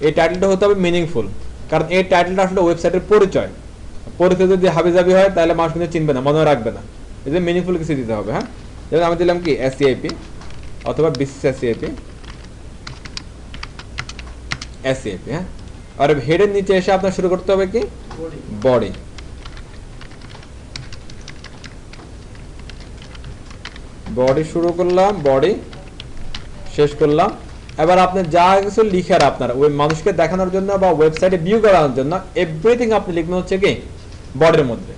এই টাইটেলটা হতে হবে মিনিংফুল, কারণ এই টাইটেলটা আসলে ওয়েবসাইটের পরিচয় যদি হাবিজাবি হয় তাহলে মানুষ কিন্তু চিনবে না, মনে রাখবে না। এই যে মিনিংফুল কিছু দিতে হবে। হ্যাঁ, যেমন আমি দিলাম কি SCIP অথবা BCCIP, হ্যাঁ। আর হেডের নিচে এসে আপনার শুরু করতে হবে কি বডি, শুরু করলাম, বডি শেষ করলাম। এবার আপনি যা কিছু লিখার আপনার ওই মানুষকে দেখানোর জন্য বা ওয়েবসাইটে ভিউ করানোর জন্য এভরিথিং আপনি লিখবেন হচ্ছে কি বডির মধ্যে।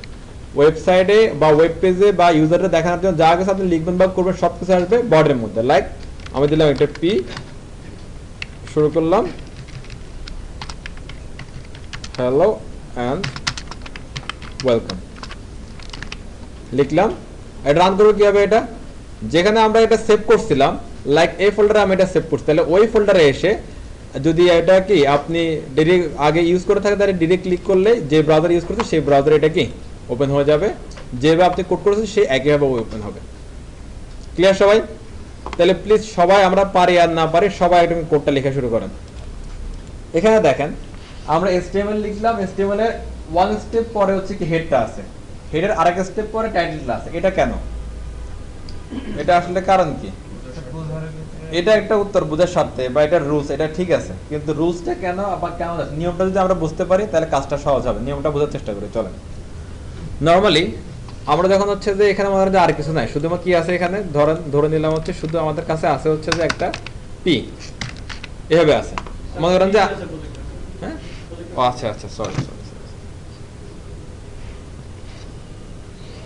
ওয়েবসাইটে বা ওয়েব পেজে বা ইউজারকে দেখানোর জন্য যা কিছু আপনি লিখবেন বা করবেন সব কিছু আসবে বডির মধ্যে। লাইক আমি দিলাম একটা P, শুরু করলাম হ্যালো অ্যান্ড ওয়েলকাম, লিখলাম। এটা রান করবো কিভাবে? এটা যেখানে আমরা এটা সেভ করছিলাম, লাইক এই ফোল্ডারে আমি এটা সেভ করছি, তাহলে ওই ফোল্ডারে এসে যদি এটা কি আপনি ডিরেক্ট আগে ইউজ করে থাকেন তাহলে ডিরেক্ট ক্লিক করলে যে ব্রাউজার ইউজ করছে সেই ব্রাউজারে এটা কি ওপেন হয়ে যাবে, যেভাবে আপনি কোড করেছেন সেই একইভাবে ওপেন হবে। ক্লিয়ার সবাই? তাহলে প্লিজ সবাই, আমরা পারি আর না পারি সবাই একটু কোডটা লেখা শুরু করেন। এখানে দেখেন আমরা HTML লিখলাম, HTML এর ওয়ান স্টেপ পরে হচ্ছে কি হেডটা আছে, হেডের আরেক স্টেপ পরে টাইটেলটা আছে। এটা কেন? এটা আসলে কারণ কি? এটা একটা উত্তর বোঝার স্বার্থে বা এটা রুলস, এটা ঠিক আছে, কিন্তু রুলসটা কেন বা কেন নিয়মটা যদি আমরা বুঝতে পারি তাহলে কাজটা সহজ হবে। নিয়মটা বোঝার চেষ্টা করি চলেন। নরমালি আমরা যখন হচ্ছে যে এখানে আমাদের আর কিছু নাই, শুধুমাত্র কি আছে এখানে ধরে নিলাম হচ্ছে শুধু আমাদের কাছে আছে হচ্ছে যে একটা P এভাবে আছে, মনে করেন যে হ্যাঁ ও আচ্ছা সরি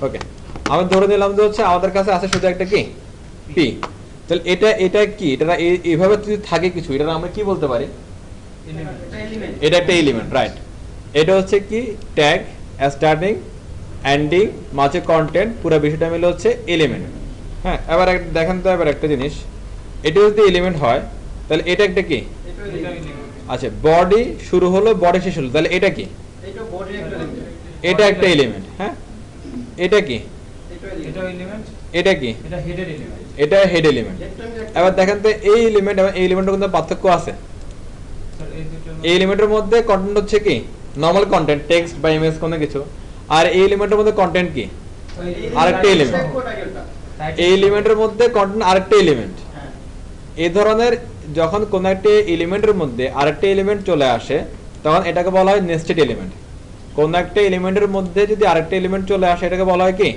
ওকে, আমি ধরে নিলাম যে হচ্ছে আমাদের কাছে আছে শুধু একটা কি P। তাহলে এটা কি, এটা এইভাবে যদি থাকে কিছু, এটা আমরা কি বলতে পারি? এটা একটা এলিমেন্ট, রাইট। এটা হচ্ছে কি ট্যাগ, স্টার্টিং, এন্ডিং, মাঝে কন্টেন্ট, পুরো বিষয়টা মিলে হচ্ছে এলিমেন্ট। হ্যাঁ, এবার দেখেন তো এবার একটা জিনিস, এটা যদি এলিমেন্ট হয় তাহলে এটা একটা কি? আচ্ছা, বডি শুরু হলো, বডি শেষ হলো, তাহলে এটা কি? এটা একটা এলিমেন্ট। হ্যাঁ, এটা কি? এটা কি? এটা হেড এলিমেন্ট। এবার দেখেন তো এই এলিমেন্ট এবং এই এলিমেন্টের মধ্যে পার্থক্য আছে। এই এলিমেন্টের মধ্যে কন্টেন্ট হচ্ছে কি নরমাল কন্টেন্ট, টেক্সট বা ইমেজ কোনো কিছু, আর এই এলিমেন্টের মধ্যে কন্টেন্ট কি আরেকটা এলিমেন্ট। এই এলিমেন্টের মধ্যে কন্টেন্ট আরেকটা এলিমেন্ট। এই ধরনের যখন কোন একটা এলিমেন্টের মধ্যে আরেকটা এলিমেন্ট চলে আসে তখন এটাকে বলা হয় নেস্টেড এলিমেন্ট। কোন একটা এলিমেন্টের মধ্যে যদি আরেকটা এলিমেন্ট চলে আসে এটাকে বলা হয় কি?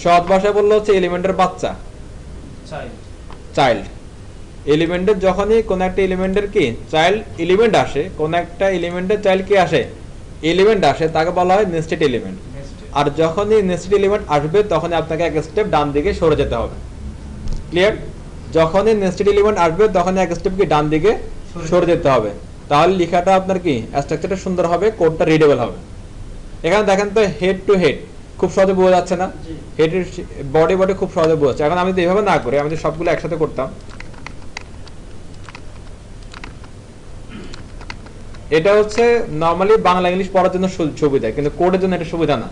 সহজ ভাষায় বললে হচ্ছে এলিমেন্টের বাচ্চা, চাইল্ড। এলিমেন্টের যখনই কোন একটা এলিমেন্টের কি চাইল্ড এলিমেন্ট আসে, কোন একটা এলিমেন্টের চাইল্ড কি আসে এলিমেন্ট আসে, তাকে বলা হয় নেস্টেড এলিমেন্ট। আর যখনই নেস্টেড এলিমেন্ট আসবে তখনই আপনাকে এক স্টেপ ডান দিকে সরে যেতে হবে। ক্লিয়ার? যখনই নেস্টেড এলিমেন্ট আসবে তখনই এক স্টেপ কি ডান দিকে সরে যেতে হবে, তাহলে লেখাটা আপনার কি স্ট্রাকচারটা সুন্দর হবে, কোডটা রিডেবল হবে। এখানে দেখেন তো হেড টু হেড খুব সহজে বোঝা যাচ্ছে না? হেডের বডি বডি খুব সহজে বোঝা যাচ্ছে। এখন আমি যদি এইভাবে না করি, আমি যদি সবগুলো একসাথে করতাম, এটা হচ্ছে নরমালি বাংলা ইংলিশ পড়ার জন্য সুবিধা, কিন্তু কোডের জন্য এটা সুবিধা না।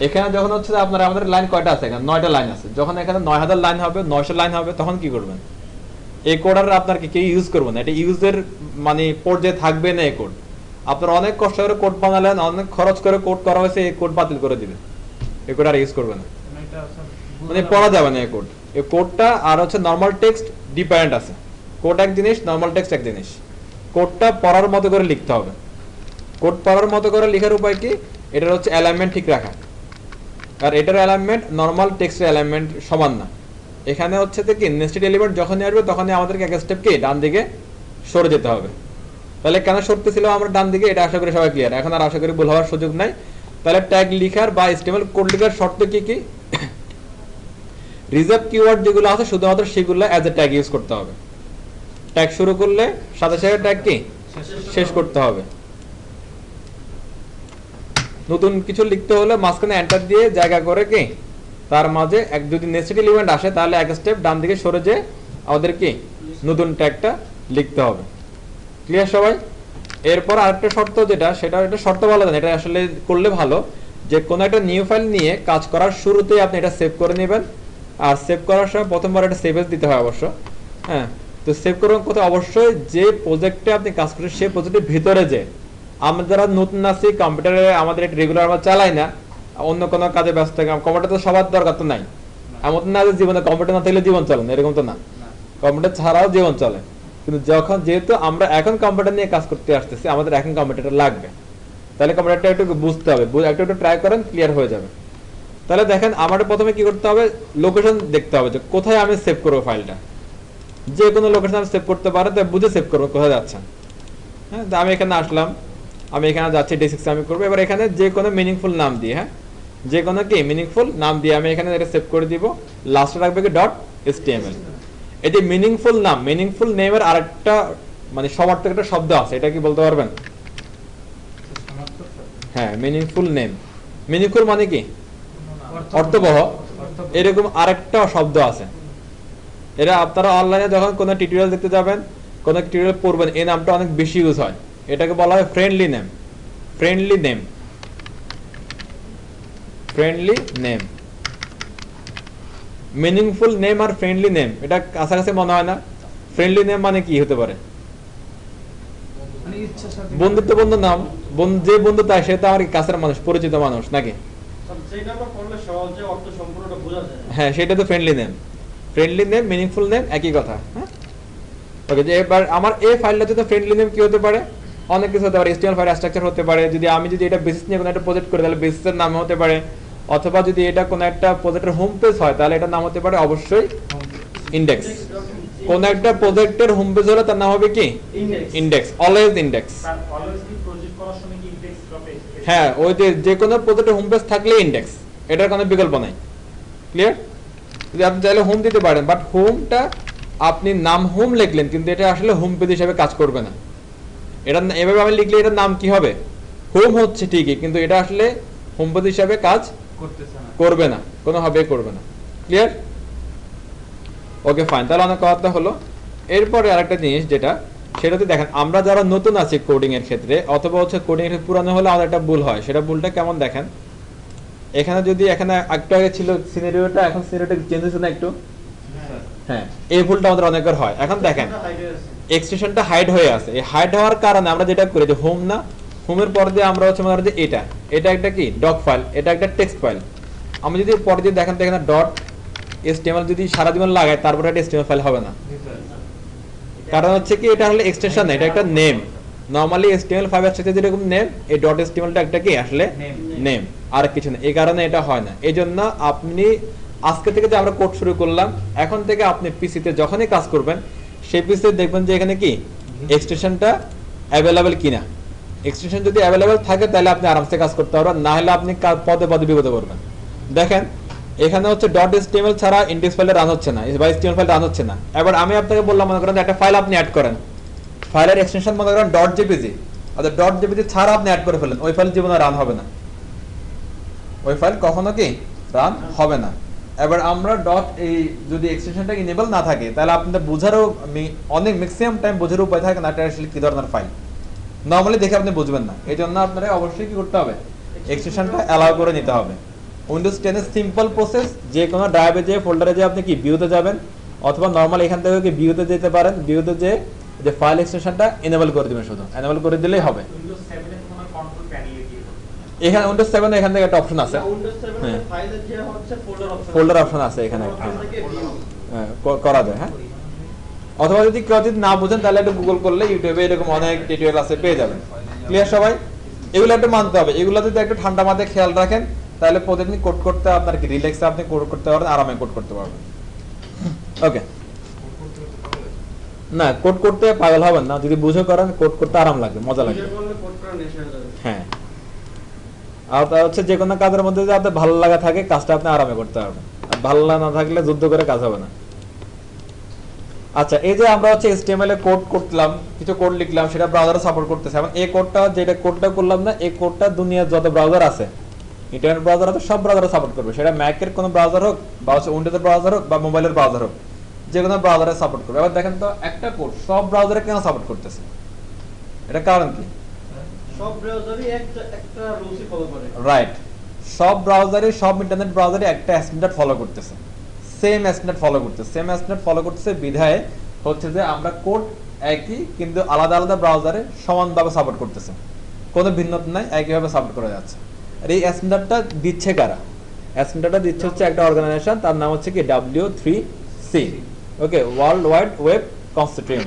এখানে যখন হচ্ছে আপনার আমাদের লাইন কয়টা আছে? এখানে 9টা লাইন আছে। যখন এখানে 9000 লাইন হবে, 900 লাইন হবে, তখন কি করবেন? এই কোড আর আপনার কি কেউ ইউজ করবেন না। এটা ইউজের মানে পর্যায়ে থাকবে না এই কোড। আপনারা অনেক কষ্ট করে কোড বানালেন, অনেক খরচ করে কোড করা হয়েছে, এই কোড বাতিল করে দিবে। এই কোড আর ইউজ করবে না, মানে পড়া যাবে না এই কোড। এই কোডটা আর হচ্ছে নরমাল টেক্সট ডিফারেন্ট আছে। কোড এক জিনিস, নরমাল টেক্সট এক জিনিস। কোডটা পড়ার মতো করে লিখতে হবে। কোড পড়ার মতো করে লেখার উপায় কি? এটার হচ্ছে অ্যালাইনমেন্ট ঠিক রাখা। আর এটার অ্যালাইনমেন্ট নরমাল টেক্সটের অ্যালাইনমেন্ট সমান না। এখানে হচ্ছে কি নেস্টেড এলিমেন্ট যখনই আসবে তখনই আমাদেরকে এক স্টেপ কি ডান দিকে সরে যেতে হবে। তাহলে কেন সরতেছিল আমরা ডান দিকে, এটা আশা করি সবাই ক্লিয়ার। এখন আর আশা করি ভুল হওয়ার সুযোগ নাই। তাহলে ট্যাগ লিখার বা HTML কোড লেখার শর্ত কি কি? রিজার্ভ কিওয়ার্ড যেগুলো আছে শুধুমাত্র সেগুলো অ্যাজ এ ট্যাগ ইউজ করতে হবে। ট্যাগ শুরু করলে সাথে সাথে ট্যাগ কি শেষ করতে হবে। নতুন কিছু লিখতে হলে মাঝখানে এন্টার দিয়ে জায়গা করে কি তার মাঝে যদি নেস্টেড এলিমেন্ট আসে তাহলে এক স্টেপ ডান দিকে সরে যে আমাদের কি নতুন ট্যাগটা লিখতে হবে। ক্লিয়ার সবাই? এরপর আরেকটা শর্ত যেটা, সেটা এটা শর্ত বলা যায় না, এটা আসলে করলে ভালো, যে কোনো একটা নিউ ফাইল নিয়ে কাজ করার শুরুতেই আপনি এটা সেভ করে নেবেন। আর সেভ করার সময় প্রথমবার একটা সেভ এজ দিতে হয় অবশ্য। হ্যাঁ, তো সেভ করার কথা অবশ্যই যে প্রজেক্টে আপনি কাজ করেন সেই প্রজেক্টের ভিতরে যে, আমরা যারা নতুন আছি কম্পিউটারে আমাদের এটা রেগুলার আমরা চালাই না, অন্য কোনো কাজে ব্যস্ত থাকি, কম্পিউটার তো সবার দরকার তো নাই। এমন না যে জীবনে কম্পিউটার না থাকলে জীবন চলে না, এরকম তো না। কম্পিউটার ছাড়াও জীবন চলে, কিন্তু যখন যেহেতু আমরা এখন কম্পিউটার নিয়ে কাজ করতে আসতেছি, আমাদের এখন কম্পিউটার লাগবে, তাহলে কম্পিউটারটা একটু বুঝতে হবে, একটু একটু ট্রাই করেন, ক্লিয়ার হয়ে যাবে। তাহলে দেখেন আমাদের প্রথমে কি করতে হবে, লোকেশন দেখতে হবে যে কোথায় আমি সেভ করবো ফাইলটা। যে কোনো লোকেশন আমি সেভ করতে পারো, তাই বুঝে সেভ করবো কোথায় যাচ্ছেন। হ্যাঁ, তো আমি এখানে আসলাম, আমি এখানে যাচ্ছি ডেস্ক আমি করবো। এবার এখানে যে কোনো মিনিংফুল নাম দিয়ে, হ্যাঁ যে কোনো কি মিনিংফুল নাম দিয়ে আমি এখানে এটা সেভ করে দিব। লাস্টে রাখবে কি .html। এটি মিনিংফুল নাম, মিনিংফুল নেমের আরেকটা মানে সমার্থক একটা শব্দ আছে, এটা কি বলতে পারবেন? হ্যাঁ, মিনিংফুল নেম। মিনিংফুল মানে কি অর্থবহ, এরকম আরেকটা শব্দ আছে। এটা আপনারা অনলাইনে যখন কোনো টিউটোরিয়াল দেখতে যাবেন, কোনো টিউটোরিয়াল পড়বেন, এই নামটা অনেক বেশি ইউজ হয়। এটাকে বলা হয় friendly name. Friendly name, friendly name. Meaningful name আর ফ্রেন্ডলি নেম এটা কাছাকাছি মনে হয় না? ফ্রেন্ডলি নেম মানে কি হতে পারে? বন্ধুত্বপূর্ণ নাম, যে বন্ধু তাই সে তো আমার কাছের মানুষ, পরিচিত মানুষ নাকি? হ্যাঁ, সেটা তো friendly name. Friendly name, meaningful name একই কথা। হ্যাঁ, ওকে। যে এবার আমার এই ফাইলটাতে তো ফ্রেন্ডলি নেম কি হতে পারে? অনেক কিছু হতে পারে। HTML ফাইল স্ট্রাকচার হতে পারে। যদি আমি এটা বেসিস নিয়ে কোনো একটা প্রজেক্ট করি তাহলে বেসিসের নাম হতে পারে, অথবা যদি এটা কোনো একটা প্রজেক্টের হোম পেজ হয় তাহলে এটার নাম হতে পারে অবশ্যই ইন্ডেক্স। কোন একটা প্রজেক্টের হোম পেজ হলে তার নাম হবে কি ইন্ডেক্স, অলওয়েজ ইন্ডেক্স। হ্যাঁ, ওই যে কোনো প্রজেক্টের হোম পেজ থাকলে ইন্ডেক্স, এটার কোনো বিকল্প নাই। ক্লিয়ার? যদি আপনি চাইলে হোম দিতে পারেন, বাট হোমটা আপনি নাম হোম লিখলেন কিন্তু এটা আসলে হোম পেজ হিসাবে কাজ করবে না। এটা এভাবে আমি লিখলে এটার নাম কি হবে, হোম হচ্ছে ঠিকই, কিন্তু এটা আসলে হোম পেজ হিসাবে কাজ করতেছে না। করবে না, কোনোভাবেই করবে না। ক্লিয়ার? ওকে ফাইন, তাহলে অনেক কথা হলো। এরপরে আরেকটা জিনিস যেটা, সেটাতে দেখেন আমরা যারা নতুন আছি কোডিং এর ক্ষেত্রে অথবা হচ্ছে কোডিং এর পুরানো হলে আমাদের একটা ভুল হয়। সেটা ভুলটা কেমন দেখেন, এখানে যদি এখানে একটু আগে ছিল সিনারিওটা, এখন সিনারিওটা চেঞ্জ হয়েছে না একটু, হ্যাঁ এই ভুলটা আমাদের অনেকের হয়। এখন দেখেন এক্সটেনশনটা হাইড হয়ে আছে, এই হাইড হওয়ার কারণে আমরা যেটা করি যে হোম না, হোমের পর দিয়ে আমরা হচ্ছে মনে হয় যে এটা একটা কি ডক ফাইল, এটা একটা টেক্সট ফাইল। আমি যদি পরে যদি দেখেন তো এখানে ডট এচটিএমএল যদি সারা জীবন লাগাই তারপরে একটা এচটিএমএল ফাইল হবে না, কারণ হচ্ছে কি এটা হলো এক্সটেনশন না, এটা একটা নেম। নরমালি HTML5 এর সাথে যেরকম নেম, এই ডট এচটিএমএলটা একটা কি আসলে নেম, আর কিছু না। এই কারণে এটা হয় না। এই জন্য আপনি আজকে থেকে যে আমরা কোড শুরু করলাম, এখন থেকে আপনি পিসিতে যখনই কাজ করবেন সেই পিসিতে দেখবেন যে এখানে কি এক্সটেনশনটা অ্যাভেলেবেল কিনা। এক্সটেনশন যদি অ্যাভেলেবেল থাকে তাহলে আপনি আরামসে কাজ করতে পারবেন, না হলে আপনি পদে পদে বিপদে পড়বেন। দেখেন এখানে হচ্ছে ডট এচটিএমএল ছাড়া ইন্ডেক্স ফাইলে রান হচ্ছে না বা এচটিএমএল ফাইল রান হচ্ছে না। এবার আমি আপনাকে বললাম মনে করেন একটা ফাইল আপনি অ্যাড করেন, ফাইলের এক্সটেনশন মনে করেন ডট জেপিজি, অর্থাৎ ডট জেপিজি ছাড়া আপনি অ্যাড করে ফেলেন, ওই ফাইল জীবনে রান হবে না, ওই ফাইল কখনো কি রান হবে না। এবার আমরা ডট এই যদি এক্সটেনশনটা ইনেবল না থাকে তাহলে আপনাদের বোঝারও অনেক ম্যাক্সিমাম টাইম বোঝার উপায় থাকে না এটা আসলে কি ধরনের ফাইল, নরমালি দেখে আপনি বুঝবেন না। এই জন্য আপনারা অবশ্যই কি করতে হবে, এক্সটেনশনটা অ্যালাউ করে নিতে হবে। উইন্ডোজ 10 এর সিম্পল প্রসেস, যে কোনো ড্রাইভে যে ফোল্ডারে যে আপনি কি ভিউতে যাবেন অথবা নরমাল এখান থেকে কি ভিউতে যেতে পারেন, ভিউতে যে ফাইল এক্সটেনশনটা এনেবল করে দিবেন, শুধু এনেবল করে দিলেই হবে। উইন্ডোজ 7 এর তোমার কন্ট্রোল প্যানেলে গিয়ে এখানে উইন্ডোজ 7 এখান থেকে একটা অপশন আছে, উইন্ডোজ 7 এর ফাইলের যে হচ্ছে ফোল্ডার অপশন আছে এখানে একটা, ওখান থেকে view। হ্যাঁ করা যায়। হ্যাঁ, অথবা যদি কেউ যদি না বুঝেন তাহলে একটু গুগল করলে ইউটিউবে এরকম অনেক টিউটোরিয়াল আছে, পেয়ে যাবেন। ক্লিয়ার সবাই? এগুলো একটু মানতে হবে, এগুলো যদি একটু ঠান্ডা মাথায় খেয়াল রাখেন তাহলে প্রতিদিন কোড করতে আপনার কি রিল্যাক্সে আপনি কোড করতে পারবেন, আরামে কোড করতে পারবেন। ওকে, না কোড করতে পাগল হবেন না, যদি বুঝে করেন কোড করতে আরাম লাগবে, মজা লাগবে। নিজে বললে কোড করা নেশা হয়ে যাবে। হ্যাঁ, আর তা হচ্ছে যে কোনো কাজের মধ্যে যদি আপনার ভালো লাগা থাকে কাজটা আপনি আরামে করতে পারবেন, আর ভালো লাগা না থাকলে যুদ্ধ করে কাজ হবে না। আচ্ছা, এই যে আমরা হচ্ছে HTML এ কোড করলাম, কিছু কোড লিখলাম, সেটা ব্রাউজারে সাপোর্ট করতেছে। এখন এই কোডটা যেটা কোডটা করলাম না, এই কোডটা দুনিয়ার যত ব্রাউজার আছে, ইন্টারনেট ব্রাউজার আছে, সব ব্রাউজারে সাপোর্ট করবে। সেটা ম্যাকের কোনো ব্রাউজার হোক বা হচ্ছে উইন্ডোজের ব্রাউজার হোক বা মোবাইলের ব্রাউজার হোক, যে কোনো ব্রাউজারে সাপোর্ট করবে। এবার দেখেন তো একটা কোড সব ব্রাউজারে কেন সাপোর্ট করতেছে, এটা কারণ কি? সব ব্রাউজারই একটা রুলসই ফলো করে। রাইট, সব ব্রাউজারে সব ইন্টারনেট ব্রাউজারে একটা স্ট্যান্ডার্ড ফলো করতেছে, সেম স্ট্যান্ডার্ড ফলো করতেছে, সেম স্ট্যান্ডার্ড ফলো করতেছে বিধায় হচ্ছে যে আমরা কোড একই কিন্তু আলাদা আলাদা ব্রাউজারে সমানভাবে সাপোর্ট করতেছে, কোনো ভিন্নতা নাই, একইভাবে সাপোর্ট করা যাচ্ছে। আর এই স্ট্যান্ডার্ডটা দিচ্ছে কারা? স্ট্যান্ডার্ডটা দিচ্ছে হচ্ছে একটা অর্গানাইজেশন, তার নাম হচ্ছে কি W3C, okay, world wide web consortium,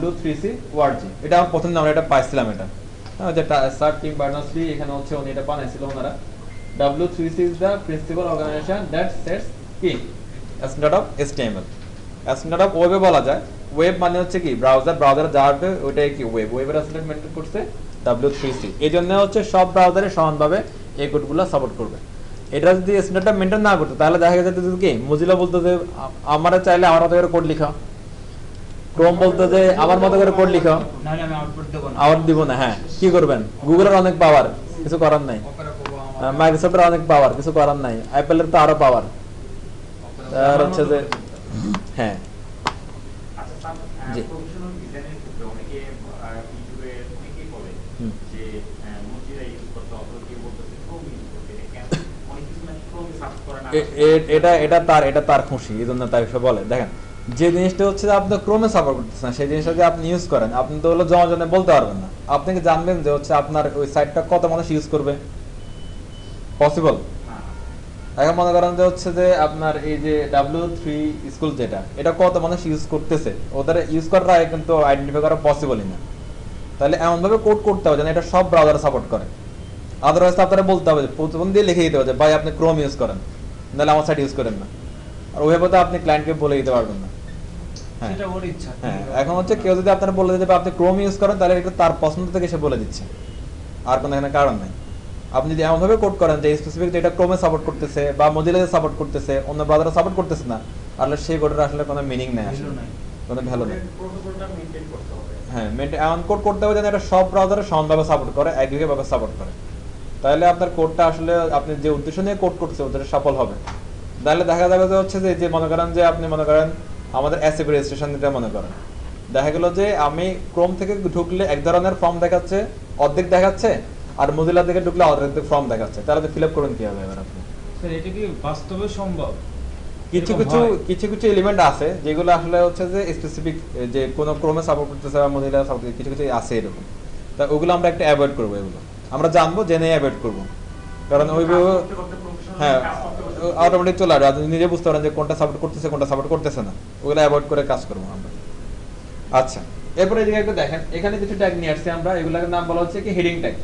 W3C word. এটা আমার প্রথম নাম, এটা পাইছিলাম, এটা যেটা স্যার টিম বার্নার্স-লি এখানে হচ্ছে উনি এটা বানাইছিল ওনারা। W3C is the principal organization that sets কি standard of HTML। Standard of ওয়েবে বলা যায়, ওয়েব মানে হচ্ছে কি ব্রাউজার, ব্রাউজারে যাবে ওইটাই কি ওয়েব, ওয়েবের স্ট্যান্ডার্ড মেইনটেইন করছে W3C। এই জন্য হচ্ছে সব ব্রাউজারে সমানভাবে এই কোডগুলো সাপোর্ট করবে। এটা যদি স্ট্যান্ডার্ডটা মেইনটেইন না করতে তাহলে দেখা যেত কি মজিলা বলতো যে আমারে চাইলে আমার মতো করে কোড লিখা, ক্রোম বলতো যে আমার মতো করে কোড লিখা, নাহলে আমি আউটপুট দেব না, আউট দিব না। হ্যাঁ, কি করবেন? গুগলের অনেক পাওয়ার, কিছু করার নাই। মাইক্রোসফটের অনেক পাওয়ার, কিছু করার নাই। অ্যাপলের তো আরো পাওয়ার। আর হচ্ছে যে হ্যাঁ, আচ্ছা স্যার, জি। প্রফেশনাল ডিজাইনের ক্ষেত্রে অনেকে ইউটিউবে অনেকেই বলে যে মজিলা ইউজ করতে, অথবা কেউ বলতেছে ক্রোম ইউজ করতে। এটা কেন? অনেক কিছু নাকি ক্রোম সার্চ করে না। এটা তার খুশি, এই জন্য তাই সে বলে। দেখেন, যে জিনিসটা হচ্ছে যে আপনি ক্রোমে সাপোর্ট করতেছেন, সেই জিনিসটা যদি আপনি ইউজ করেন, আপনি তো হলো জনজনে বলতে পারবেন না। আপনি কি জানবেন যে হচ্ছে আপনার ওই সাইটটা কত মানুষ ইউজ করবে? পসিবল? এখন মনে করেন যে হচ্ছে যে আপনার এই যে W3 স্কুল যেটা, এটা কত মানুষ ইউজ করতেছে, ওদের ইউজ করার আগে কিন্তু আইডেন্টিফাই করা পসিবলই না। তাহলে এমনভাবে কোড করতে হবে যেন এটা সব ব্রাউজারে সাপোর্ট করে। আদারওয়াইজ আপনারা বলতে হবে, প্রথম দিয়ে লিখে দিতে হবে যে ভাই আপনি ক্রোম ইউজ করেন, নাহলে আমার সাইট ইউজ করেন না। আর ওইভাবে তো আপনি ক্লায়েন্টকে বলে দিতে পারবেন না। হ্যাঁ, সেটা ওর ইচ্ছা। হ্যাঁ, এখন হচ্ছে কেউ যদি আপনারা বলে দিতে আপনি ক্রোম ইউজ করেন তাহলে এটা তার পছন্দ থেকে সে বলে দিচ্ছে, আর কোনো এখানে কারণ নাই। আপনি যদি এমন ভাবে কোড করেন যে স্পেসিফিক এটা ক্রোমে সাপোর্ট করতেছে বা মজিলাতে সাপোর্ট করতেছে, অন্য ব্রাউজারে সাপোর্ট করতেছে না, তাহলে সেই কোডের আসলে কোনো মিনিং নেই, আসলে কোনো ভ্যালু নেই। প্রোটোকলটা মেইনটেইন করতে হবে। হ্যাঁ, এমন কোড করতে হবে যেন এটা সব ব্রাউজারে সমানভাবে সাপোর্ট করে, একইভাবে সাপোর্ট করে। তাহলে আপনার কোডটা আসলে আপনি যে উদ্দেশ্য নিয়ে কোড করছে ওদের সফল হবে। তাহলে দেখা যাবে যে হচ্ছে যে মনে করেন যে আপনি মনে করেন আমাদের অ্যাসিপ রেজিস্ট্রেশন দিতে মনে করেন, দেখা গেল যে আমি ক্রোম থেকে ঢুকলে এক ধরনের ফর্ম দেখাচ্ছে, অর্ধেক দেখাচ্ছে, আর মজিলা থেকে ঢুকলে অর্ধেক ফর্ম দেখাচ্ছে, তাহলে তো ফিল আপ করবেন কিভাবে এবার আপনি? স্যার এটা কি বাস্তবে সম্ভব? কিছু এরকম কিছু হয়? কিছু কিছু এলিমেন্ট আছে যেগুলো আসলে হচ্ছে যে স্পেসিফিক, যে কোনো ক্রোমে সাপোর্ট করতেছে বা মজিলা সাপোর্ট, কিছু কিছু আছে এরকম। তা ওগুলো আমরা একটা অ্যাভয়েড করবো, এগুলো আমরা জানবো, জেনে অ্যাভয়েড করবো, কারণ ওইভাবে হ্যাঁ অটোমেটিক চলে আসবে, আপনি নিজে বুঝতে পারেন যে কোনটা সাপোর্ট করতেছে কোনটা সাপোর্ট করতেছে না, ওগুলো অ্যাভয়েড করে কাজ করবো আমরা। আচ্ছা, এরপরে এদিকে একটু দেখেন, এখানে কিছু ট্যাগ নিয়ে আসছি আমরা, এগুলোর নাম বলা হচ্ছে কি হেডিং ট্যাগ।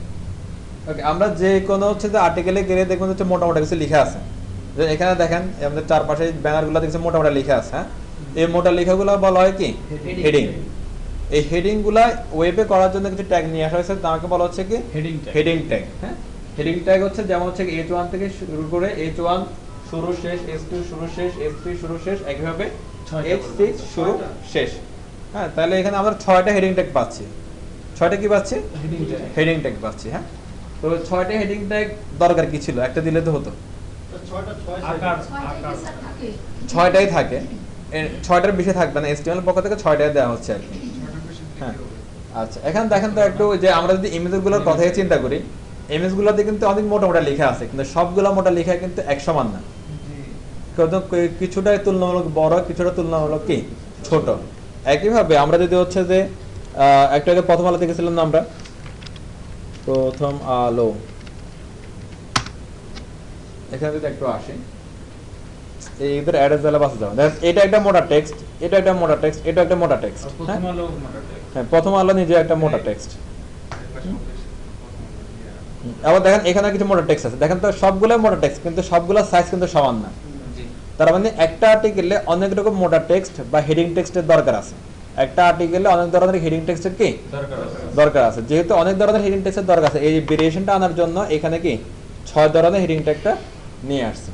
ওকে, আমরা যে কোনো হচ্ছে যে আর্টিকেলে গেলে দেখবেন হচ্ছে মোটামুটি কিছু লেখা আছে, যে এখানে দেখেন আমাদের চারপাশে ব্যানারগুলো দেখছে মোটামুটি লেখা আছে, হ্যাঁ, এই মোটা লেখাগুলো বলা হয় কি হেডিং। এই হেডিং গুলা ওয়েবে করার জন্য কিছু ট্যাগ নিয়ে আসা হয়েছে, তাকে বলা হচ্ছে কি হেডিং ট্যাগ। Heading tag. হ্যাঁ, হেডিং ট্যাগ হচ্ছে যেমন হচ্ছে H1 থেকে শুরু করে H1 শুরু শেষ, H2 শুরু শেষ, H3 শুরু শেষ, একইভাবে H6 শুরু শেষ। হ্যাঁ, তাহলে এখানে আমরা 6টা হেডিং ট্যাগ পাচ্ছি। 6টা কি পাচ্ছি? Heading tag. হেডিং ট্যাগ পাচ্ছি। হ্যাঁ, তো 6টা হেডিং ট্যাগ দরকার কি ছিল? একটা দিলে তো হতো। আকার 6টাই থাকে, 6টার বেশি থাকবে না, HTML পক্ষ থেকে 6টাই দেওয়া হচ্ছে আর কি। হ্যাঁ, আচ্ছা, এখানে দেখেন তো একটু যে আমরা যদি ইমেজগুলোর কথাই চিন্তা করি, ইমেজগুলোতে কিন্তু অনেক মোটা মোটা লেখা আছে, কিন্তু সবগুলো মোটা লেখা কিন্তু এক সমান না, কিছুটা তুলনামূলক বড়, কিছুটা তুলনামূলক কি ছোট। একইভাবে আমরা যদি হচ্ছে যে একটু আগে প্রথম আলো দেখেছিলাম না আমরা, প্রথম আলো, এখানে যদি একটু আসি, এই এদের অ্যাড্রেস দ্বারা বাসা যাবে, দেখেন এটা একটা মোটা টেক্সট, এটা একটা মোটা টেক্সট, এটা একটা মোটা টেক্সট। প্রথম আলো মোটা ট্যাগ। হ্যাঁ, প্রথম আলো নিজে একটা মোটা টেক্সট। আবার দেখেন এখানে কিছু মোটা টেক্সট আছে, দেখেন তো সবগুলো মোটা টেক্সট, কিন্তু সবগুলো সাইজ কিন্তু সমান না। জি। তার মানে একটা আর্টিকেলে অনেক রকম মোটা টেক্সট বা হেডিং টেক্সটের দরকার আছে, একটা আর্টিকেলে অনেক ধরনের হেডিং টেক্সটের কি দরকার আছে। দরকার আছে। যেহেতু অনেক ধরনের হেডিং টেক্সটের দরকার আছে, এই ভেরিয়েশনটা আনার জন্য এখানে কি 6 ধরনের হেডিং ট্যাগটা নিয়ে আসছে।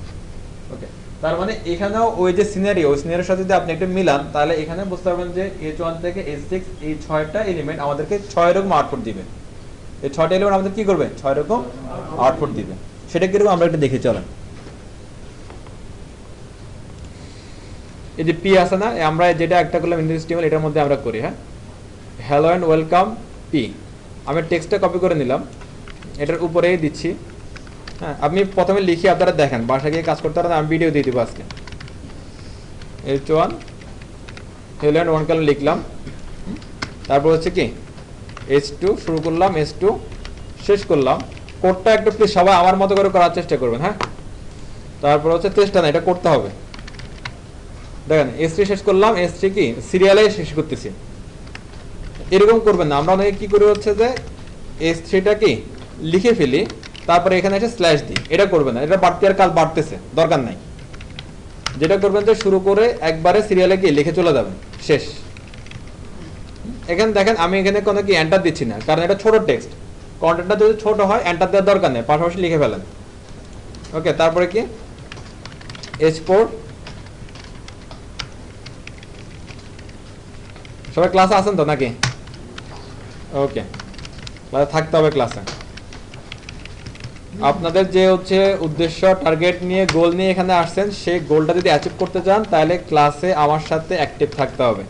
ওকে, তার মানে এখানেও ওই যে সিনারিও, ওই সিনারিওর সাথে যদি আপনি একটু মিলান, তাহলে এখানে বুঝতে পারবেন যে H1 থেকে H6 এই 6টা এলিমেন্ট আমাদেরকে 6 রকম আউটপুট দিবে। এই 6টা এলিমেন্ট আমাদের কি করবে? 6 রকম আউটপুট দিবে। সেটা কিরকম আমরা একটু দেখে চলেন। এই যে পি আছে না, আমরা যেটা একটা করলাম HTML, এটার মধ্যে আমরা করি, হ্যাঁ, হ্যালো এন্ড ওয়েলকাম পি, আমি টেক্সটটা কপি করে নিলাম, এটার উপরেই দিচ্ছি। হ্যাঁ, আপনি প্রথমে লিখি, আপনারা দেখেন, বাসা গিয়ে কাজ করতে পারেন, আমি ভিডিও দিয়ে দিব আজকে। H1 হ্যালো এন্ড ওয়েলকাম লিখলাম, তারপর হচ্ছে কি H2 শুরু করলাম, H2 শেষ করলাম। কোডটা একটু প্লিজ সবাই আমার মতো করে করার চেষ্টা করবেন, হ্যাঁ, তারপর হচ্ছে চেষ্টা না, এটা করতে হবে। দেখেন S3 শেষ করলাম, S3 কি সিরিয়ালে শেষ করতেছি, এরকম করবেন না। আমরা অনেকে কি করি হচ্ছে যে S3টা কি লিখে ফেলি, তারপরে এখানে এসে স্ল্যাশ দিই, এটা করবেন না, এটা বাড়তি আর কাল বাড়তেছে, দরকার নাই। যেটা করবেন যে শুরু করে একবারে সিরিয়ালে গিয়ে লিখে চলে যাবেন, শেষ। এখানে দেখেন আমি এখানে কোনো কি এন্টার দিচ্ছি না, কারণ এটা ছোট টেক্সট, কন্টেন্টটা যদি ছোট হয় এন্টার দেওয়ার দরকার নেই, পাশাপাশি লিখে ফেলেন। ওকে, তারপরে কি H4, সবাই ক্লাসে আছেন তো নাকি? ওকে, ক্লাসে থাকতে হবে। ক্লাসে আপনাদের যে হচ্ছে উদ্দেশ্য, টার্গেট নিয়ে, গোল নিয়ে এখানে আসছেন, সেই গোলটা যদি অ্যাচিভ করতে চান, তাহলে ক্লাসে আমার সাথে অ্যাক্টিভ থাকতে হবে।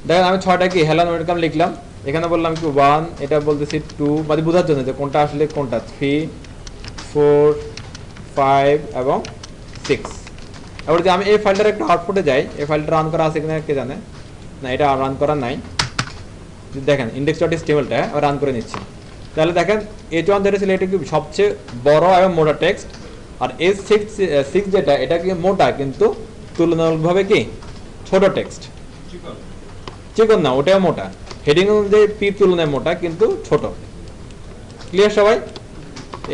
দেখেন আমি 6টা কি হ্যালো ওয়েলকাম লিখলাম, এখানে বললাম কি 1, এটা বলতেছি 2, মানে বোঝার জন্য যে কোনটা আসলে কোনটা, 3, 4, 5 এবং 6। এবার যদি আমি এই ফাইলটার একটা আউটপুটে যাই, এই ফাইলটা রান করা আছে কিনা কে জানে? না, এটা রান করা নাই। দেখেন index.html-টা রান করে নিচ্ছি, তাহলে দেখেন H1 যেটা ছিল এটা কি সবচেয়ে বড় এবং মোটা টেক্সট, আর H6 যেটা এটা কি মোটা কিন্তু তুলনামূলকভাবে কি ছোট টেক্সট। চিকন না, ওটাও মোটা, হেডিং অনুযায়ী পি তুলনায় মোটা কিন্তু ছোট। ক্লিয়ার সবাই?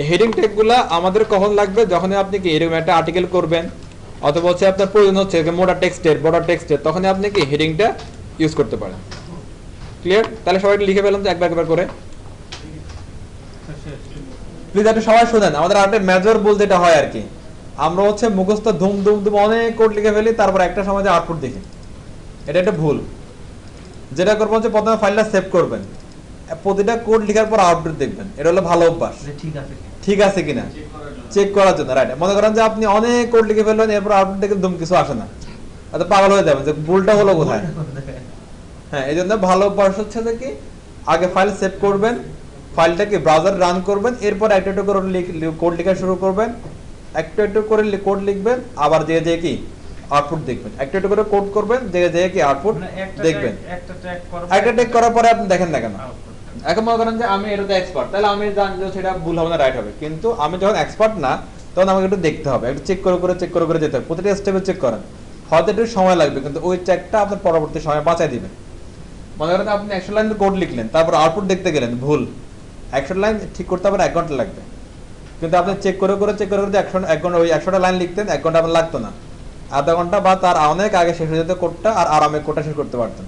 হেডিং ট্যাগগুলো আমাদের কখন লাগবে? যখন আপনি কি এরকম একটা আর্টিকেল করবেন, অথবা হচ্ছে আপনার প্রয়োজন হচ্ছে মোটা টেক্সটের, বড় টেক্সটের, তখন আপনি কি হেডিংটা ইউজ করতে পারেন। ক্লিয়ার? তাহলে সবাই লিখে ফেলাম তো একবার করে। প্লিজ একটু সবাই শুনেন, আমাদের আরেকটা মেজর ভুল যেটা হয় আর কি, আমরা হচ্ছে মুখস্থ ধুম ধুম ধুম অনেক কোড লিখে ফেলি, তারপর একটা সময় আউটপুট দেখি। এটা একটা ভুল। যেটা করবো হচ্ছে প্রথমে ফাইলটা সেভ করবেন, প্রতিটা কোড লেখার পর আউটপুট দেখবেন, এটা হলো ভালো অভ্যাস। ঠিক আছে কিনা চেক করার জন্য, রাইট। মনে করেন যে আপনি অনেক কোড লিখে ফেললেন, এরপর আউটপুট দেখে দুম কিছু আসে না, এত পাগল হয়ে যাবেন যে ভুলটা হলো কোথায়। হ্যাঁ, এই জন্য ভালো অভ্যাস হচ্ছে যে কি আগে ফাইল সেভ করবেন, ফাইলটাকে ব্রাউজার রান করবেন, এরপর একটা একটা করে কোড লেখা শুরু করবেন, একটু একটু করে কোড লিখবেন, আবার যে যে কি আউটপুট দেখবেন, একটু একটু করে কোড করবেন, যে যে কি আউটপুট দেখবেন। একটা টেক করার পরে আপনি দেখেন না কেন। এখন মনে করেন যে আমি এটাতে এক্সপার্ট, তাহলে আমি জানি যে সেটা ভুল হবে না, রাইট হবে। কিন্তু আমি যখন এক্সপার্ট না, তখন আমাকে একটু দেখতে হবে, একটু চেক করে করে যেতে হবে, প্রতিটা স্টেপে চেক করেন। হয়তো একটু সময় লাগবে, কিন্তু ওই চেকটা আপনার পরবর্তী সময় বাঁচাই দিবে। মনে করেন আপনি 100 লাইন কোড লিখলেন, তারপর আউটপুট দেখতে গেলেন ভুল, 100 লাইন ঠিক করতে আবার 1 ঘন্টা লাগবে। কিন্তু আপনি চেক করে করে 1 ঘন্টা ওই 100টা লাইন লিখতেন, 1 ঘন্টা আপনার লাগতো না, আধা ঘন্টা বা তার অনেক আগে শেষ হয়ে যেত কোডটা, আর আরামে কোডটা শেষ করতে পারতেন।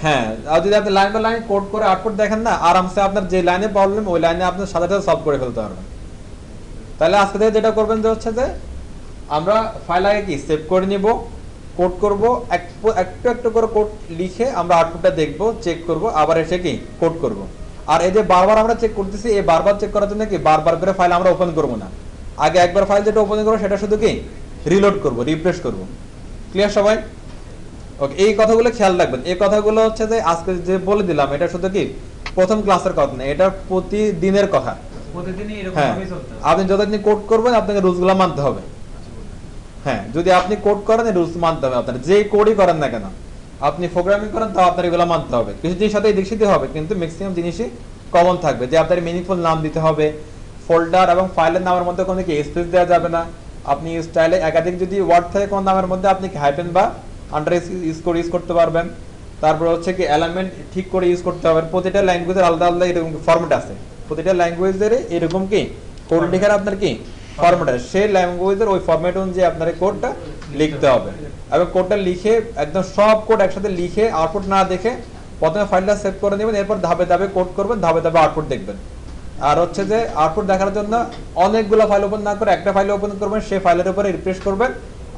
হ্যাঁ, আর যদি আপনি লাইন বাই লাইন কোড করে আউটপুট দেখেন না, আরামসে আপনার যে লাইনে প্রবলেম ওই লাইনে আপনি সাথে সাথে সলভ করে ফেলতে পারবেন। তাহলে আজকে থেকে যেটা করবেন যে হচ্ছে যে আমরা ফাইল আগে কি সেভ করে নিব, কোড করব, একটু একটু করে কোড লিখে আমরা আউটপুটটা দেখব, চেক করব, আবার এসে কি কোড করব। আর এই যে বারবার আমরা চেক করতেছি, এই বারবার চেক করার জন্য কি বারবার করে ফাইল আমরা ওপেন করব না, আগে একবার ফাইল যেটা ওপেন করব সেটা শুধু কি রিলোড করব, রিফ্রেশ করব। ক্লিয়ার সবাই? ওকে, এই কথাগুলো খেয়াল রাখবেন। এই কথাগুলো হচ্ছে যে আজকে যে বলে দিলাম, এটা শুধু কি প্রথম ক্লাসের কথা না, এটা প্রতিদিনের কথা। হ্যাঁ, আপনি যতদিন কোড করবেন আপনাকে রুলসগুলো মানতে হবে। হ্যাঁ, যদি আপনি কোড করেন রুলস মানতে হবে আপনার, যে কোডই করেন না কেন, আপনি প্রোগ্রামিং করেন তাও আপনার এগুলো মানতে হবে। কিছু জিনিস সাথে দিতে হবে, কিন্তু ম্যাক্সিমাম জিনিসই কমন থাকবে, যে আপনার মিনিংফুল নাম দিতে হবে, ফোল্ডার এবং ফাইলের নামের মধ্যে কোনো কি স্পেস দেওয়া যাবে না। আপনি স্টাইলে একাধিক যদি ওয়ার্ড থাকে কোন নামের মধ্যে, আপনি হাইফেন বা আন্ডার ইউজ করতে পারবেন। তারপর হচ্ছে কি এলিমেন্ট ঠিক করে ইউজ করতে হবে। প্রতিটা ল্যাঙ্গুয়েজের আলাদা আলাদা এরকম ফরম্যাট আছে, প্রতিটা ল্যাঙ্গুয়েজের এরকম কি কোড লেখার আপনার কি ফরম্যাট আছে, সেই ল্যাঙ্গুয়েজের ওই ফরম্যাট অনুযায়ী আপনার কোডটা লিখতে হবে। এবং কোডটা লিখে একদম সব কোড একসাথে লিখে আউটপুট না দেখে প্রথমে ফাইলটা সেভ করে নেবেন, এরপর ধাপে ধাপে কোড করবেন, ধাপে ধাপে আউটপুট দেখবেন। আর হচ্ছে যে আউটপুট দেখার জন্য অনেকগুলো ফাইল ওপেন না করে একটা ফাইল ওপেন করবেন, সেই ফাইলের উপরে রিফ্রেশ করবেন,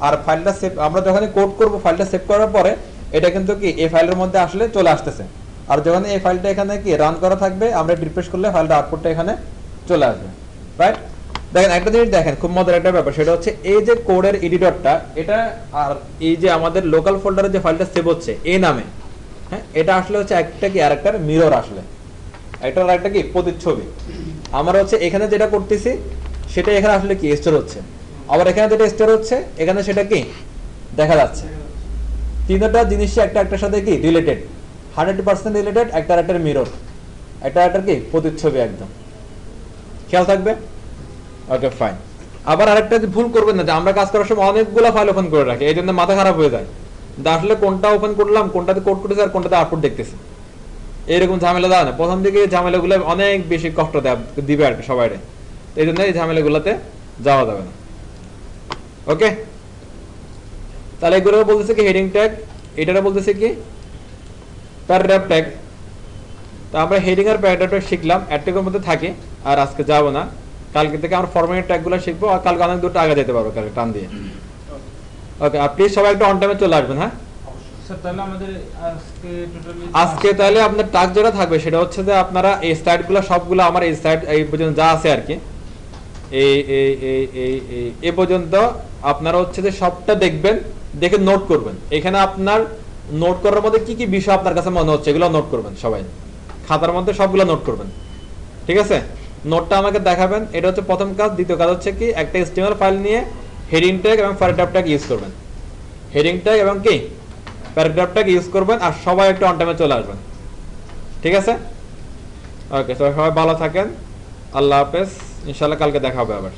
আর ফাইলটা সেভ আমরা যখনই কোড করব ফাইলটা সেভ করার পরে এটা কিন্তু কি এই ফাইলের মধ্যে আসলে চলে আসতেছে। আর যখন এই ফাইলটা এখানে কি রান করা থাকবে, আমরা রিফ্রেশ করলে ফাইলটা আউটপুটটা এখানে চলে আসবে, রাইট? দেখেন একটা জিনিস দেখেন, খুব মজার একটা ব্যাপার, সেটা হচ্ছে এই যে কোডের এডিটরটা এটা, আর এই যে আমাদের লোকাল ফোল্ডারে যে ফাইলটা সেভ হচ্ছে এই নামে, হ্যাঁ, এটা আসলে হচ্ছে একটা কি আর একটা মিরর, আসলে একটা আর একটা কি প্রতিচ্ছবি। আমরা হচ্ছে এখানে যেটা করতেছি সেটা এখানে আসলে কি স্টোর হচ্ছে, আবার এখানে যেটা স্টোর হচ্ছে এখানে সেটা কি দেখা যাচ্ছে। তিনটা জিনিস একটা একটার সাথে কি রিলেটেড, 100% রিলেটেড, একটা একটার মিরর, একটা একটার কি প্রতিচ্ছবি, একদম খেয়াল থাকবে। ওকে, ফাইন। আবার আরেকটা ভুল করবেন না যে আমরা কাজ করার সময় অনেকগুলো ফাইল ওপেন করে রাখি, এই জন্য মাথা খারাপ হয়ে যায়, আসলে কোনটা ওপেন করলাম, কোনটাতে কোড করতেছি আর কোনটাতে আউটপুট দেখতেছি, এরকম ঝামেলা দেওয়া না। প্রথম দিকে ঝামেলাগুলো অনেক বেশি কষ্ট দিবে আর কি সবাই, এই জন্য এই ঝামেলাগুলোতে যাওয়া যাবে না। ওকে, তাহলে এগুলো বলতেছে কি হেডিং ট্যাগ, এটা বলতেছে কি প্যারাগ্রাফ ট্যাগ। তো আমরা হেডিং আর প্যারাগ্রাফ ট্যাগ শিখলাম, অ্যাডট্যাগের মধ্যে থাকে, আর আজকে যাব না, কালকে থেকে আমরা ফরম্যাট ট্যাগগুলো শিখবো, আর কালকে অনেক দূর আগে যেতে পারবো কালকে টান দিয়ে। ওকে, আর প্লিজ সবাই একটু অন টাইমে চলে আসবেন। হ্যাঁ, আজকে তাহলে আপনার টাস্ক যেটা থাকবে সেটা হচ্ছে যে আপনারা এই স্লাইডগুলো সবগুলো আমার এই স্লাইড এই পর্যন্ত যা আছে আর কি, এই পর্যন্ত আপনারা হচ্ছে যে সবটা দেখবেন, দেখে নোট করবেন। এখানে আপনার নোট করার মধ্যে কি কি বিষয় আপনার কাছে মনে হচ্ছে এগুলো নোট করবেন, সবাই খাতার মধ্যে সবগুলো নোট করবেন, ঠিক আছে? নোটটা আমাকে দেখাবেন, এটা হচ্ছে প্রথম কাজ। দ্বিতীয় কাজ হচ্ছে কি একটা HTML ফাইল নিয়ে হেডিং ট্যাগ এবং প্যারাগ্রাফ ট্যাগ ইউজ করবেন, হেডিং ট্যাগ এবং কি প্যারাগ্রাফ ট্যাগ ইউজ করবেন, আর সবাই একটু অন টাইমে চলে আসবেন, ঠিক আছে? ওকে, সবাই ভালো থাকেন, আল্লাহ হাফেজ, ইনশাআল্লাহ কালকে দেখা হবে আবার।